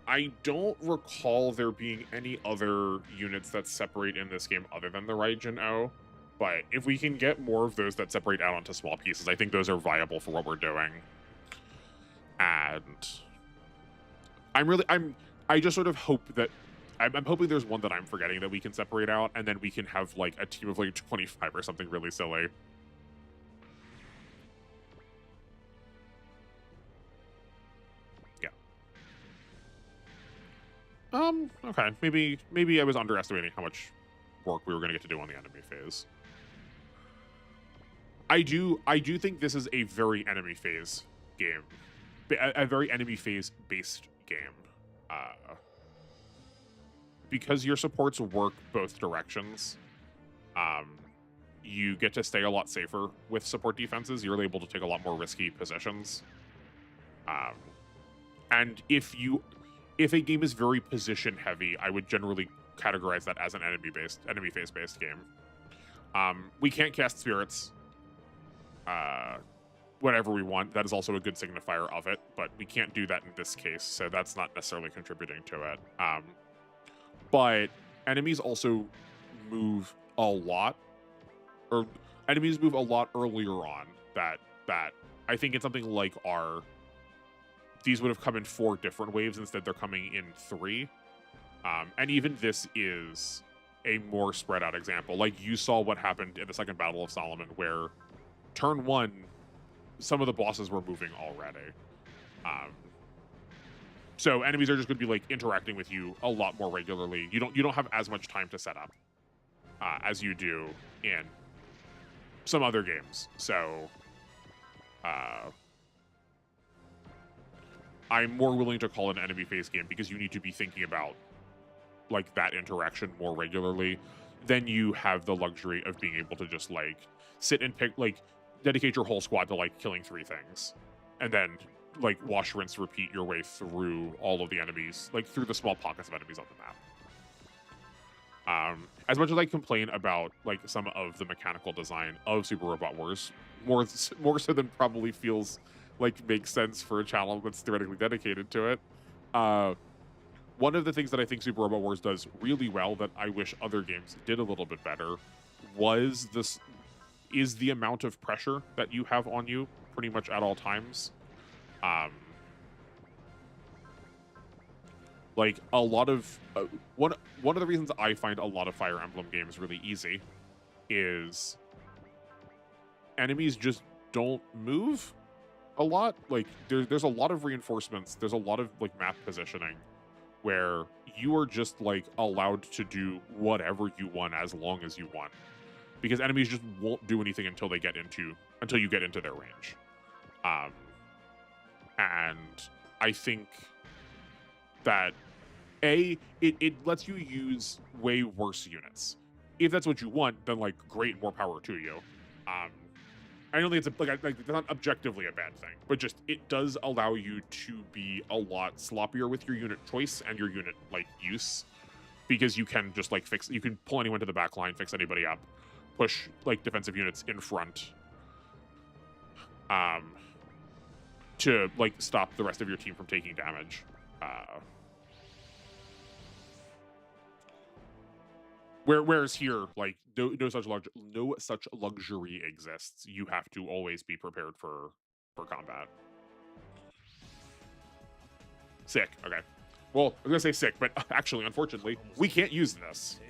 I don't recall there being any other units that separate in this game other than the Raijin O, but if we can get more of those that separate out onto small pieces, I think those are viable for what we're doing. And I just sort of hope that I'm hoping there's one that I'm forgetting that we can separate out, and then we can have like a team of like 25 or something really silly. Okay, maybe I was underestimating how much work we were going to get to do on the enemy phase. I do think this is a very enemy phase game, a very enemy phase based game, because your supports work both directions. You get to stay a lot safer with support defenses. You're able to take a lot more risky positions, and if a game is very position heavy, I would generally categorize that as an enemy phase based game. We can't cast spirits whenever we want. That is also a good signifier of it, but we can't do that in this case, so that's not necessarily contributing to it. But enemies also move a lot, or enemies move a lot earlier on. That I think in something like these would have come in 4 different waves. Instead, they're coming in 3. And even this is a more spread out example. Like you saw what happened in the second Battle of Solomon, where turn 1, some of the bosses were moving already. So enemies are just going to be like interacting with you a lot more regularly. You don't have as much time to set up as you do in some other games. So I'm more willing to call it an enemy phase game because you need to be thinking about like that interaction more regularly. Then you have the luxury of being able to just like sit and pick, like dedicate your whole squad to like killing 3 things, and then like wash, rinse, repeat your way through all of the enemies, like through the small pockets of enemies on the map. As much as I complain about like some of the mechanical design of Super Robot Wars, more so than probably feels like makes sense for a channel that's theoretically dedicated to it. One of the things that I think Super Robot Wars does really well that I wish other games did a little bit better is the amount of pressure that you have on you pretty much at all times. Like a lot of one of the reasons I find a lot of Fire Emblem games really easy is enemies just don't move a lot. Like there's a lot of reinforcements. There's a lot of like map positioning where you are just like allowed to do whatever you want as long as you want, because enemies just won't do anything until you get into their range. And I think that it lets you use way worse units. If that's what you want, then like great, more power to you. I don't think it's not objectively a bad thing, but just it does allow you to be a lot sloppier with your unit choice and your unit like use, because you can just like you can pull anyone to the back line, fix anybody up, push like defensive units in front, to like stop the rest of your team from taking damage. Whereas here, like no such luxury exists. You have to always be prepared for combat. Sick. Okay. Well, I was gonna say sick, but actually, unfortunately, we can't use this.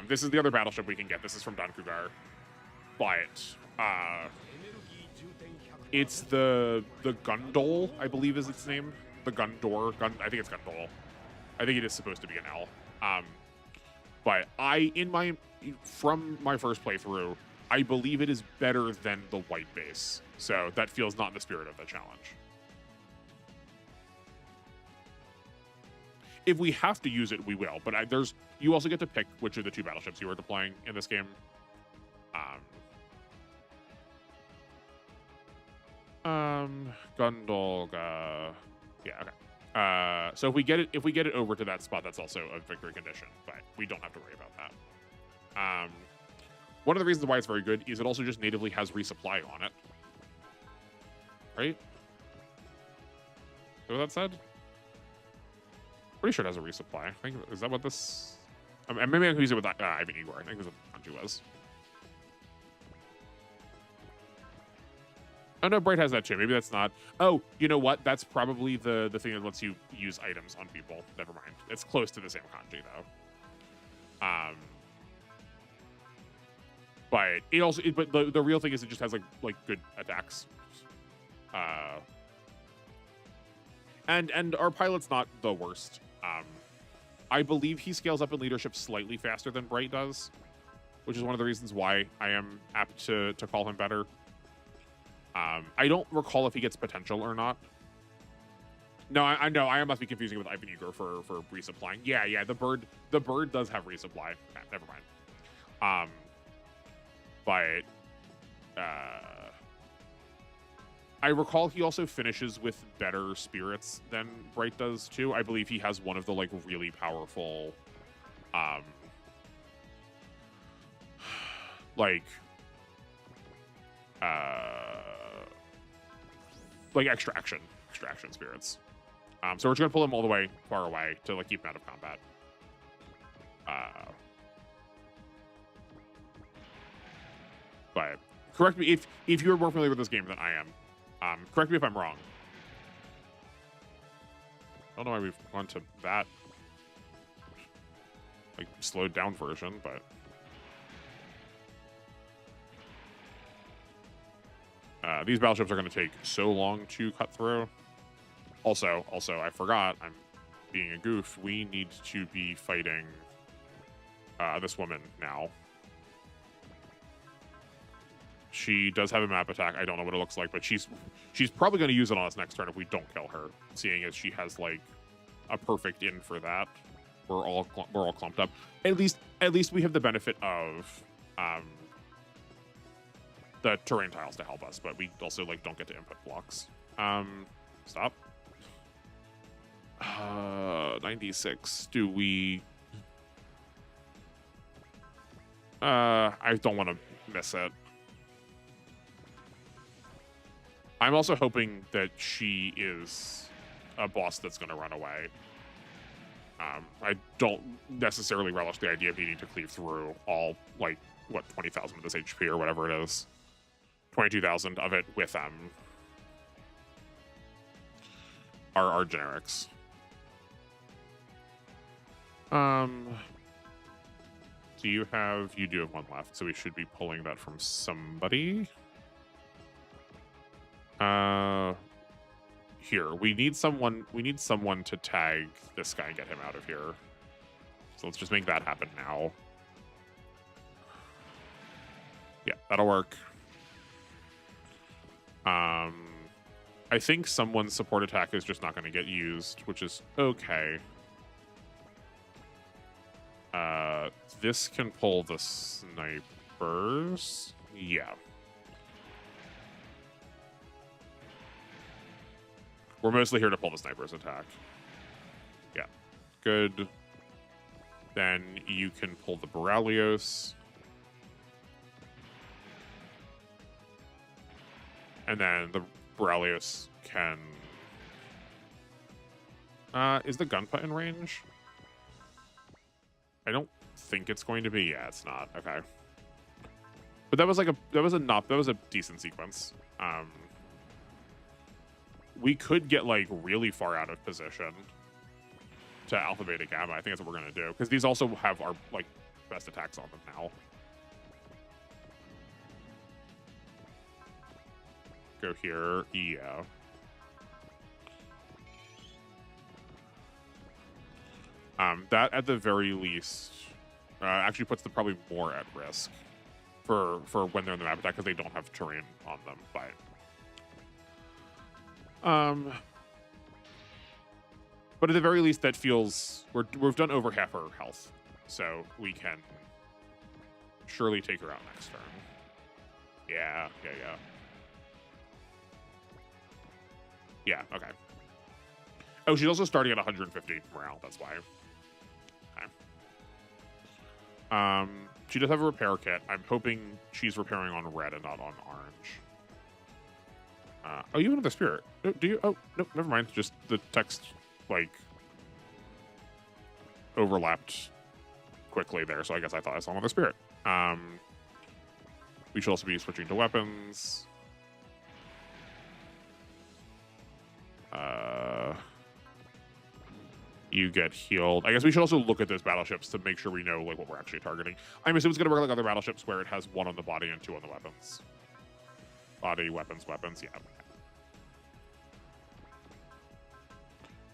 This is the other battleship we can get. This is from Dankugar, but it's the Gundol, I believe is its name. The Gundor. I think it's Gundol. I think it is supposed to be an L. But from my first playthrough, I believe it is better than the white base. So that feels not in the spirit of the challenge. If we have to use it, we will. But you also get to pick which of the 2 battleships you are deploying in this game. Gundolga. Yeah, okay. So if we get it over to that spot, that's also a victory condition, but we don't have to worry about that. One of the reasons why it's very good is it also just natively has resupply on it. Right? Is that what that said? Pretty sure it has a resupply. I think, is that what this... maybe I can use it with Ivan Igor. I think that's what Kanji was. Oh, no, Bright has that too. Maybe that's not... Oh, you know what? That's probably the thing that lets you use items on people. Never mind. It's close to the same kanji, though. But it also... but the real thing is it just has, like good attacks. And our pilot's not the worst. I believe he scales up in leadership slightly faster than Bright does, which is one of the reasons why I am apt to call him better. I don't recall if he gets potential or not. No, I know. I must be confusing it with Ivan Igor for resupplying. Yeah. The bird does have resupply. Okay, never mind. But I recall he also finishes with better spirits than Bright does too. I believe he has one of the like really powerful, like extraction spirits. So we're just gonna pull him all the way far away to like keep him out of combat. But correct me if you're more familiar with this game than I am. Correct me if I'm wrong. I don't know why we've gone to that like slowed down version, but these battleships are going to take so long to cut through. Also, I forgot, I'm being a goof. We need to be fighting this woman now. She does have a map attack. I don't know what it looks like, but she's probably going to use it on us next turn if we don't kill her, seeing as she has like a perfect in for that. we're all clumped up. At least we have the benefit of the terrain tiles to help us, but we also like don't get to input blocks. Stop. 96. Do we? I don't want to miss it. I'm also hoping that she is a boss that's going to run away. I don't necessarily relish the idea of needing to cleave through all, like, what, 20,000 of this HP or whatever it is. 22,000 of it with our generics. You do have one left, so we should be pulling that from somebody. Here, we need someone to tag this guy and get him out of here. So let's just make that happen now. Yeah, that'll work. I think someone's support attack is just not going to get used, which is okay. This can pull the snipers. Yeah. We're mostly here to pull the sniper's attack. Yeah. Good. Then you can pull the Borrelios. And then the Borrelios can... is the Gunpla in range? I don't think it's going to be. Yeah, it's not. Okay. But that was like that was a decent sequence. We could get like really far out of position to Alpha Beta Gamma. I think that's what we're gonna do, because these also have our like best attacks on them now. Go here. Yeah. That at the very least actually puts them probably more at risk for when they're in the map attack, because they don't have terrain on them. But at the very least, that feels we've done over half our health, so we can surely take her out next turn. Yeah. Yeah. Okay. Oh, she's also starting at 150 morale. That's why. Okay. She does have a repair kit. I'm hoping she's repairing on red and not on orange. Oh, you have the spirit. Do you? Oh, no, never mind. Just the text, like, overlapped quickly there, so I guess I thought I saw another spirit. We should also be switching to weapons. You get healed. I guess we should also look at those battleships to make sure we know like what we're actually targeting. I'm assuming it's going to work like other battleships where it has one on the body and two on the weapons. Body, weapons, yeah.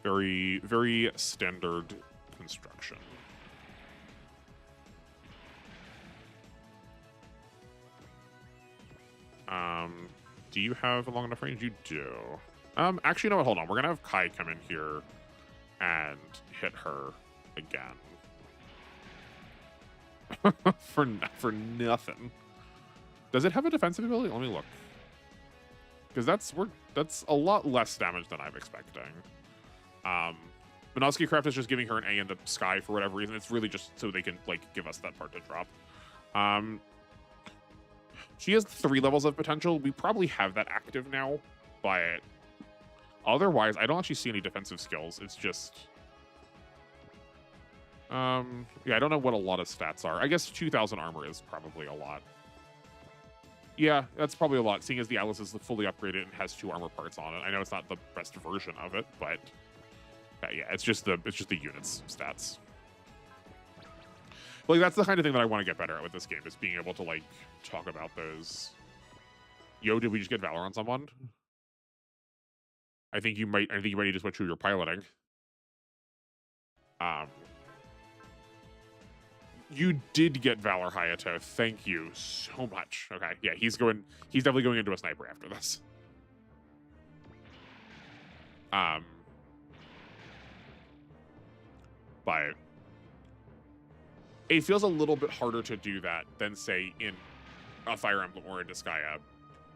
Very, very standard construction. Do you have a long enough range? You do. Actually, no, hold on. We're gonna have Kai come in here and hit her again. for nothing. Does it have a defensive ability? Let me look. Because that's a lot less damage than I'm expecting. Minovsky Craft is just giving her an A in the sky for whatever reason. It's really just so they can like give us that part to drop. She has 3 levels of potential. We probably have that active now, but otherwise, I don't actually see any defensive skills. It's just... yeah, I don't know what a lot of stats are. I guess 2,000 armor is probably a lot. Yeah, that's probably a lot, seeing as the Atlas is fully upgraded and has 2 armor parts on it. I know it's not the best version of it, but yeah, it's just the units stats. Like, that's the kind of thing that I want to get better at with this game, is being able to like talk about those. Yo, did we just get Valor on someone? I think you might need to switch who you're piloting. You did get Valor, Hayato. Thank you so much. Okay, yeah, he's definitely going into a sniper after this. But it feels a little bit harder to do that than, say, in a Fire Emblem or a Disgaea,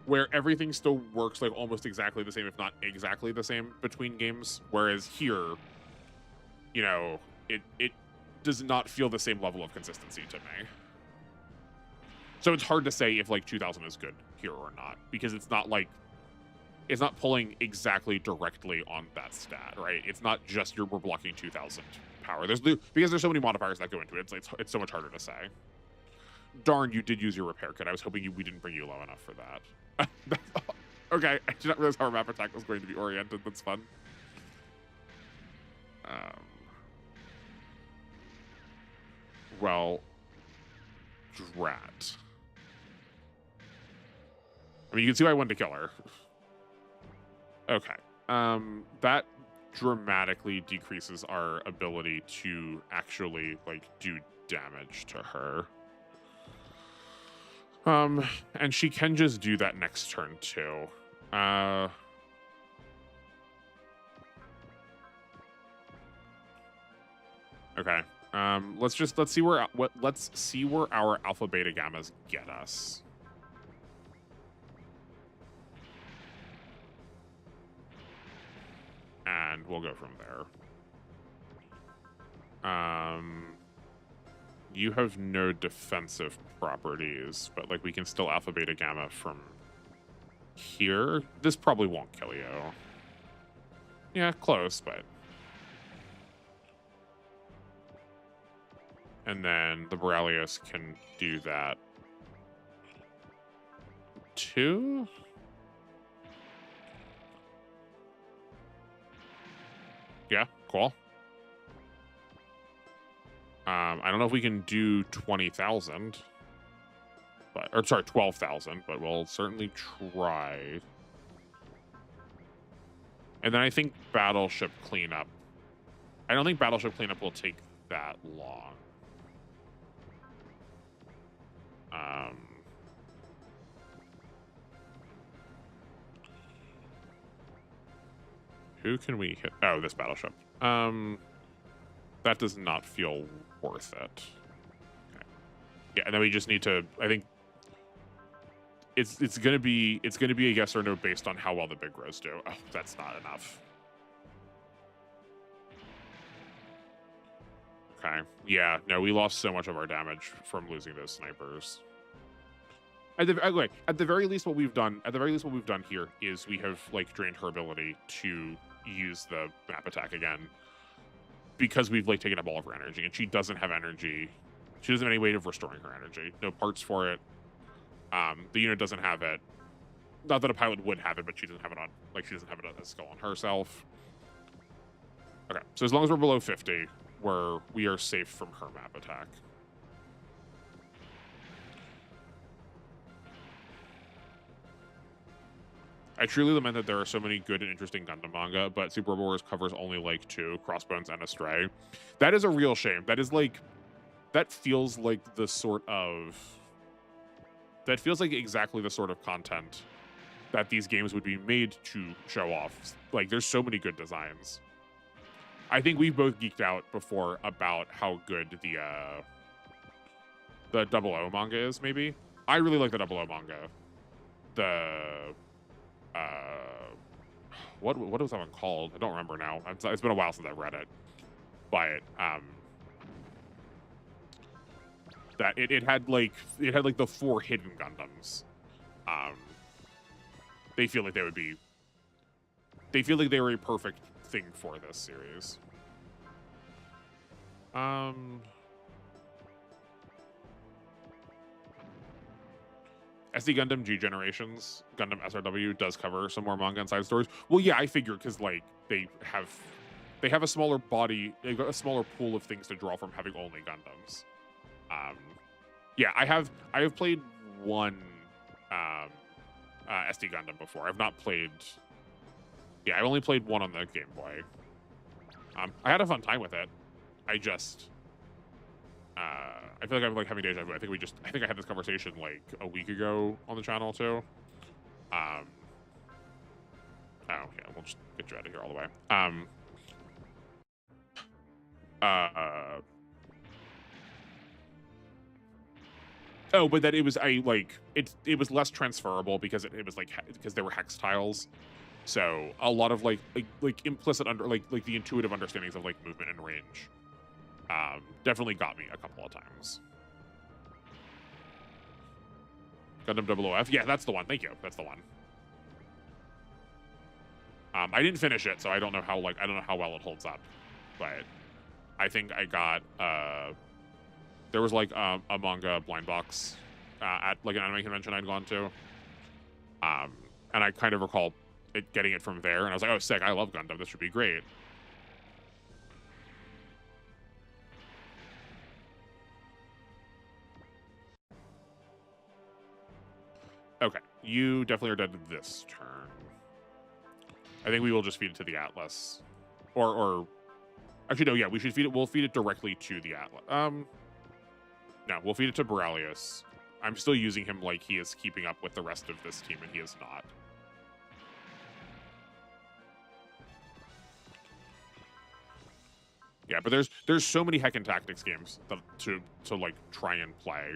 where everything still works like almost exactly the same, if not exactly the same, between games. Whereas here, you know, it does not feel the same level of consistency to me. So it's hard to say if like 2000 is good here or not, because it's not like, it's not pulling exactly directly on that stat, right? It's not just we're blocking 2000 power. Because there's so many modifiers that go into it. It's so much harder to say. Darn, you did use your repair kit. I was hoping we didn't bring you low enough for that. Okay, I did not realize how our map attack was going to be oriented. That's fun. Well, drat. I mean, you can see why I wanted to kill her. Okay. That dramatically decreases our ability to actually, like, do damage to her. And she can just do that next turn, too. Okay. Let's see where our alpha beta gammas get us. And we'll go from there. You have no defensive properties, but like we can still alpha beta gamma from here. This probably won't kill you. Yeah, close, but. And then the Borrelios can do that too. Yeah, cool. I don't know if we can do 20,000, or sorry, 12,000, but we'll certainly try. And then I think Battleship Cleanup. I don't think Battleship Cleanup will take that long. Who can we hit? Oh, this battleship. That does not feel worth it. Okay. Yeah, and then we just need to. I think it's gonna be a yes or no based on how well the big rows do. Oh, that's not enough. Okay. Yeah. No, we lost so much of our damage from losing those snipers. At the very least, what we've done here is we have like drained her ability to use the map attack again, because we've like taken up all of her energy, and she doesn't have energy. She doesn't have any way of restoring her energy. No parts for it. The unit doesn't have it. Not that a pilot would have it, but she doesn't have it on. Like she doesn't have it as a skill on herself. Okay, so as long as we're below 50, we are safe from her map attack. I truly lament that there are so many good and interesting Gundam manga, but Super Wars covers only like 2, Crossbones and Astray. That is a real shame. That feels like exactly the sort of content that these games would be made to show off. Like, there's so many good designs. I think we've both geeked out before about how good the 00 manga is, maybe. I really like the 00 manga. What was that one called? I don't remember now. It's been a while since I've read it. But that it had like the 4 hidden Gundams. They feel like they were a perfect thing for this series. SD Gundam G Generations, Gundam SRW does cover some more manga and side stories. Well, yeah, I figured because like they have a smaller body, they've got a smaller pool of things to draw from having only Gundams. Yeah, I have played one SD Gundam before. I've not played. Yeah, I've only played one on the Game Boy. I had a fun time with it. I just. I feel like I'm like having deja vu. I think I had this conversation like a week ago on the channel too. Oh yeah, we'll just get you out of here all the way. Oh, but that it was it was less transferable because it was like because there were hex tiles. So a lot of like implicit like the intuitive understandings of like movement and range definitely got me a couple of times. Gundam 00F, yeah, that's the one. Thank you, that's the one. I didn't finish it, so I don't know how well it holds up, but I think I got there was like a manga blind box at like an anime convention I'd gone to, and I kind of recall getting it from there, and I was like, oh, sick, I love Gundam, this should be great. Okay, you definitely are dead this turn. I think we will just feed it to the Atlas, or actually no, yeah, we should feed it. We'll feed it directly to the Atlas. No, we'll feed it to Borelius. I'm still using him like he is keeping up with the rest of this team, and he is not. Yeah, but there's so many Heckin' Tactics games to like try and play.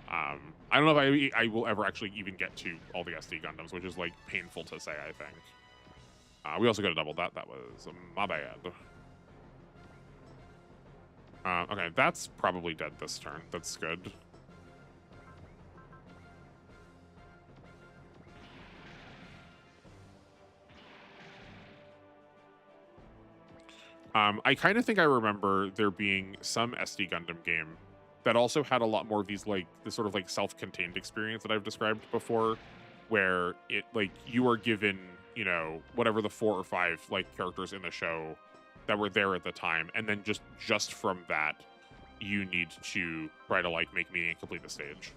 I don't know if I will ever actually even get to all the SD Gundams, which is like painful to say, I think. We also got a double. That was my bad. Okay, that's probably dead this turn. That's good. I kind of think I remember there being some SD Gundam game that also had a lot more of these like this sort of like self-contained experience that I've described before, where it like you are given, you know, whatever the 4 or 5 like characters in the show that were there at the time, and then just from that you need to try to like make meaning and complete the stage.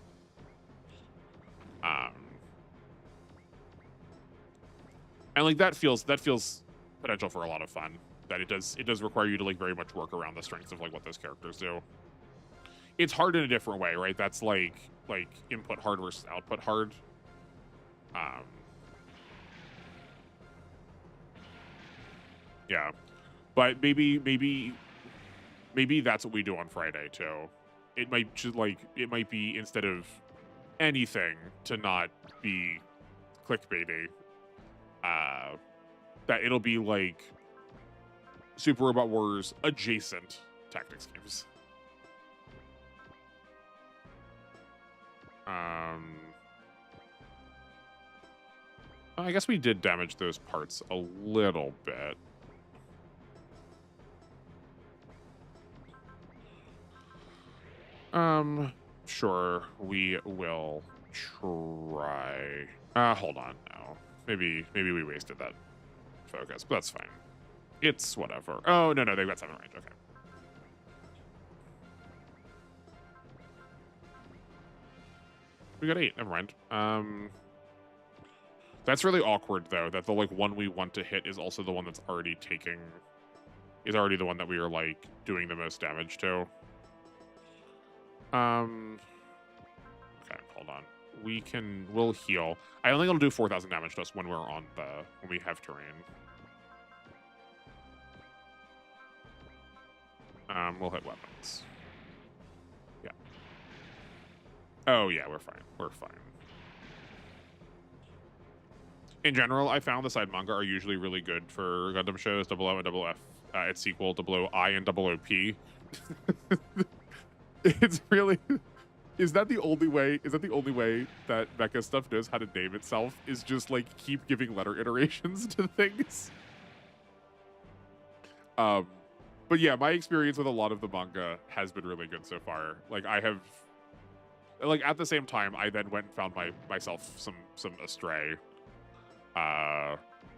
And like that feels potential for a lot of fun. That it does require you to like very much work around the strengths of like what those characters do. It's hard in a different way, right? That's like input hard versus output hard. Yeah, but maybe that's what we do on Friday too. It might just like it might be instead of anything to not be clickbaity. That it'll be like Super Robot Wars adjacent tactics games. I guess we did damage those parts a little bit. Sure, we will try. Hold on now. Maybe we wasted that focus, but that's fine. It's whatever. Oh, no, they've got 7 range. Okay. We got 8. Never mind. That's really awkward, though, that the, like, one we want to hit is also the one that's already taking... is already the one that we are, like, doing the most damage to. Okay, hold on. We'll heal. I don't think it'll do 4,000 damage to us when we have terrain. We'll hit weapons. Yeah. Oh, yeah, we're fine. We're fine. In general, I found the side manga are usually really good for Gundam shows, Double O and Double F, its sequel, Double O I and Double OP. It's really... Is that the only way that mecha stuff knows how to name itself? Is just, like, keep giving letter iterations to things? But yeah, my experience with a lot of the manga has been really good so far. Like, I have... Like, at the same time, I then went and found myself some Astray. I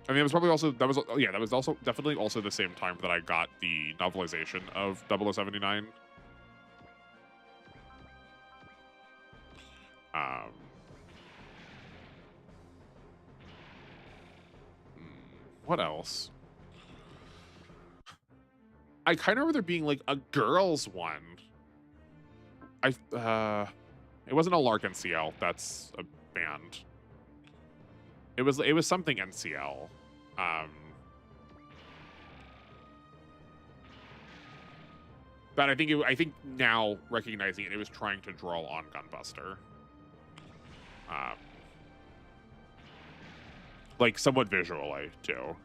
mean, it was probably also... That was also definitely also the same time that I got the novelization of 0079. What else? I kind of remember there being like a girls one. It wasn't a Lark NCL. That's a band. It was something NCL. But I think now recognizing it, it was trying to draw on Gunbuster. Like somewhat visually too.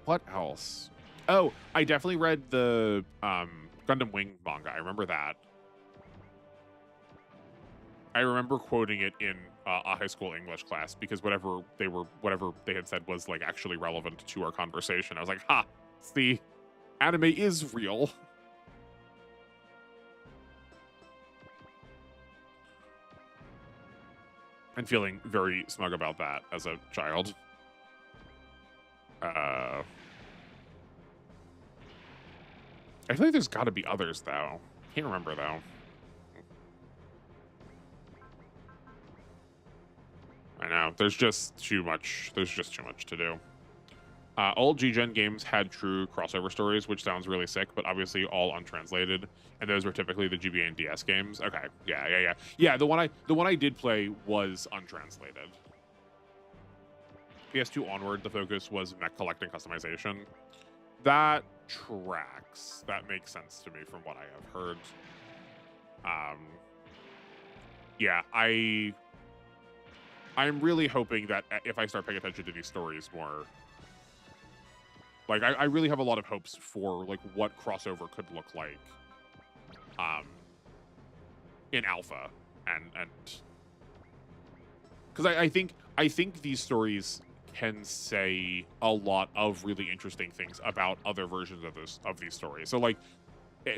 What else? Oh, I definitely read the Gundam Wing manga. I remember that. I remember quoting it in a high school English class because whatever they had said was like actually relevant to our conversation. I was like, ha, see, anime is real. And feeling very smug about that as a child. I feel like there's got to be others, though. Can't remember, though. I know. There's just too much. There's just too much to do. Old G-Gen games had true crossover stories, which sounds really sick, but obviously all untranslated. And those were typically the GBA and DS games. Okay. Yeah, the one I did play was untranslated. PS2 onward, the focus was mech collecting customization. That tracks. That makes sense to me from what I have heard. Yeah, I'm really hoping that if I start paying attention to these stories more, like I really have a lot of hopes for like what crossover could look like in alpha, and because I think these stories can say a lot of really interesting things about other versions of these stories. So like,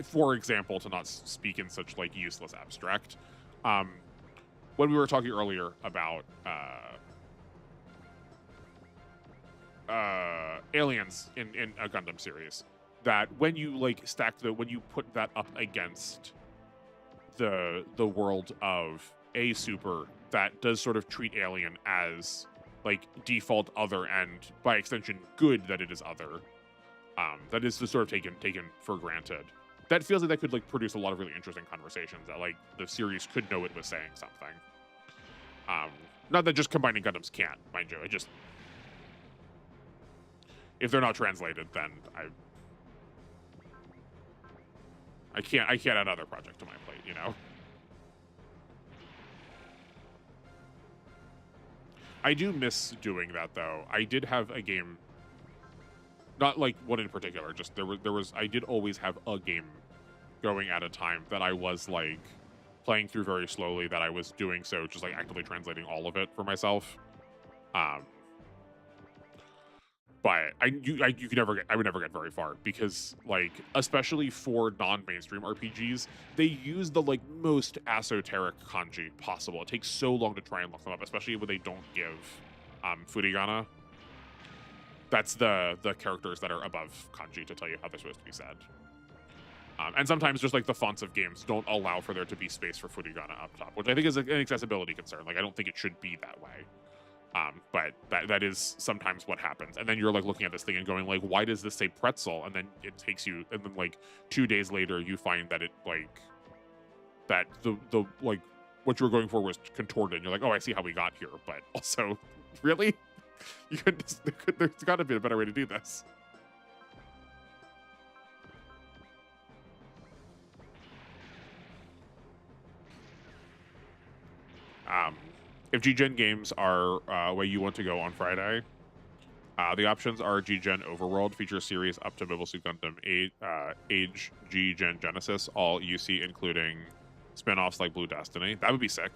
for example, to not speak in such like useless abstract, when we were talking earlier about aliens in a Gundam series, that when you like when you put that up against the world of a super that does sort of treat alien as like default other, and by extension good that it is other, that is sort of taken for granted. That feels like that could like produce a lot of really interesting conversations that like the series could know it was saying something. Not that just combining Gundams can't, mind you. It just, if they're not translated, then I can't add another project to my plate, you know. I do miss doing that though. I did have a game, not like one in particular, just there was I did always have a game going at a time that I was like playing through very slowly, that I was doing so just like actively translating all of it for myself. But I would never get very far, because like, especially for non-mainstream RPGs, they use the like most esoteric kanji possible. It takes so long to try and look them up, especially when they don't give furigana. That's the characters that are above kanji to tell you how they're supposed to be said. And sometimes just like the fonts of games don't allow for there to be space for furigana up top, which I think is an accessibility concern. Like, I don't think it should be that way. But that is sometimes what happens. And then you're like looking at this thing and going like, why does this say pretzel? And then it takes you, and then like 2 days later you find that it like, that the like what you were going for was contorted. And you're like, oh, I see how we got here. But also, really? You could just, there's got to be a better way to do this. If G-Gen games are where you want to go on Friday, the options are G-Gen Overworld, feature series up to Mobile Suit Gundam Age, G-Gen Genesis, all UC, including spin-offs like Blue Destiny. That would be sick.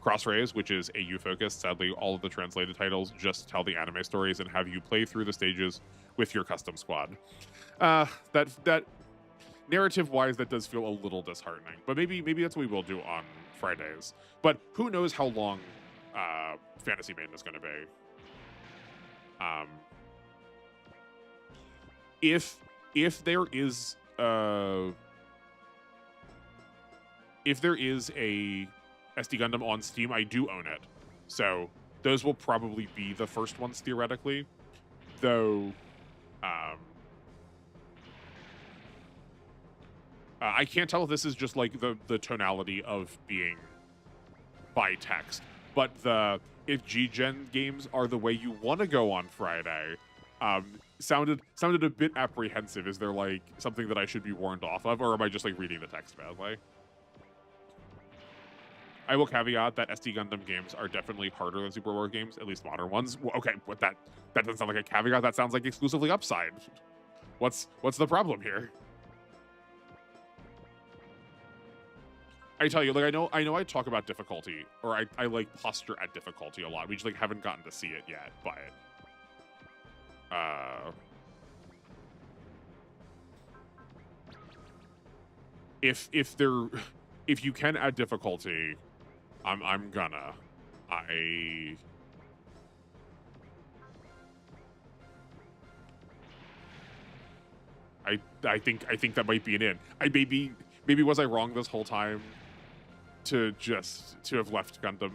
Crossrays, which is AU focused. Sadly, all of the translated titles just tell the anime stories and have you play through the stages with your custom squad. That narrative-wise, that does feel a little disheartening. But maybe that's what we will do on Fridays. But who knows how long Fantasy Maiden is going to be. If there is a SD Gundam on Steam, I do own it. So those will probably be the first ones theoretically. Though I can't tell if this is just like the tonality of being by text, but if G-Gen games are the way you want to go on Friday, sounded a bit apprehensive. Is there like something that I should be warned off of, or am I just like reading the text badly? I will caveat that SD Gundam games are definitely harder than Super War games, at least modern ones. Well, okay, but that doesn't sound like a caveat. That sounds like exclusively upside. What's the problem here? I tell you, like I know I talk about difficulty, or I like posture at difficulty a lot. We just like haven't gotten to see it yet, but if you can add difficulty, I'm gonna. I think that might be an in. Maybe was I wrong this whole time to have left Gundam?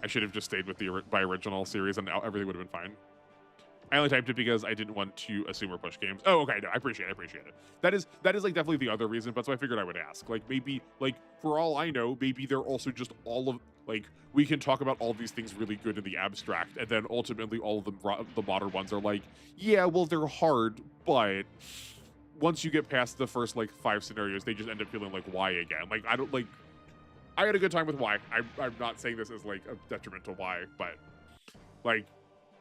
I should have just stayed with my original series, and now everything would have been fine. I only typed it because I didn't want to assume or push games. Oh, okay, no, I appreciate it. That is like definitely the other reason, but so I figured I would ask. Like maybe, like for all I know, maybe they're also just all of like we can talk about all these things really good in the abstract, and then ultimately all of them, the modern ones are like, yeah, well they're hard, but once you get past the first like 5 scenarios, they just end up feeling like why again. Like I don't like. I had a good time with why. I'm not saying this as like a detriment to why, but like.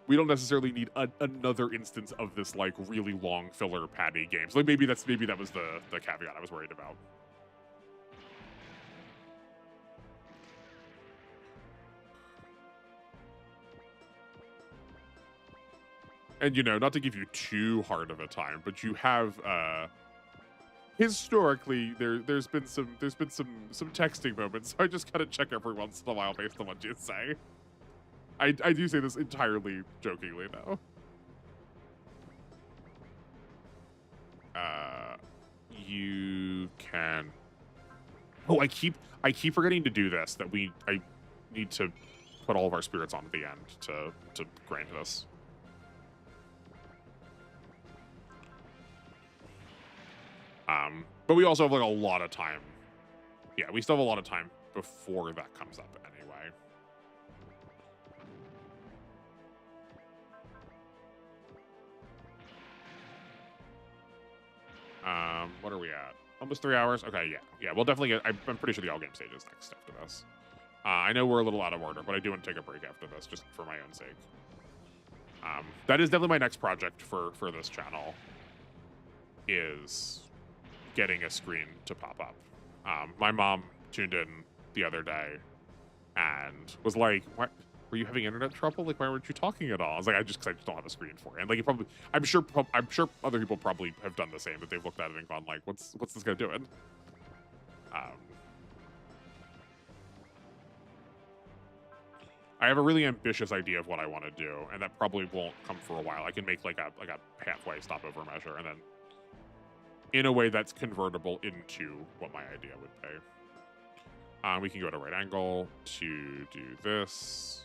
We don't necessarily need another instance of this like really long filler patty games. Like maybe that was the caveat I was worried about. And you know, not to give you too hard of a time, but you have historically there's been some texting moments. So I just gotta check every once in a while based on what you say. I do say this entirely jokingly now. You can. Oh, I keep forgetting to do this. That I need to put all of our spirits on at the end to grant this. But we also have like a lot of time. Yeah, we still have a lot of time before that comes up anyway. What are we at? Almost 3 hours? Okay, yeah. We'll definitely get, I'm pretty sure the L-Gaim stage is next after this. I know we're a little out of order, but I do want to take a break after this, just for my own sake. That is definitely my next project for this channel, is getting a screen to pop up. My mom tuned in the other day and was like, "What? Were you having internet trouble? Like, why weren't you talking at all?" I was like, because I just don't have a screen for it. And like, I'm sure other people probably have done the same, that they've looked at it and gone like, what's this guy doing? I have a really ambitious idea of what I want to do, and that probably won't come for a while. I can make like a halfway stopover measure, and then in a way that's convertible into what my idea would be. We can go to right angle to do this.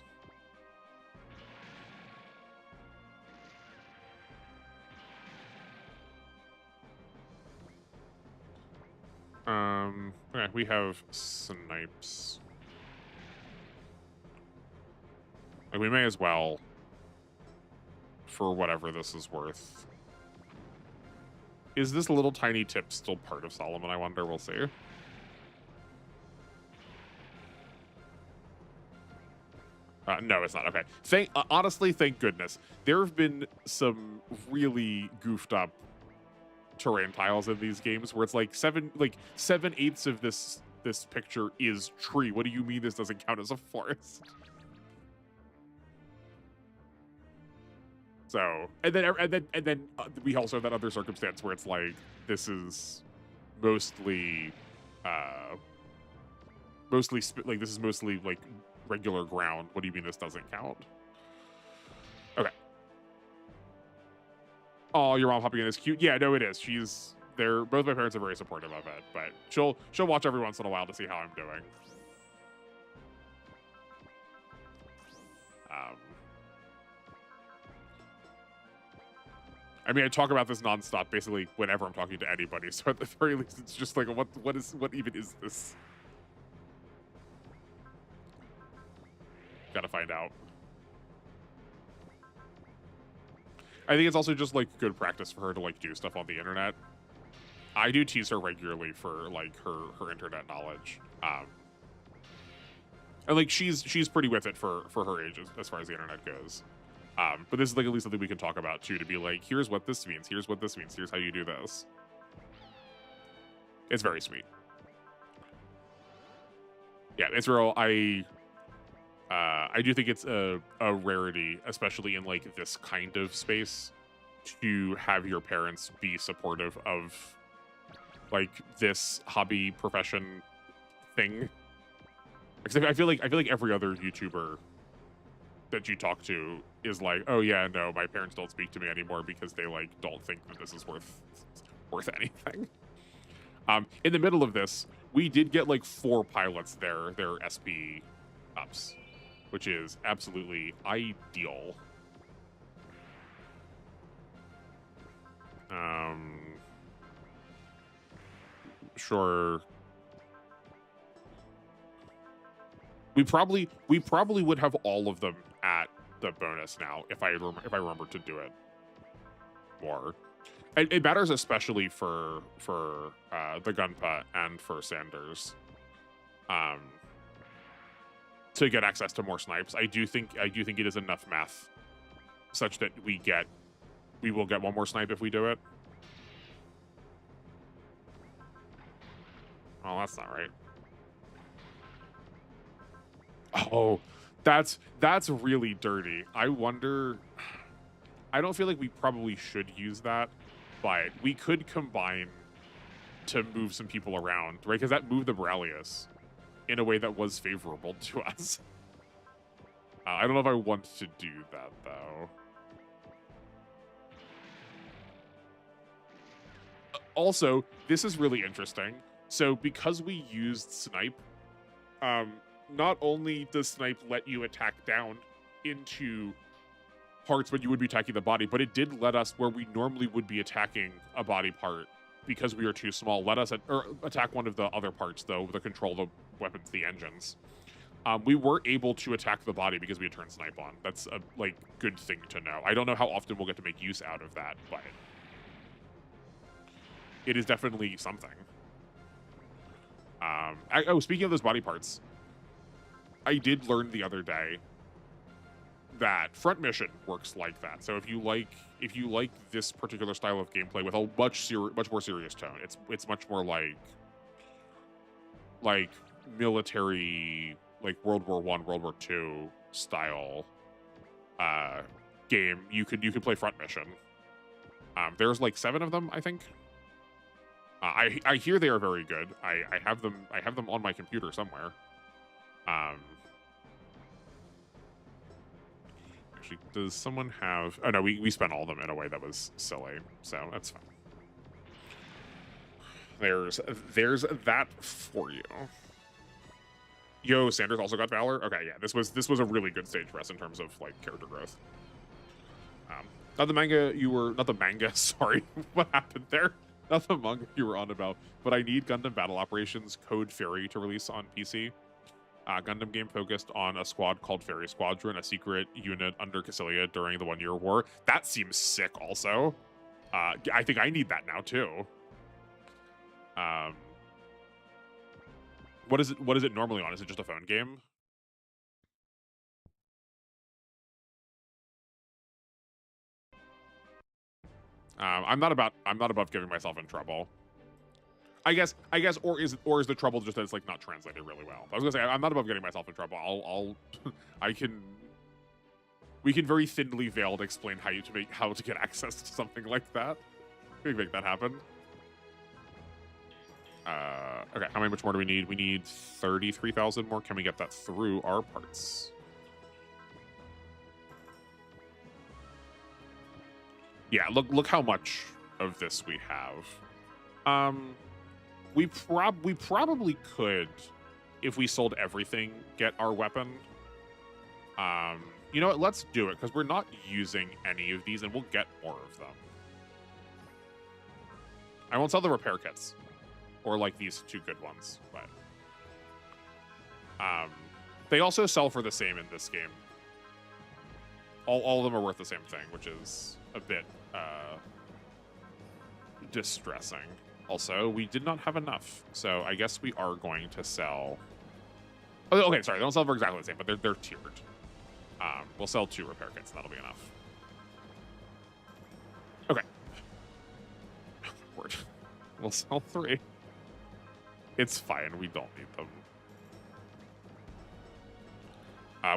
Okay, we have snipes. Like, we may as well, for whatever this is worth. Is this little tiny tip still part of Solomon, I wonder? We'll see. No, it's not. Okay. Honestly, thank goodness. There have been some really goofed up terrain tiles in these games where it's like 7/8 of this picture is tree. What do you mean this doesn't count as a forest? So, and then we also have that other circumstance where it's like this is mostly like regular ground. What do you mean this doesn't count? Okay. Oh, your mom hopping in is cute. Yeah, no, it is. Both my parents are very supportive of it, but she'll watch every once in a while to see how I'm doing. I mean, I talk about this nonstop, basically whenever I'm talking to anybody. So at the very least, it's just like, what even is this? Gotta find out. I think it's also just like good practice for her to like do stuff on the internet. I do tease her regularly for like her internet knowledge. And like she's pretty with it for her age as far as the internet goes. But this is like at least something we can talk about too, to be like, here's what this means, here's what this means, here's how you do this. It's very sweet. Yeah, Israel, I do think it's a rarity, especially in like this kind of space, to have your parents be supportive of like this hobby profession thing. Because I feel like every other YouTuber that you talk to is like, oh yeah, no, my parents don't speak to me anymore because they like don't think that this is worth anything. In the middle of this, we did get like 4 pilots their SP ups, which is absolutely ideal. Sure. We probably would have all of them at the bonus now if I remember to do it more. It matters especially for the Gunpa and for Sanders, to get access to more snipes. I do think it is enough math such that we will get 1 more snipe if we do it. Oh, that's not right. Oh, that's really dirty. I wonder. I don't feel like we probably should use that, but we could combine to move some people around, right? Because that moved the Borelius in a way that was favorable to us. I don't know if I want to do that, though. Also, this is really interesting. So because we used Snipe, not only does Snipe let you attack down into parts when you would be attacking the body, but it did let us, where we normally would be attacking a body part because we are too small, let us attack one of the other parts, though, the control, the weapons, the engines. We were able to attack the body because we had turned Snipe on. That's a like good thing to know. I don't know how often we'll get to make use out of that, but it is definitely something. Speaking of those body parts, I did learn the other day that front mission works like that. So if you like this particular style of gameplay with a much more serious tone, it's much more like military, like World War I, World War II style game. You could play front mission. There's like 7 of them, I think. I hear they are very good. I have them on my computer somewhere. Actually, does someone have? Oh no, we spent all of them in a way that was silly, so that's fine. There's that for you. Yo, Sanders also got Valor. Okay, yeah, this was a really good stage for us in terms of like character growth. Not the manga. Sorry, what happened there? Not the manga you were on about, but I need Gundam Battle Operations Code Fairy to release on PC. Gundam game focused on a squad called Fairy Squadron, a secret unit under Cassilia during the One-Year War. That seems sick also. I think I need that now too. What is it normally on? Is it just a phone game? I'm not above giving myself in trouble. I guess, or is the trouble just that it's like not translated really well? I was gonna say I'm not above getting myself in trouble. We can very thinly veiled explain how to get access to something like that. We can make that happen. Okay, how much more do we need? We need 33,000 more. Can we get that through our parts? Yeah, look how much of this we have. We probably could, if we sold everything, get our weapon. You know what? Let's do it, because we're not using any of these, and we'll get more of them. I won't sell the repair kits, or like these 2 good ones, but they also sell for the same in this game. all of them are worth the same thing, which is a bit distressing. Also, we did not have enough, so I guess we are going to sell. Oh, okay, sorry, they don't sell for exactly the same, but they're tiered. We'll sell 2 repair kits, and that'll be enough. Okay. Word. We'll sell 3. It's fine, we don't need them.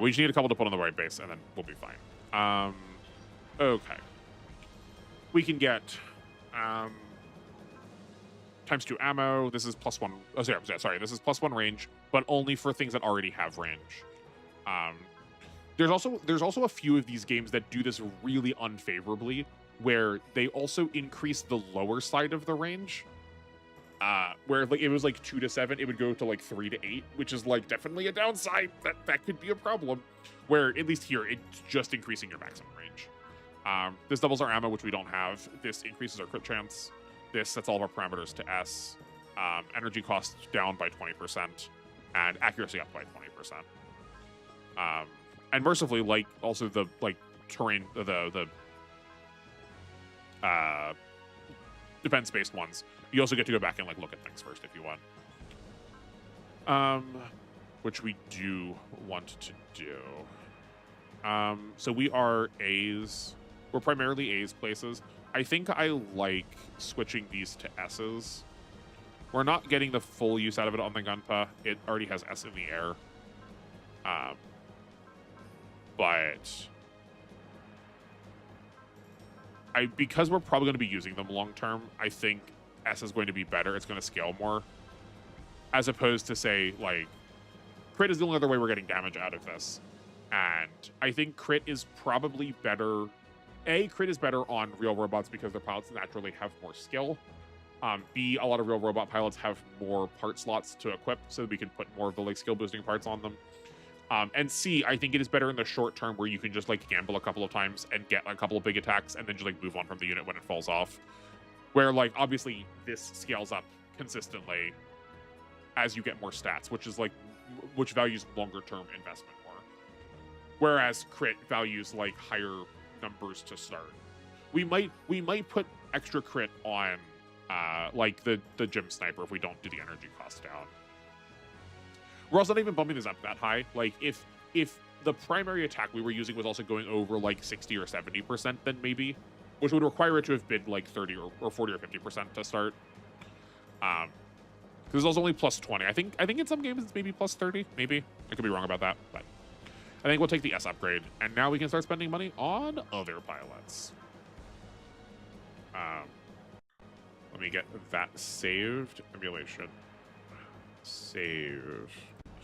We just need a couple to put on the right base, and then we'll be fine. Okay. We can get ×2 ammo. This is +1. Oh, sorry. This is +1 range, but only for things that already have range. There's also a few of these games that do this really unfavorably, where they also increase the lower side of the range. Where like it was like 2 to 7, it would go to like 3 to 8, which is like definitely a downside. That could be a problem. Where at least here it's just increasing your maximum range. This doubles our ammo, which we don't have. This increases our crit chance. This sets all of our parameters to S. Energy cost down by 20%, and accuracy up by 20%. And mercifully, like also the like terrain, the defense-based ones, you also get to go back and like look at things first if you want. Which we do want to do. So we are A's. We're primarily A's places. I think I like switching these to S's. We're not getting the full use out of it on the Gunpa. It already has S in the air. But because we're probably going to be using them long term, I think S is going to be better. It's going to scale more. As opposed to, say, like, crit is the only other way we're getting damage out of this. And I think crit is probably better. A, crit is better on real robots because their pilots naturally have more skill. B, a lot of real robot pilots have more part slots to equip, so that we can put more of the like skill boosting parts on them. And C, I think it is better in the short term where you can just like gamble a couple of times and get a couple of big attacks and then just like move on from the unit when it falls off. Where like obviously this scales up consistently as you get more stats, which values longer term investment more. Whereas crit values like higher numbers to start. We might put extra crit on like the gym sniper if we don't do the energy cost down. We're also not even bumping this up that high. Like if the primary attack we were using was also going over like 60 or 70%, then maybe, which would require it to have been like 30 or 40 or 50% to start. Because it's also only +20. I think in some games it's maybe +30. Maybe I could be wrong about that, but I think we'll take the S upgrade, and now we can start spending money on other pilots. Let me get that saved. Emulation. Save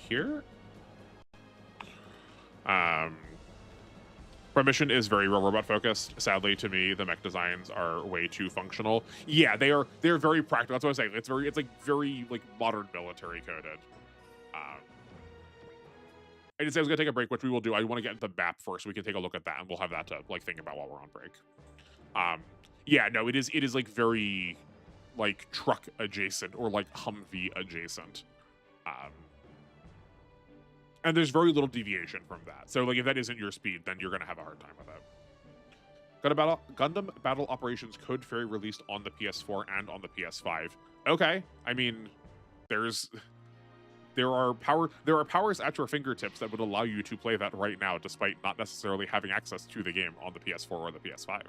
here. Our mission is very real robot focused. Sadly, to me, the mech designs are way too functional. Yeah, they're very practical. That's what I'm saying. It's like very like modern military coded. I just said I was gonna take a break, which we will do. I want to get into the map first, so we can take a look at that, and we'll have that to like think about while we're on break. Yeah, no, it is like very like truck adjacent or like Humvee adjacent. And there's very little deviation from that. So like if that isn't your speed, then you're gonna have a hard time with it. Gundam Battle Operations Code Fairy released on the PS4 and on the PS5. Okay, I mean, there are powers at your fingertips that would allow you to play that right now, despite not necessarily having access to the game on the PS4 or the PS5.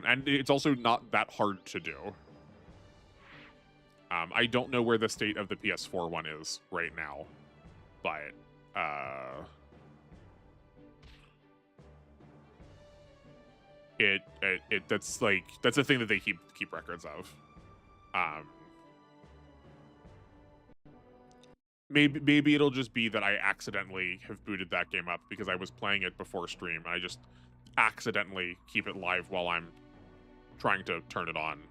And it's also not that hard to do. I don't know where the state of the PS4 one is right now, but that's a thing that they keep records of. Maybe it'll just be that I accidentally have booted that game up because I was playing it before stream, and I just accidentally keep it live while I'm trying to turn it on.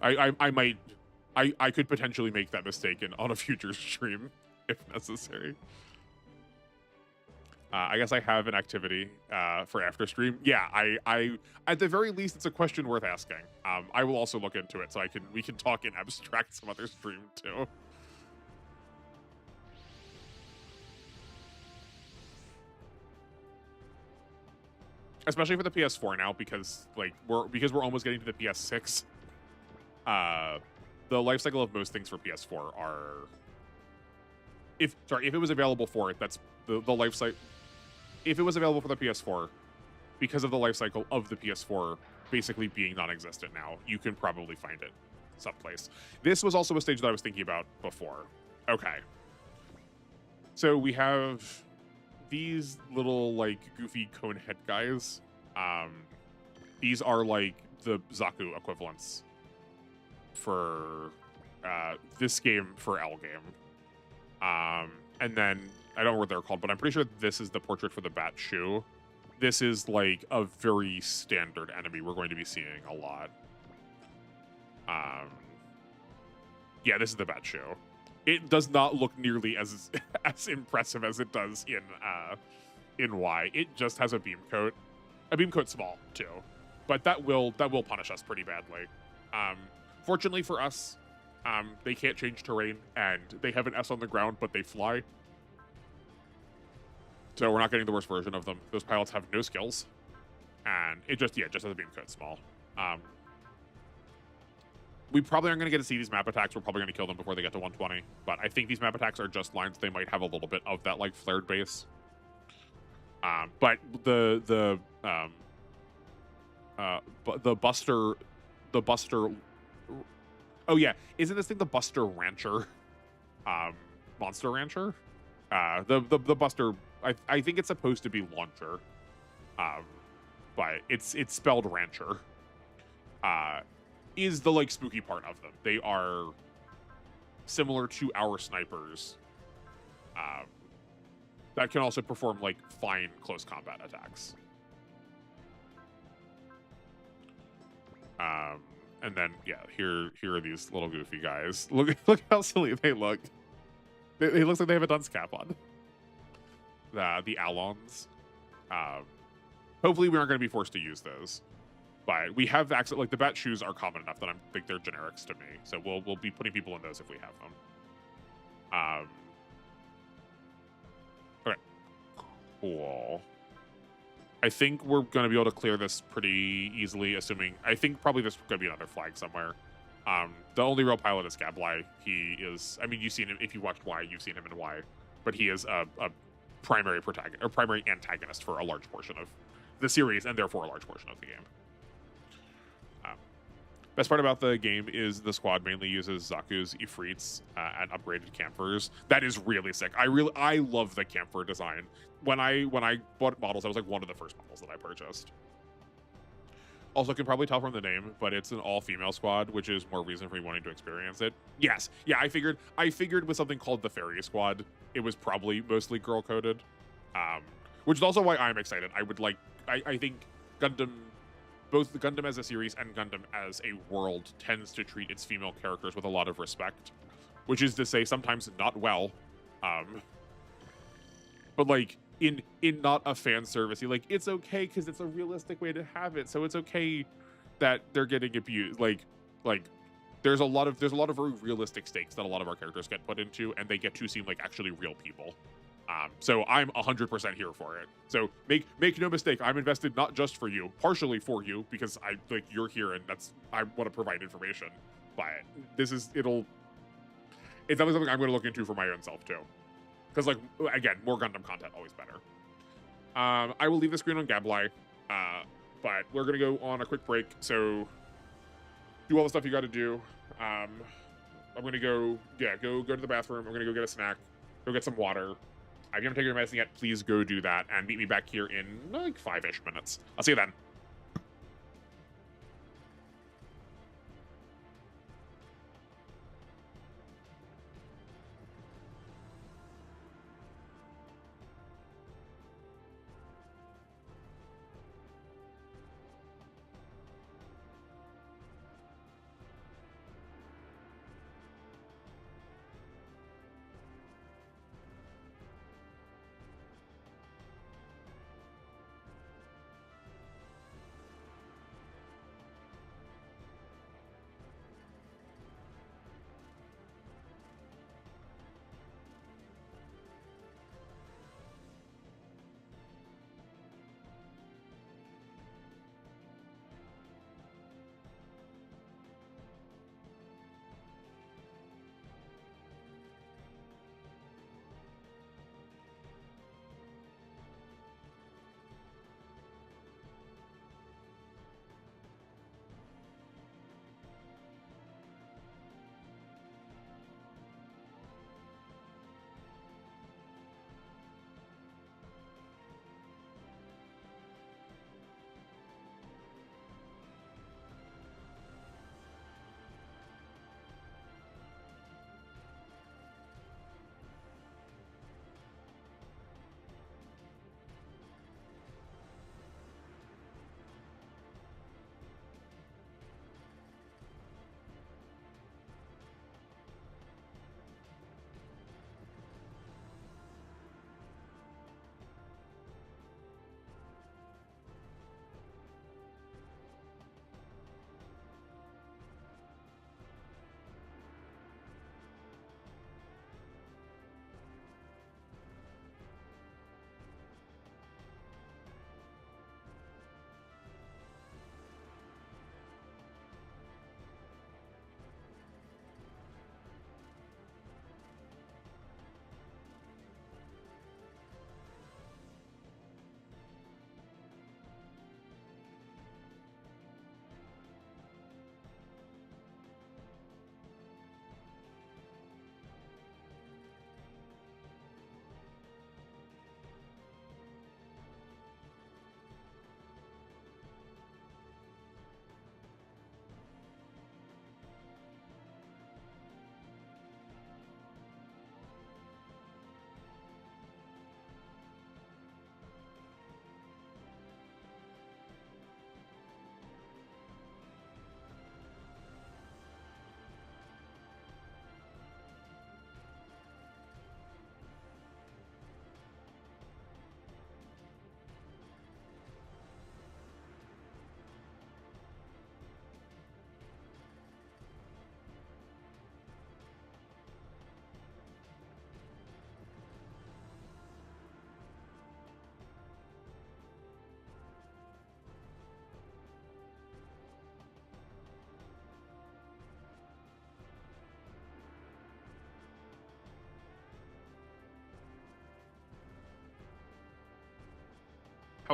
I could potentially make that mistake on a future stream if necessary. I guess I have an activity for after stream. Yeah, I at the very least, it's a question worth asking. I will also look into it so we can talk in abstract some other stream too. Especially for the PS4 now, because like we're almost getting to the PS6. The life cycle of most things for PS4 are if it was available for it, that's the life cycle. If it was available for the PS4, because of the life cycle of the PS4 basically being non-existent now, you can probably find it someplace. This was also a stage that I was thinking about before. Okay. So we have these little like goofy cone head guys. These are like the Zaku equivalents for this game for L-Gaim. And then I don't know what they're called, but I'm pretty sure this is the portrait for the Bat Shoe. This is like a very standard enemy we're going to be seeing a lot. Yeah, this is the Bat Shoe. It does not look nearly as impressive as it does in Y. It just has a beam coat small too, but that will punish us pretty badly. Fortunately for us, they can't change terrain, and they have an S on the ground, but they fly. So we're not getting the worst version of them. Those pilots have no skills, and it just has a beam coat small. We probably aren't going to get to see these map attacks. We're probably going to kill them before they get to 120. But I think these map attacks are just lines. They might have a little bit of that like flared base. But the Buster. Oh yeah, isn't this thing the Buster Rancher? Monster Rancher? The Buster. I think it's supposed to be Launcher. But it's spelled Rancher. Is the like spooky part of them. They are similar to our snipers. That can also perform like fine close combat attacks. And then yeah, here are these little goofy guys. Look how silly they look. It looks like they have a dunce cap on. The Alons. Hopefully we aren't going to be forced to use those. But we have access, like the Bat Shoes are common enough that I think they're generics to me. So we'll be putting people in those if we have them. Okay. Cool. I think we're going to be able to clear this pretty easily, assuming... I think probably there's going to be another flag somewhere. The only real pilot is Gablai. He is... I mean, you've seen him... If you watched Y, you've seen him in Y. But he is a primary protagonist, or primary antagonist for a large portion of the series, and therefore a large portion of the game. Best part about the game is the squad mainly uses Zaku's Ifrits and upgraded Camphors. That is really sick. I love the Camphor design. When I bought models, that was like one of the first models that I purchased. Also, can probably tell from the name, but it's an all-female squad, which is more reason for me wanting to experience it. Yes, yeah, I figured with something called the Fairy Squad, it was probably mostly girl-coded, which is also why I'm excited. I think Gundam. Both the Gundam as a series and Gundam as a world tends to treat its female characters with a lot of respect, which is to say sometimes not well, but like in not a fan servicey, like it's okay because it's a realistic way to have it, so it's okay that they're getting abused. Like there's a lot of very realistic stakes that a lot of our characters get put into, and they get to seem like actually real people. So I'm 100% here for it. So make no mistake, I'm invested not just for you, partially for you, because you're here and I want to provide information. But it's definitely something I'm going to look into for my own self too. Because like again, more Gundam content always better. I will leave the screen on Gablai, but we're gonna go on a quick break. So do all the stuff you got to do. I'm gonna go to the bathroom. I'm gonna go get a snack, go get some water. If you haven't taken your medicine yet, please go do that and meet me back here in like 5-ish minutes. I'll see you then.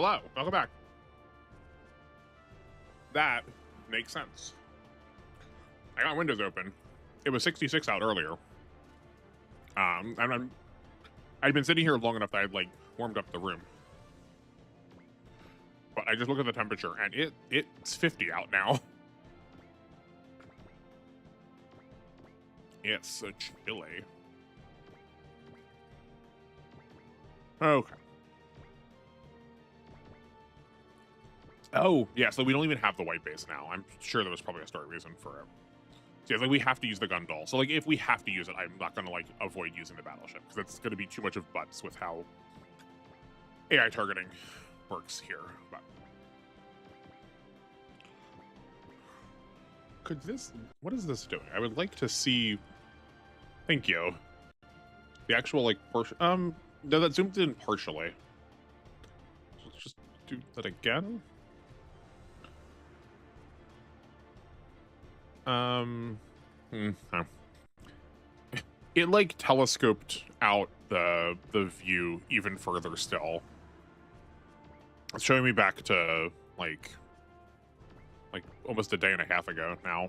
hello. Welcome back. That makes sense. I got windows open. It was 66 out earlier. And I'd been sitting here long enough that I'd like warmed up the room. But I just look at the temperature and it's 50 out now. It's chilly. Okay. Oh, yeah, so we don't even have the white base now. I'm sure there was probably a story reason for it. So yeah, like we have to use the Gundal. So like if we have to use it, I'm not gonna like avoid using the battleship because it's gonna be too much of butts with how AI targeting works here. But could this, what is this doing? I would like to see, thank you. The actual like portion, no, that zoomed in partially. So let's just do that again. It like telescoped out the view even further still. It's showing me back to like almost a day and a half ago now.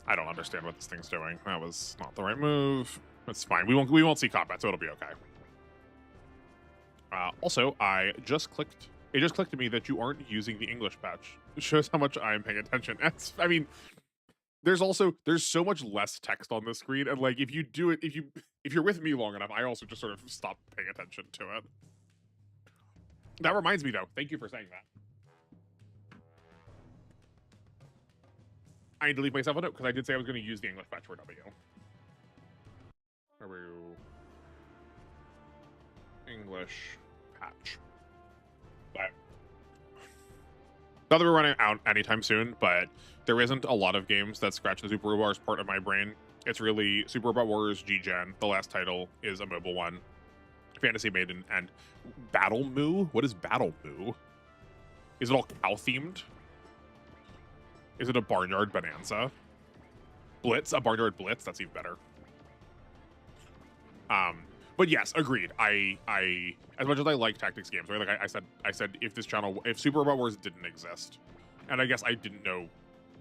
I don't understand what this thing's doing. That was not the right move. That's fine. We won't see combat, so it'll be okay. Also, it just clicked to me that you aren't using the English patch. It shows how much I'm paying attention. I mean, there's so much less text on the screen, and like if you do it, if you're with me long enough, I also just sort of stop paying attention to it. That reminds me, though. Thank you for saying that. I need to leave myself a note because I did say I was going to use the English patch for W. English patch. But not that we're running out anytime soon, but there isn't a lot of games that scratch the Super Robot Wars part of my brain. It's really Super Robot Wars G-Gen. The last title is a mobile one. Fantasy Maiden and Battle Moo. What is Battle Moo? Is it all cow themed? Is it a Barnyard Bonanza? Blitz, a Barnyard Blitz. That's even better. But yes, agreed. I as much as I like tactics games, right? Like I said, if Super Robot Wars didn't exist, and I guess I didn't know,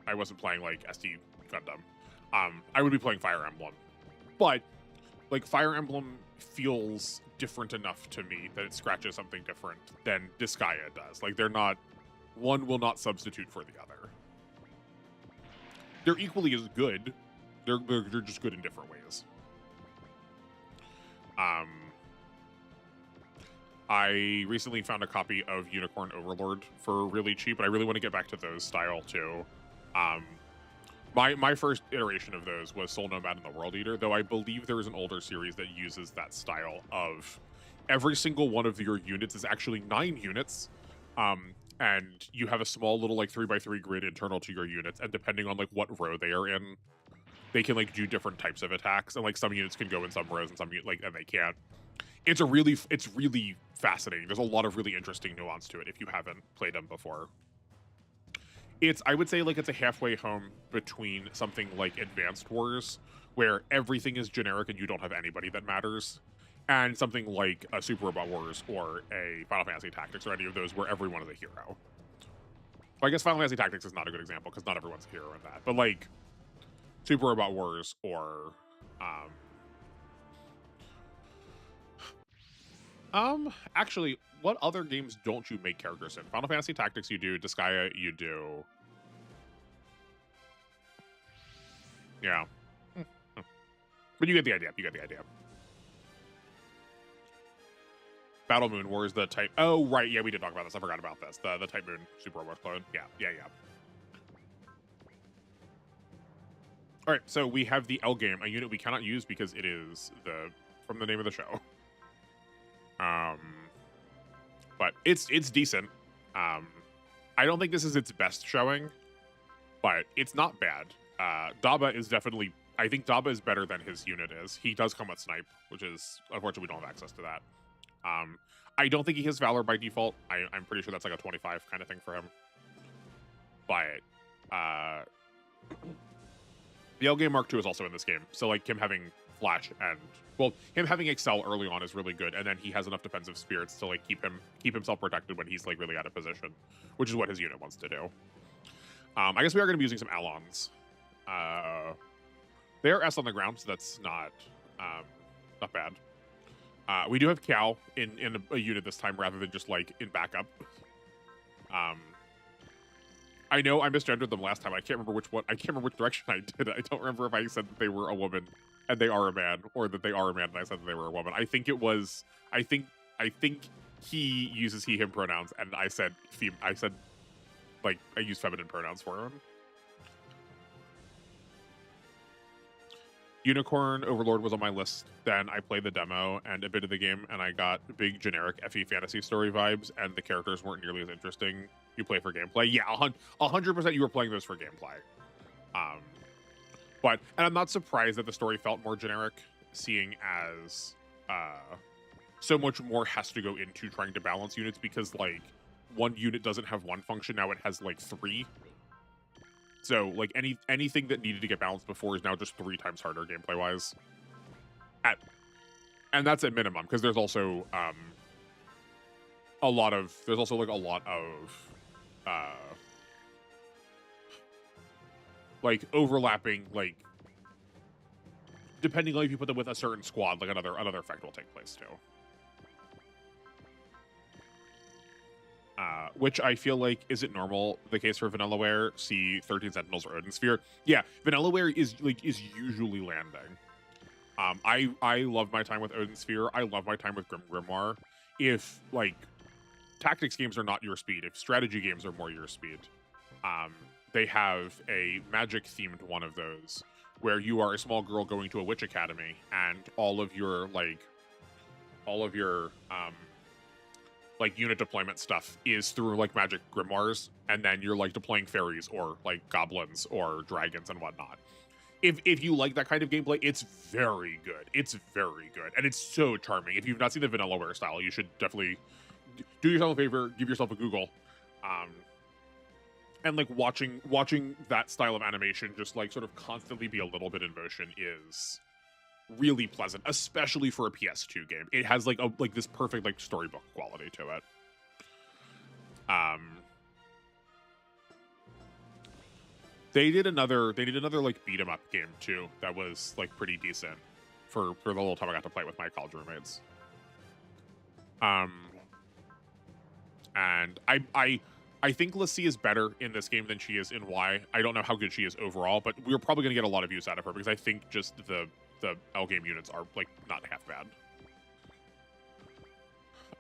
I wasn't playing like SD Gundam, I would be playing Fire Emblem. But like Fire Emblem feels different enough to me that it scratches something different than Disgaea does. Like one will not substitute for the other. They're equally as good. They're just good in different ways. I recently found a copy of Unicorn Overlord for really cheap, and I really want to get back to those style too. My first iteration of those was Soul Nomad and the World Eater, though I believe there is an older series that uses that style of every single one of your units is actually 9 units, and you have a small little like 3x3 grid internal to your units, and depending on like what row they are in, they can like do different types of attacks, and like some units can go in some rows and some and they can't. It's really fascinating. There's a lot of really interesting nuance to it if you haven't played them before. I would say like it's a halfway home between something like Advanced Wars, where everything is generic and you don't have anybody that matters, and something like a Super Robot Wars or a Final Fantasy Tactics or any of those where everyone is a hero. Well, I guess Final Fantasy Tactics is not a good example because not everyone's a hero in that, but like Super Robot Wars or actually, what other games don't you make characters in? Final Fantasy Tactics you do, Disgaea you do. Yeah. But you get the idea. Battle Moon Wars, the type. Oh, right. Yeah, we did talk about this. I forgot about this. The Type Moon Super Robot clone. Yeah. All right, so we have the L-Gaim, a unit we cannot use because it is from the name of the show. But it's decent. I don't think this is its best showing, but it's not bad. Daba is definitely, I think Daba is better than his unit is. He does come with Snipe, which is, unfortunately, we don't have access to that. I don't think he has Valor by default. I'm pretty sure that's like a 25 kind of thing for him. But, the L-Gaim Mark II is also in this game. So like him having Flash and, well, him having Excel early on is really good, and then he has enough defensive spirits to like keep himself protected when he's like really out of position, which is what his unit wants to do. I guess we are going to be using some Alons. They are S on the ground, so that's not bad. We do have Cow in a unit this time rather than just like in backup. I know I misgendered them last time. I can't remember which one. I can't remember which direction I did. I don't remember if I said that they were a woman and they are a man, or that they are a man and I said that they were a woman. I think it was. I think he uses he/him pronouns, and I said like I used feminine pronouns for him. Unicorn Overlord was on my list. Then I played the demo and a bit of the game, and I got big generic FE fantasy story vibes, and the characters weren't nearly as interesting. You play for gameplay, yeah, 100%. You were playing those for gameplay. And I'm not surprised that the story felt more generic, seeing as so much more has to go into trying to balance units, because like one unit doesn't have one function, now it has like 3. So like anything that needed to get balanced before is now just 3 times harder gameplay wise. And that's at minimum, because there's also a lot of like overlapping, like depending on if you put them with a certain squad, like another effect will take place too. Which I feel like isn't normal the case for Vanillaware. See 13 Sentinels or Odin Sphere. Yeah, Vanillaware is usually landing. I love my time with Odin Sphere. I love my time with Grimoire. If like tactics games are not your speed, if strategy games are more your speed, they have a magic themed one of those where you are a small girl going to a witch academy, and all of your unit deployment stuff is through like magic grimoires, and then you're like deploying fairies or like goblins or dragons and whatnot. If you like that kind of gameplay, it's very good. It's very good, and it's so charming. If you've not seen the Vanillaware style, you should definitely do yourself a favor, give yourself a Google, and like watching that style of animation just like sort of constantly be a little bit in motion is really pleasant, especially for a PS2 game. It has like this perfect like storybook quality to it. They did another like beat 'em up game too that was like pretty decent for the little time I got to play with my college roommates. And I think Lassie is better in this game than she is in Y. I don't know how good she is overall, but we're probably going to get a lot of use out of her because I think just the L-Gaim units are like not half bad.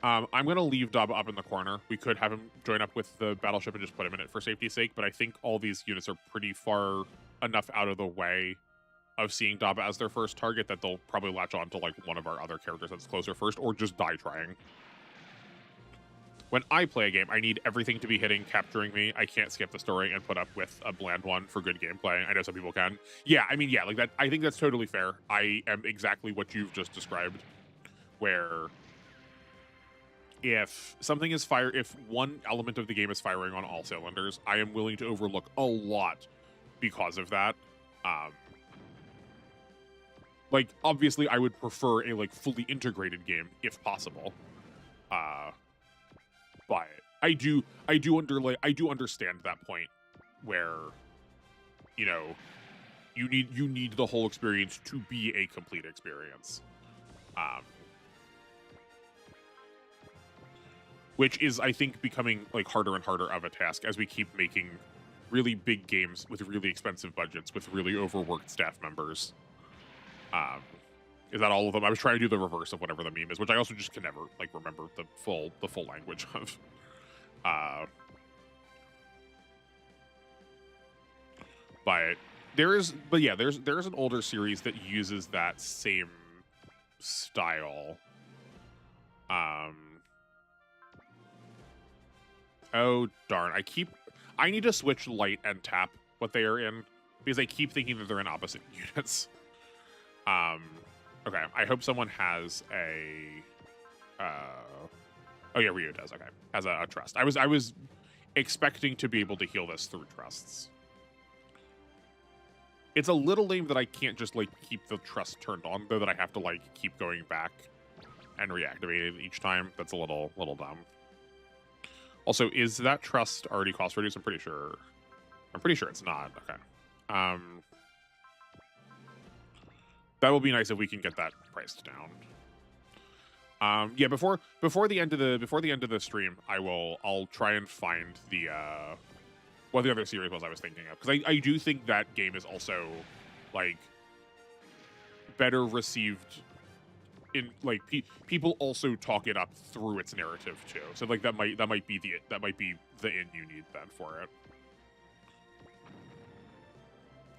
I'm going to leave Daba up in the corner. We could have him join up with the battleship and just put him in it for safety's sake, but I think all these units are pretty far enough out of the way of seeing Daba as their first target that they'll probably latch on to like one of our other characters that's closer first, or just die trying. When I play a game, I need everything to be hitting, capturing me. I can't skip the story and put up with a bland one for good gameplay. I know some people can. Yeah, I mean, yeah, like that. I think that's totally fair. I am exactly what you've just described, where if something is if one element of the game is firing on all cylinders, I am willing to overlook a lot because of that. Like, obviously, I would prefer a like fully integrated game if possible. But I do understand that point where, you know, you need the whole experience to be a complete experience. Which is, I think, becoming like harder and harder of a task as we keep making really big games with really expensive budgets with really overworked staff members. Is that all of them? I was trying to do the reverse of whatever the meme is, which I also just can never like remember the full language of. But there's an older series that uses that same style. Oh darn! I need to switch light and tap what they are in because I keep thinking that they're in opposite units. Okay, I hope someone has a oh yeah, Ryu does. Okay, has a trust. I was expecting to be able to heal this through trusts. It's a little lame that I can't just like keep the trust turned on, though, that I have to like keep going back and reactivate it each time. That's a little dumb. Also, is that trust already cost reduced? I'm pretty sure it's not. Okay. That will be nice if we can get that priced down. Yeah, before the end of the stream, I'll try and find the what the other series was I was thinking of, because I do think that game is also like better received in like people also talk it up through its narrative too. So like that might be the in you need then for it.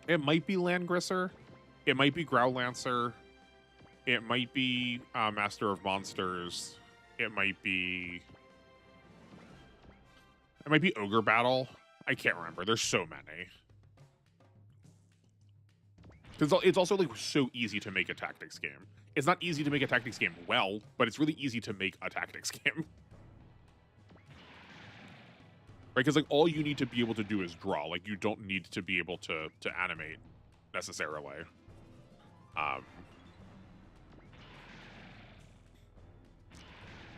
It might be Landgrisser. It might be Growlancer. It might be Master of Monsters. It might be Ogre Battle. I can't remember. There's so many. It's also like so easy to make a tactics game. It's not easy to make a tactics game well, but it's really easy to make a tactics game. Right? Because like all you need to be able to do is draw. Like you don't need to be able to animate necessarily.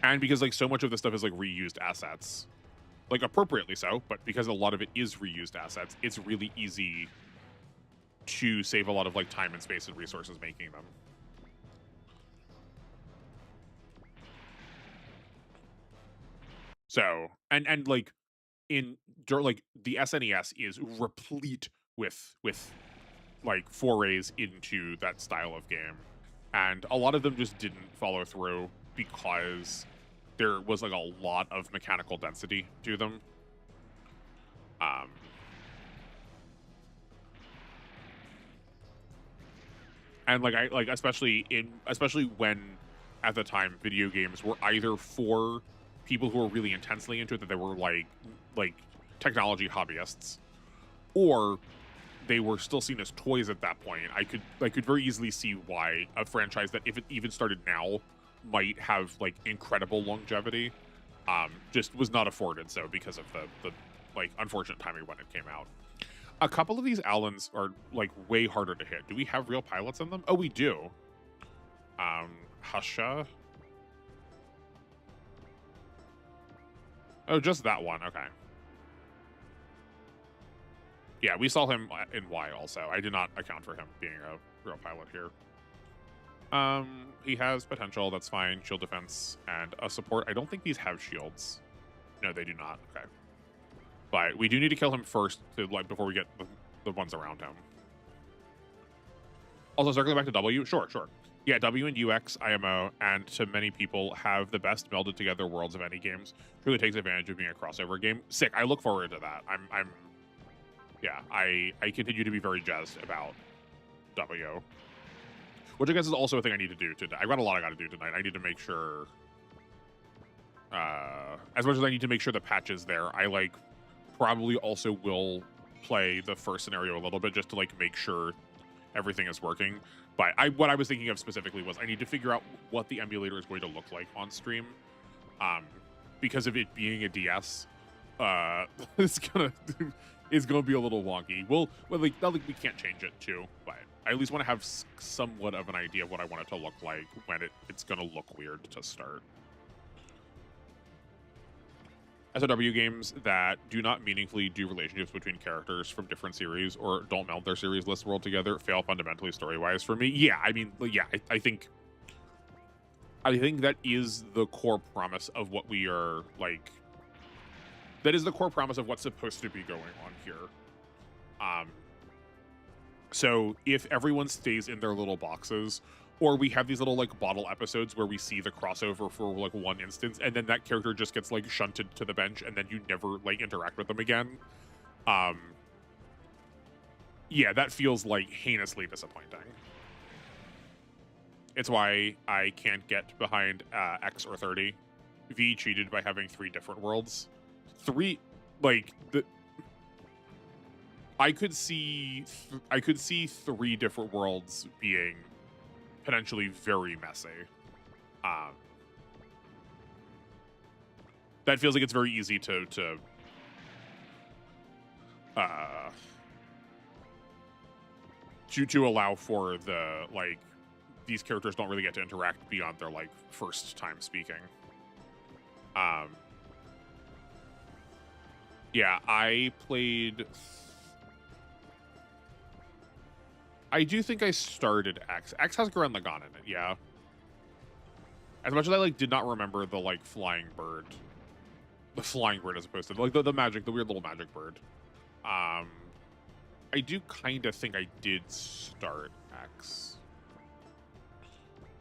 And because like so much of this stuff is like reused assets, like appropriately so, but because a lot of it is reused assets, it's really easy to save a lot of like time and space and resources making them. So, and like like the SNES is replete with like forays into that style of game, and a lot of them just didn't follow through because there was like a lot of mechanical density to them. And like especially when at the time video games were either for people who were really intensely into it, that they were like technology hobbyists, or they were still seen as toys at that point. I could very easily see why a franchise that, if it even started now, might have like incredible longevity, just was not afforded so because of the like unfortunate timing when it came out. A couple of these Allens are like way harder to hit. Do we have real pilots in them? Oh, we do. Husha. Oh, just that one. Okay. Yeah, we saw him in Y also. I did not account for him being a real pilot here. He has potential. That's fine. Shield defense and a support. I don't think these have shields. No, they do not. Okay. But we do need to kill him first to, like, before we get the ones around him. Also, circling back to W. Sure. Yeah, W and UX, IMO, and to many people have the best melded together worlds of any games. Truly takes advantage of being a crossover game. Sick. I look forward to that. Yeah, I continue to be very jazzed about W. Which I guess is also a thing I need to do today. I've got a lot I got to do tonight. I need to make sure, as much as I need to make sure the patch is there, I like probably also will play the first scenario a little bit just to like make sure everything is working. But what I was thinking of specifically was I need to figure out what the emulator is going to look like on stream, because of it being a DS, it's gonna be a little wonky. Well, like not like we can't change it too, but I at least want to have somewhat of an idea of what I want it to look like when it's gonna look weird to start. SRW games that do not meaningfully do relationships between characters from different series or don't meld their series list world together fail fundamentally story-wise for me. Yeah, I mean, yeah, I think that is the core promise of what we are, like, that is the core promise of what's supposed to be going on here. So if everyone stays in their little boxes, or we have these little like bottle episodes where we see the crossover for like one instance, and then that character just gets like shunted to the bench, and then you never like interact with them again. Yeah, that feels like heinously disappointing. It's why I can't get behind X or 30. V cheated by having 3 different worlds. I could see 3 different worlds being potentially very messy. That feels like it's very easy to to allow for the like these characters don't really get to interact beyond their like first time speaking. Yeah, I do think I started X. X has Gurren Lagann in it, yeah. As much as I like did not remember the like flying bird. The flying bird as opposed to like the weird little magic bird. I do kind of think I did start X.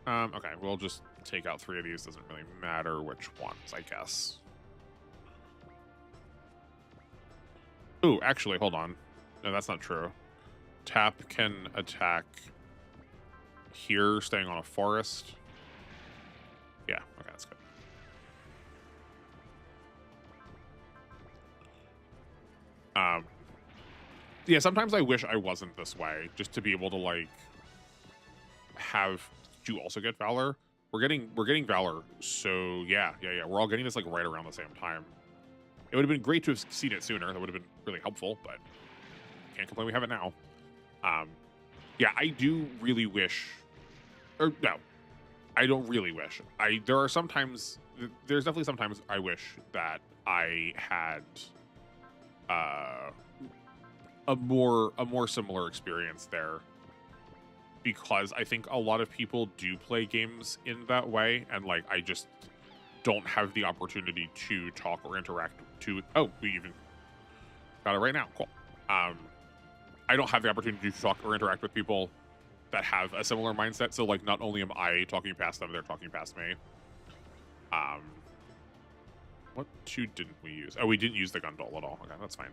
Okay, we'll just take out 3 of these. Doesn't really matter which ones, I guess. Ooh, actually, hold on. No, that's not true. Tap can attack here, staying on a forest. Yeah, okay, that's good. Yeah, sometimes I wish I wasn't this way, just to be able to like do also get Valor. We're getting Valor, so yeah. We're all getting this like right around the same time. It would have been great to have seen it sooner. That would have been really helpful, but can't complain we have it now. Yeah, I do really wish, or no, I don't really wish. There's definitely sometimes I wish that I had a more similar experience there, because I think a lot of people do play games in that way, and like I just don't have the opportunity to talk or interact to. Oh, we even got it right now. Cool. I don't have the opportunity to talk or interact with people that have a similar mindset. So like, not only am I talking past them, they're talking past me. What 2 didn't we use? Oh, we didn't use the Gundul at all. Okay, that's fine.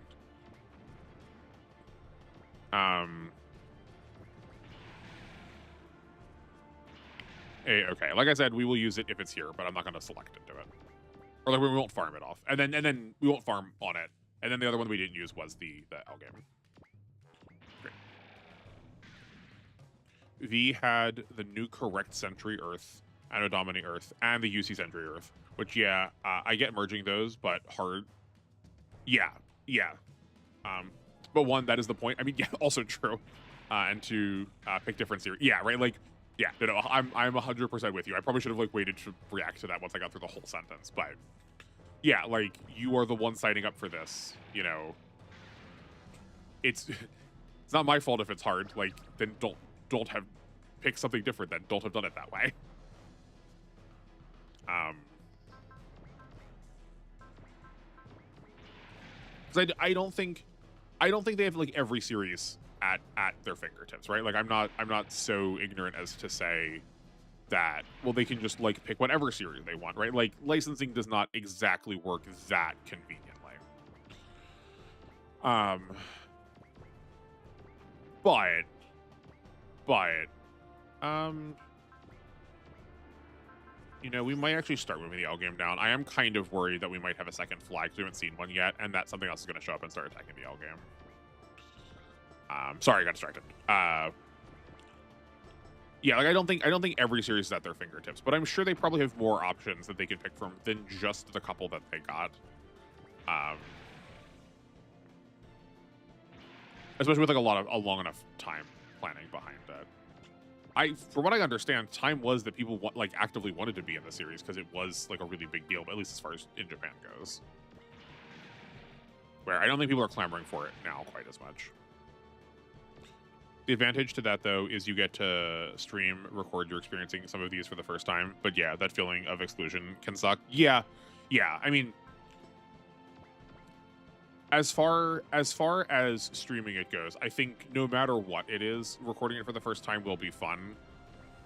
Okay, like I said, we will use it if it's here, but I'm not going to select it to it. Or like we won't farm it off. And then we won't farm on it. And then the other one we didn't use was the L-Gaim. Great. V had the new correct Sentry Earth, Anno Domini Earth, and the UC Sentry Earth. Which, yeah, I get merging those, but hard. Yeah. But one, that is the point. I mean, yeah, also true. And to pick different series. Yeah, right? Like, yeah, no, I'm 100% with you. I probably should have like waited to react to that once I got through the whole sentence. But yeah, like, you are the one signing up for this, you know. It's not my fault if it's hard. Like, then don't have pick something different. Then don't have done it that way. Because I don't think they have like every series at their fingertips, right? Like I'm not so ignorant as to say that, well, they can just like pick whatever series they want, right? Like licensing does not exactly work that conveniently. You know, we might actually start moving the L-Gaim down. I am kind of worried that we might have a second flag because we haven't seen one yet, and that something else is going to show up and start attacking the L-Gaim. Sorry, I got distracted. Yeah, like I don't think every series is at their fingertips, but I'm sure they probably have more options that they can pick from than just the couple that they got. Especially with like a long enough time planning behind it. From what I understand, time was that people like actively wanted to be in the series because it was like a really big deal, at least as far as in Japan goes. Where I don't think people are clamoring for it now quite as much. The advantage to that, though, is you get to record you're experiencing some of these for the first time. But yeah, that feeling of exclusion can suck. Yeah. I mean, as far as streaming it goes, I think no matter what it is, recording it for the first time will be fun.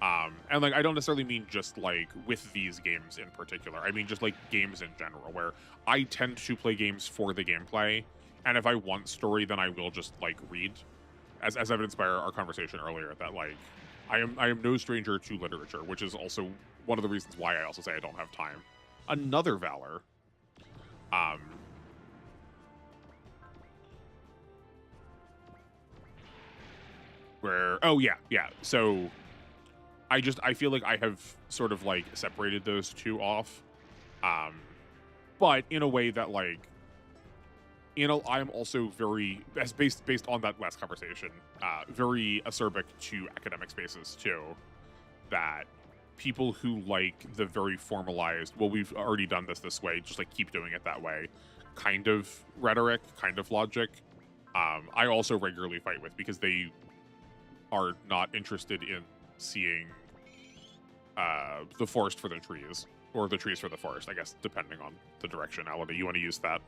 And like I don't necessarily mean just like with these games in particular. I mean just like games in general, where I tend to play games for the gameplay, and if I want story, then I will just like read. As evidenced by our conversation earlier, that like I am no stranger to literature, which is also one of the reasons why I also say I don't have time. Another Valor. So I feel like I have sort of like separated those two off. But in a way that like I'm also very, as based on that last conversation, very acerbic to academic spaces too. That people who like the very formalized, well, we've already done this way, just like keep doing it that way, kind of rhetoric, kind of logic. I also regularly fight with because they are not interested in seeing the forest for the trees, or the trees for the forest, I guess, depending on the directionality you want to use that.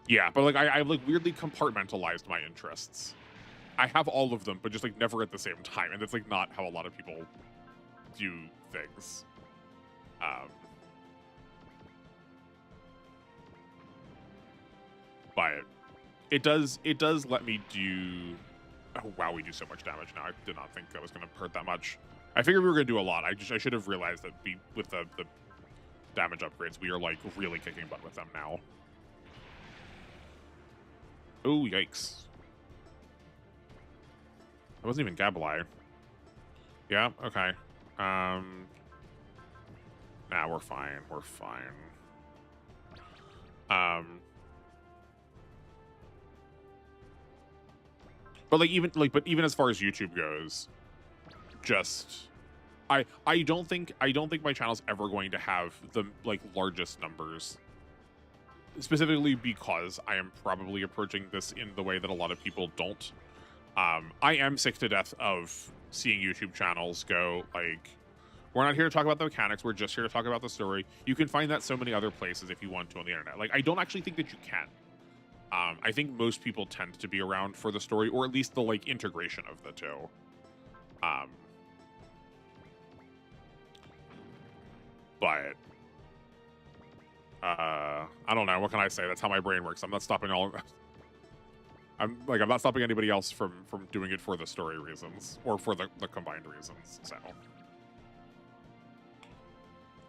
Yeah, but like I've like weirdly compartmentalized my interests. I have all of them, but just like never at the same time, and that's like not how a lot of people do things. But it does let me do. Oh wow, we do so much damage now. I did not think that was going to hurt that much. I figured we were going to do a lot. I should have realized that with the damage upgrades, we are like really kicking butt with them now. Oh yikes! That wasn't even Gabalai. Yeah. Okay. Nah, we're fine. We're fine. But like even as far as YouTube goes, just I don't think my channel's ever going to have the like largest numbers. Specifically because I am probably approaching this in the way that a lot of people don't. I am sick to death of seeing YouTube channels go like, we're not here to talk about the mechanics, we're just here to talk about the story. You can find that so many other places if you want to on the internet. Like, I don't actually think that you can. I think most people tend to be around for the story, or at least the like integration of the two. But I don't know. What can I say? That's how my brain works. I'm not stopping I'm not stopping anybody else from doing it for the story reasons, or for the combined reasons. So,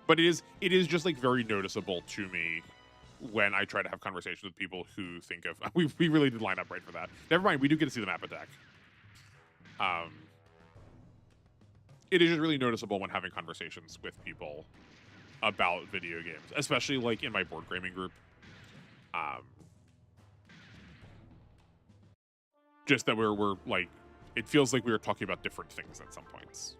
but it is just like very noticeable to me when I try to have conversations with people who think of we really did line up right for that. Never mind, we do get to see the map attack. It is just really noticeable when having conversations with people about video games, especially like in my board gaming group. Just that we're like, it feels like we were talking about different things at some points.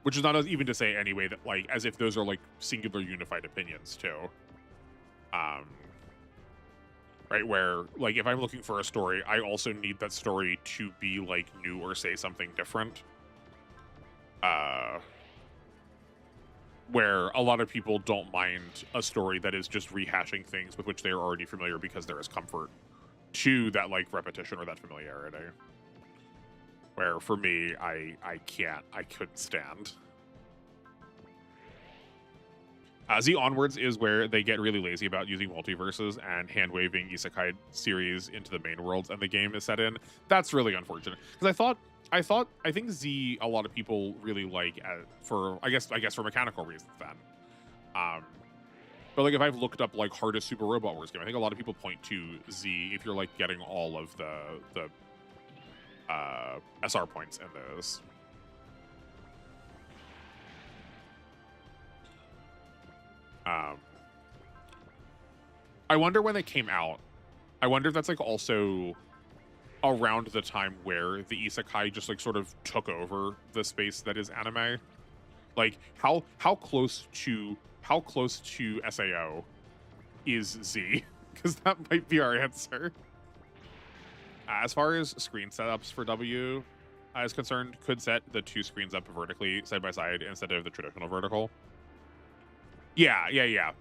Which is not even to say anyway that like as if those are like singular unified opinions too. Right, where like if I'm looking for a story, I also need that story to be like new or say something different. Where a lot of people don't mind a story that is just rehashing things with which they are already familiar because there is comfort to that like repetition or that familiarity. Where for me, I couldn't stand. Z Onwards is where they get really lazy about using multiverses and hand-waving isekai series into the main worlds and the game is set in. That's really unfortunate. Because I think Z a lot of people really like for I guess for mechanical reasons then. But like if I've looked up like hardest Super Robot Wars game, I think a lot of people point to Z if you're like getting all of the SR points in those. I wonder when they came out. I wonder if that's like also around the time where the isekai just like sort of took over the space that is anime. Like how close to SAO is Z? Because that might be our answer. As far as screen setups for W is concerned, could set the two screens up vertically side by side instead of the traditional vertical. Yeah. Yeah,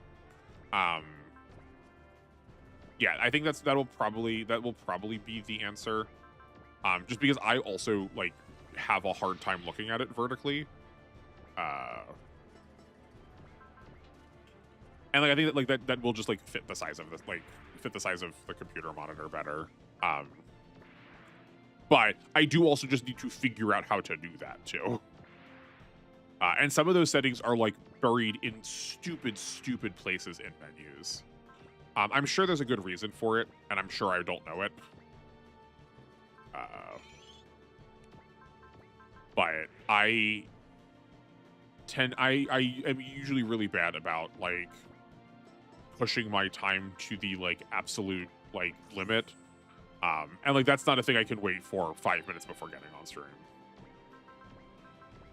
I think that will probably be the answer. Just because I also like have a hard time looking at it vertically. And like I think that like that will just like fit the size of the computer monitor better. But I do also just need to figure out how to do that too. And some of those settings are like buried in stupid places in menus. I'm sure there's a good reason for it, and I'm sure I don't know it. but I am usually really bad about like pushing my time to the like absolute like limit. And like that's not a thing I can wait for 5 minutes before getting on stream.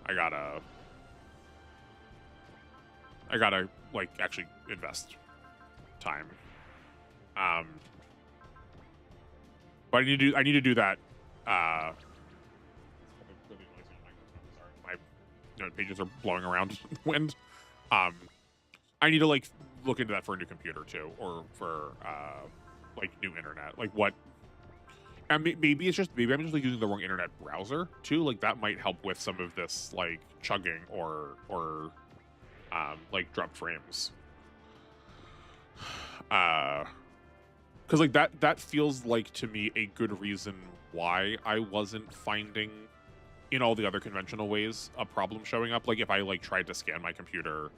I gotta like actually invest time. But I need to do that. My pages are blowing around in the wind. I need to like look into that for a new computer too, or for like new internet. Like what? And maybe I'm just like using the wrong internet browser too. Like that might help with some of this like chugging or like dropped frames. Because like that feels like to me a good reason why I wasn't finding in all the other conventional ways a problem showing up. Like if I like tried to scan my computer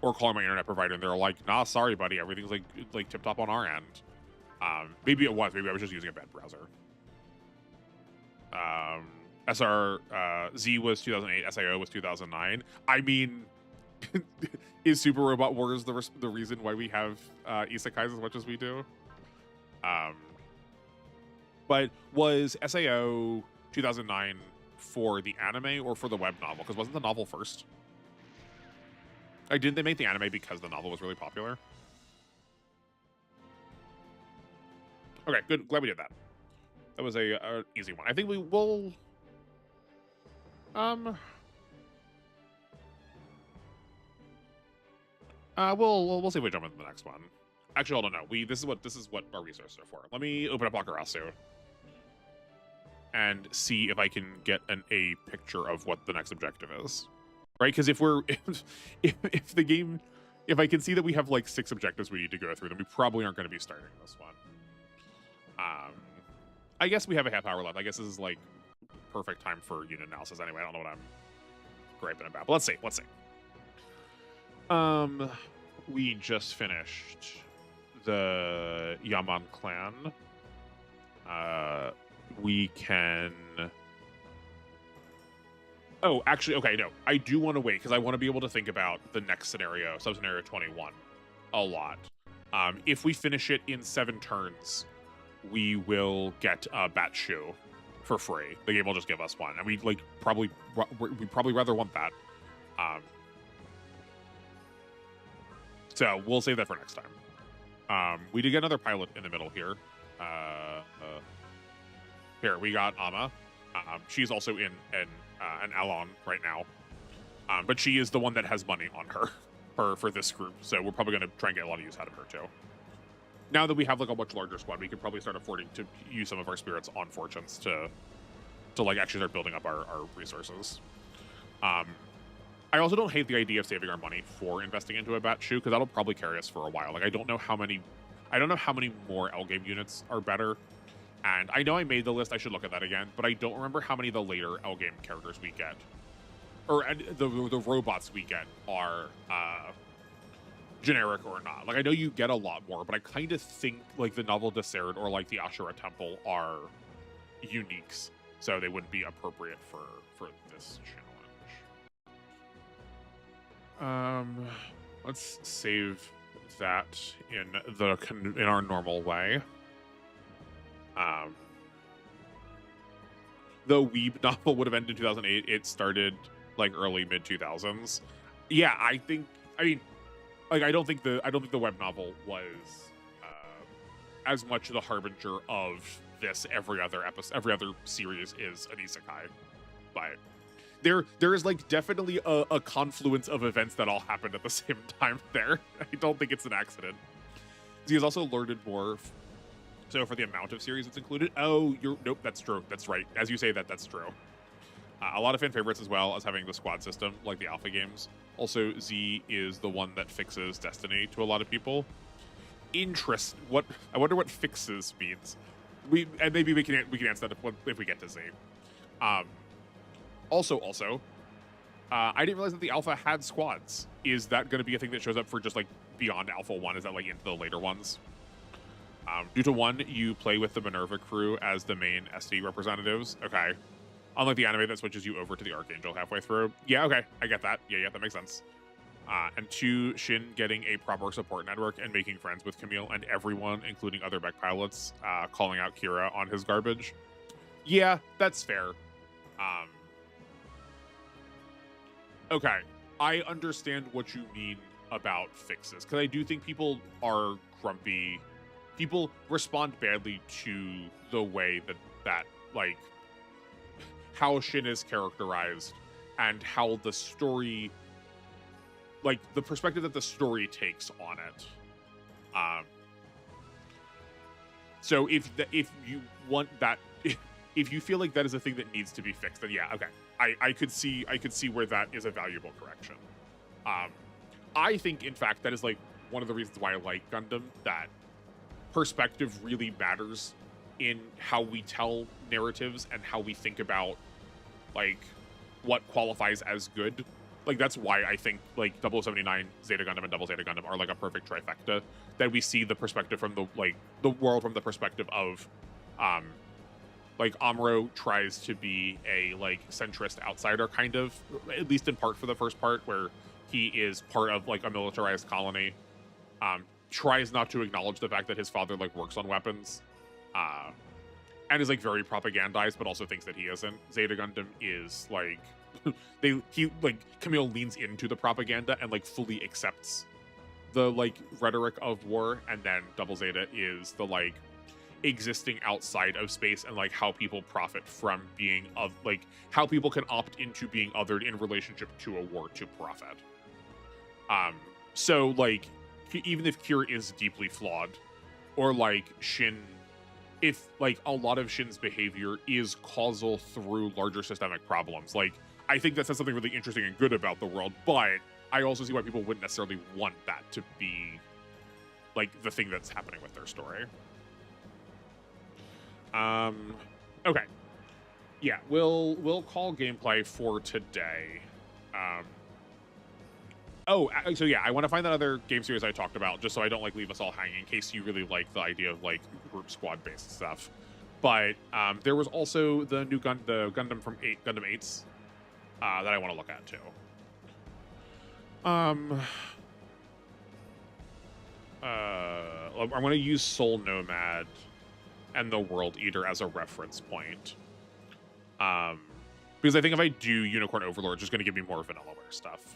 or call my internet provider and they're like, nah, sorry buddy, everything's like tip top on our end. Maybe I was just using a bad browser. SRZ was 2008, SIO was 2009. I mean, is Super Robot Wars the reason why we have isekais as much as we do? But was SAO 2009 for the anime or for the web novel? Because wasn't the novel first? Like, didn't they make the anime because the novel was really popular? Okay, good. Glad we did that. That was a easy one. I think we will. We'll see if we jump into the next one. Actually, hold on. No, this is what our resources are for. Let me open up Akarasu and see if I can get a picture of what the next objective is. Right? Because if I can see that we have like 6 objectives we need to go through, then we probably aren't going to be starting this one. I guess we have a half hour left. I guess this is like perfect time for unit analysis anyway. I don't know what I'm griping about, but let's see. We just finished the Yaman clan. We can. Oh, actually, okay, no. I do want to wait because I want to be able to think about the next scenario, sub-scenario 21, a lot. If we finish it in 7 turns, we will get a bat shoe for free. The game will just give us one, and we probably rather want that. So we'll save that for next time. We did get another pilot in the middle here. Here we got Ama. She's also in an Alon right now, but she is the one that has money on her for this group. So we're probably going to try and get a lot of use out of her too. Now that we have like a much larger squad, we could probably start affording to use some of our spirits on fortunes to like actually start building up our resources. I also don't hate the idea of saving our money for investing into a bat shoe because that'll probably carry us for a while. Like I don't know how many more L-Gaim units are better. And I know I made the list, I should look at that again, but I don't remember how many of the later L-Gaim characters we get. Or the robots we get are generic or not. Like I know you get a lot more, but I kind of think like the Novel Desert or like the Ashura Temple are uniques. So they wouldn't be appropriate for this challenge. Let's save that in our normal way. The Weeb novel would have ended in 2008. It started like early mid 2000s. Yeah, I don't think the web novel was as much the harbinger of this. Every other series is an isekai, but there is like definitely a confluence of events that all happened at the same time there. I don't think it's an accident. He has also learned more. So for the amount of series it's included, nope, that's true. That's right. As you say that's true. A lot of fan favorites as well as having the squad system, like the alpha games. Also, Z is the one that fixes Destiny to a lot of people. I wonder what fixes means. Maybe we can answer that if we get to Z. Also, I didn't realize that the alpha had squads. Is that going to be a thing that shows up for just like beyond Alpha 1? Is that like into the later ones? Due to 1, you play with the Minerva crew as the main SD representatives. Okay. Unlike the anime that switches you over to the Archangel halfway through. Yeah, okay, I get that. Yeah, that makes sense. And 2, Shin getting a proper support network and making friends with Camille and everyone, including other mech pilots, calling out Kira on his garbage. Yeah, that's fair. Okay, I understand what you mean about fixes, because I do think people are grumpy. People respond badly to the way that like how Shin is characterized and how the story, like the perspective that the story takes on it. So if you want that, if you feel like that is a thing that needs to be fixed, then yeah, okay, I could see where that is a valuable correction. I think, in fact, that is like one of the reasons why I like Gundam, that perspective really matters in how we tell narratives and how we think about like what qualifies as good. Like that's why I think like 0079, Zeta Gundam, and Double Zeta Gundam are like a perfect trifecta, that we see the perspective from the world from the perspective of like Amuro tries to be a like centrist outsider, kind of, at least in part for the first part, where he is part of like a militarized colony, tries not to acknowledge the fact that his father like works on weapons, and is like very propagandized, but also thinks that he isn't. Zeta Gundam is like Camille leans into the propaganda and like fully accepts the like rhetoric of war, and then Double Zeta is the like existing outside of space and like how people profit from being of like how people can opt into being othered in relationship to a war to profit. So like even if Kira is deeply flawed, or like Shin, if like a lot of Shin's behavior is causal through larger systemic problems, like I think that says something really interesting and good about the world, but I also see why people wouldn't necessarily want that to be like the thing that's happening with their story. Okay. Yeah, we'll call gameplay for today. So yeah, I want to find that other game series I talked about, just so I don't like leave us all hanging, in case you really like the idea of like group squad based stuff. But there was also the new Gundam from Gundam 8s that I want to look at too. I'm going to use Soul Nomad and the World Eater as a reference point. Because I think if I do Unicorn Overlord, it's just going to give me more Vanillaware stuff.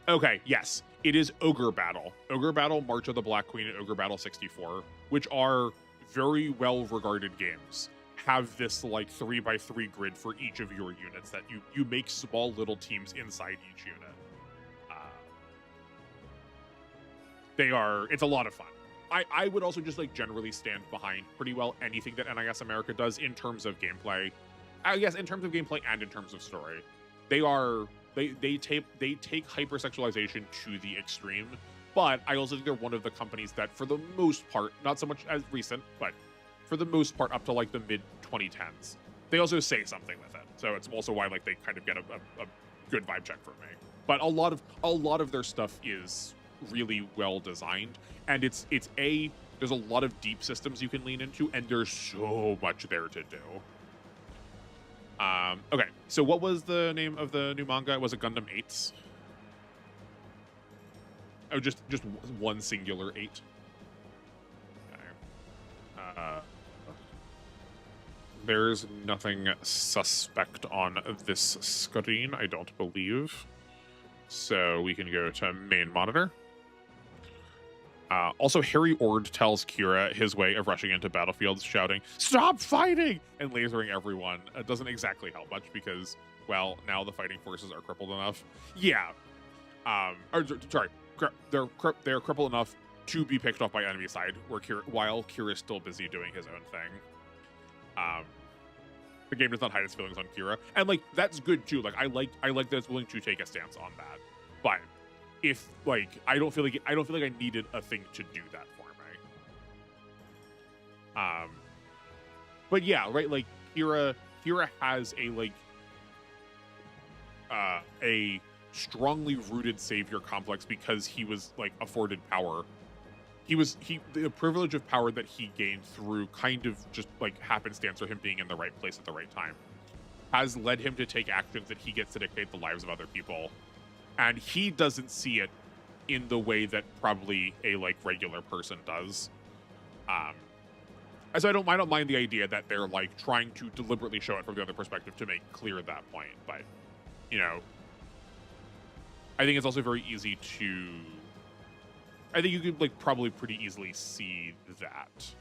Okay, yes, it is Ogre Battle. Ogre Battle, March of the Black Queen, and Ogre Battle 64, which are very well-regarded games, have this like 3x3 grid for each of your units that you make small little teams inside each unit. It's a lot of fun. I would also just like generally stand behind pretty well anything that NIS America does in terms of gameplay. I guess in terms of gameplay and in terms of story. They take hypersexualization to the extreme, but I also think they're one of the companies that, for the most part, not so much as recent, but for the most part up to like the mid 2010s, they also say something with it. So it's also why like they kind of get a good vibe check from me. But a lot of their stuff is really well designed, and there's a lot of deep systems you can lean into, and there's so much there to do. Okay, so what was the name of the new manga? Was it Gundam 8s? Oh, just one singular 8. Okay. There's nothing suspect on this screen, I don't believe. So we can go to main monitor. Also, Harry Ord tells Kira his way of rushing into battlefields, shouting, "Stop fighting!" and lasering everyone. It doesn't exactly help much because, well, now the fighting forces are crippled enough. Yeah. They're crippled enough to be picked off by enemy side, while Kira is still busy doing his own thing. The game does not hide its feelings on Kira, and like that's good too. Like I like that it's willing to take a stance on that, but if like I don't feel like I needed a thing to do that for me. But yeah, right. Like Kira has a strongly rooted savior complex because he was like afforded power the privilege of power that he gained through kind of just like happenstance or him being in the right place at the right time has led him to take actions that he gets to dictate the lives of other people. And he doesn't see it in the way that probably a like regular person does. So I don't mind the idea that they're like trying to deliberately show it from the other perspective to make clear that point. But, you know, I think it's also very easy to, I think you could like probably pretty easily see that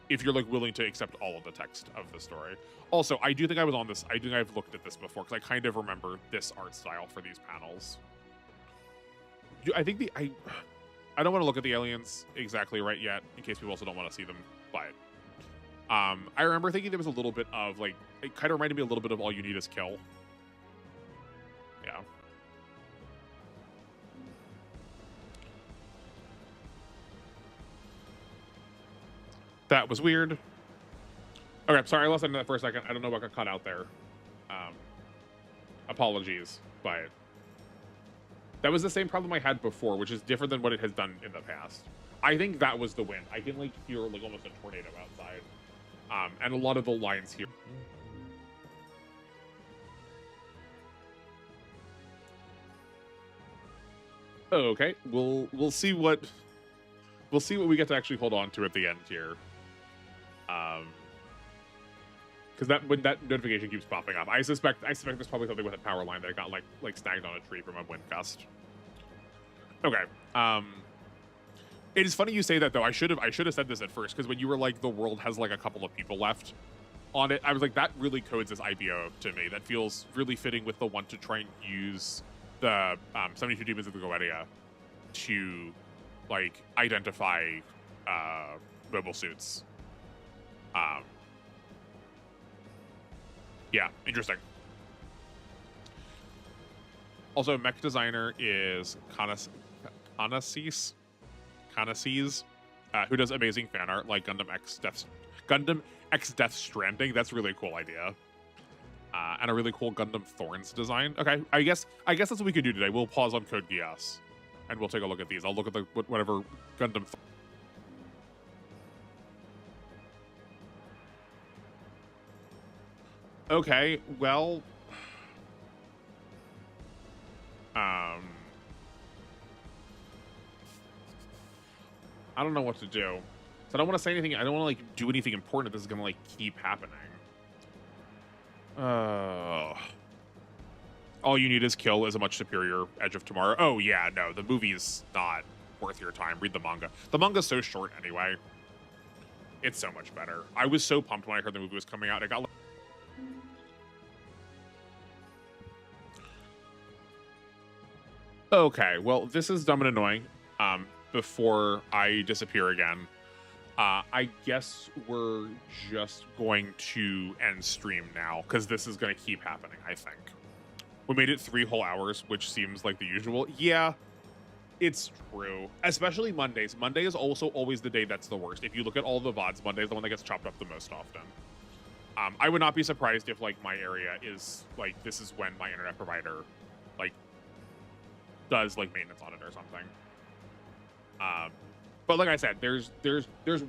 if you're like willing to accept all of the text of the story. Also, I do think I was on this, I think I've looked at this before because I kind of remember this art style for these panels. I think I don't want to look at the aliens exactly right yet in case people also don't want to see them, but I remember thinking there was a little bit of like, it kind of reminded me a little bit of All You Need Is Kill. Yeah. That was weird. Okay, sorry, I lost that for a second. I don't know what got cut out there. Apologies, but that was the same problem I had before, which is different than what it has done in the past. I think that was the wind. I can like hear like almost a tornado outside. And a lot of the lines here. Okay, we'll see what we get to actually hold on to at the end here. Because when that notification keeps popping up, I suspect there's probably something with a power line that got like snagged on a tree from a wind gust. Okay. It is funny you say that though. I should have said this at first because when you were like the world has like a couple of people left on it, I was like that really codes as IBO to me. That feels really fitting with the one to try and use the 72 demons of the Goetia to like identify mobile suits. Yeah, interesting. Also, mech designer is Kanasis, who does amazing fan art like Gundam X Death Stranding. That's a really cool idea. And a really cool Gundam Thorns design. Okay, I guess that's what we can do today. We'll pause on Code Geass, and we'll take a look at these. I'll look at the whatever Gundam. Okay, well, I don't know what to do. So I don't want to say anything. I don't want to like do anything important. This is gonna like keep happening. All You Need Is Kill is a much superior Edge of Tomorrow. Oh yeah, no, the movie's not worth your time. Read the manga. The manga's so short anyway. It's so much better. I was so pumped when I heard the movie was coming out. I got like, okay, well, this is dumb and annoying. Before I disappear again, I guess we're just going to end stream now because this is going to keep happening, I think. We made it 3 whole hours, which seems like the usual. Yeah, it's true. Especially Mondays. Monday is also always the day that's the worst. If you look at all the VODs, Monday is the one that gets chopped up the most often. I would not be surprised if, like, my area is, like, this is when my internet provider, like, does, like, maintenance on it or something. But like I said, there's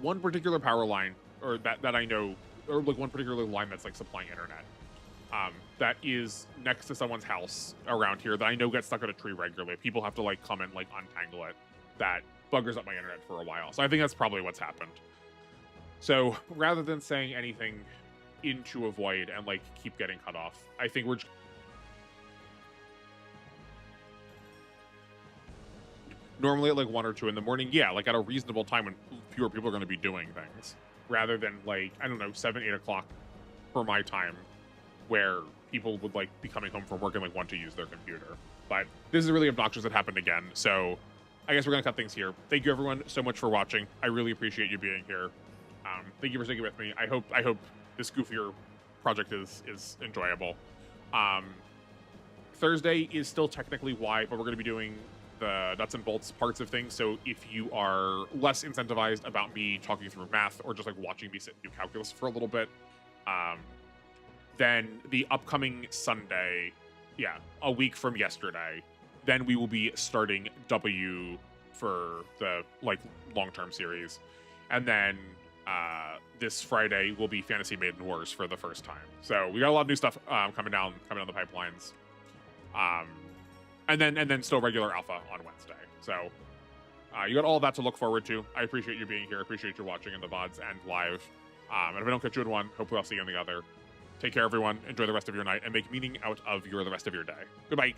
one particular power line, or that I know, or like one particular line that's like supplying internet, that is next to someone's house around here that I know gets stuck on a tree regularly. People have to like come and like untangle it. That buggers up my internet for a while. So I think that's probably what's happened. So rather than saying anything into a void and like keep getting cut off, I think we're normally at like 1 or 2 in the morning. Yeah, like at a reasonable time when fewer people are going to be doing things, rather than like, I don't know, 7, 8 o'clock for my time where people would like be coming home from work and like want to use their computer. But this is really obnoxious. It happened again. So I guess we're going to cut things here. Thank you everyone so much for watching. I really appreciate you being here. Thank you for sticking with me. I hope this goofier project is enjoyable. Thursday is still technically why, but we're going to be doing the nuts and bolts parts of things. So if you are less incentivized about me talking through math or just like watching me sit and do calculus for a little bit, then the upcoming Sunday, yeah, a week from yesterday, then we will be starting W for the like long-term series, and then this Friday will be Fantasy Maiden Wars for the first time. So we got a lot of new stuff coming down the pipelines, and then still regular alpha on Wednesday. So you got all that to look forward to. I appreciate you being here. I appreciate you watching in the VODs and live. And if I don't catch you in one, hopefully I'll see you in the other. Take care, everyone. Enjoy the rest of your night and make meaning out of the rest of your day. Goodbye.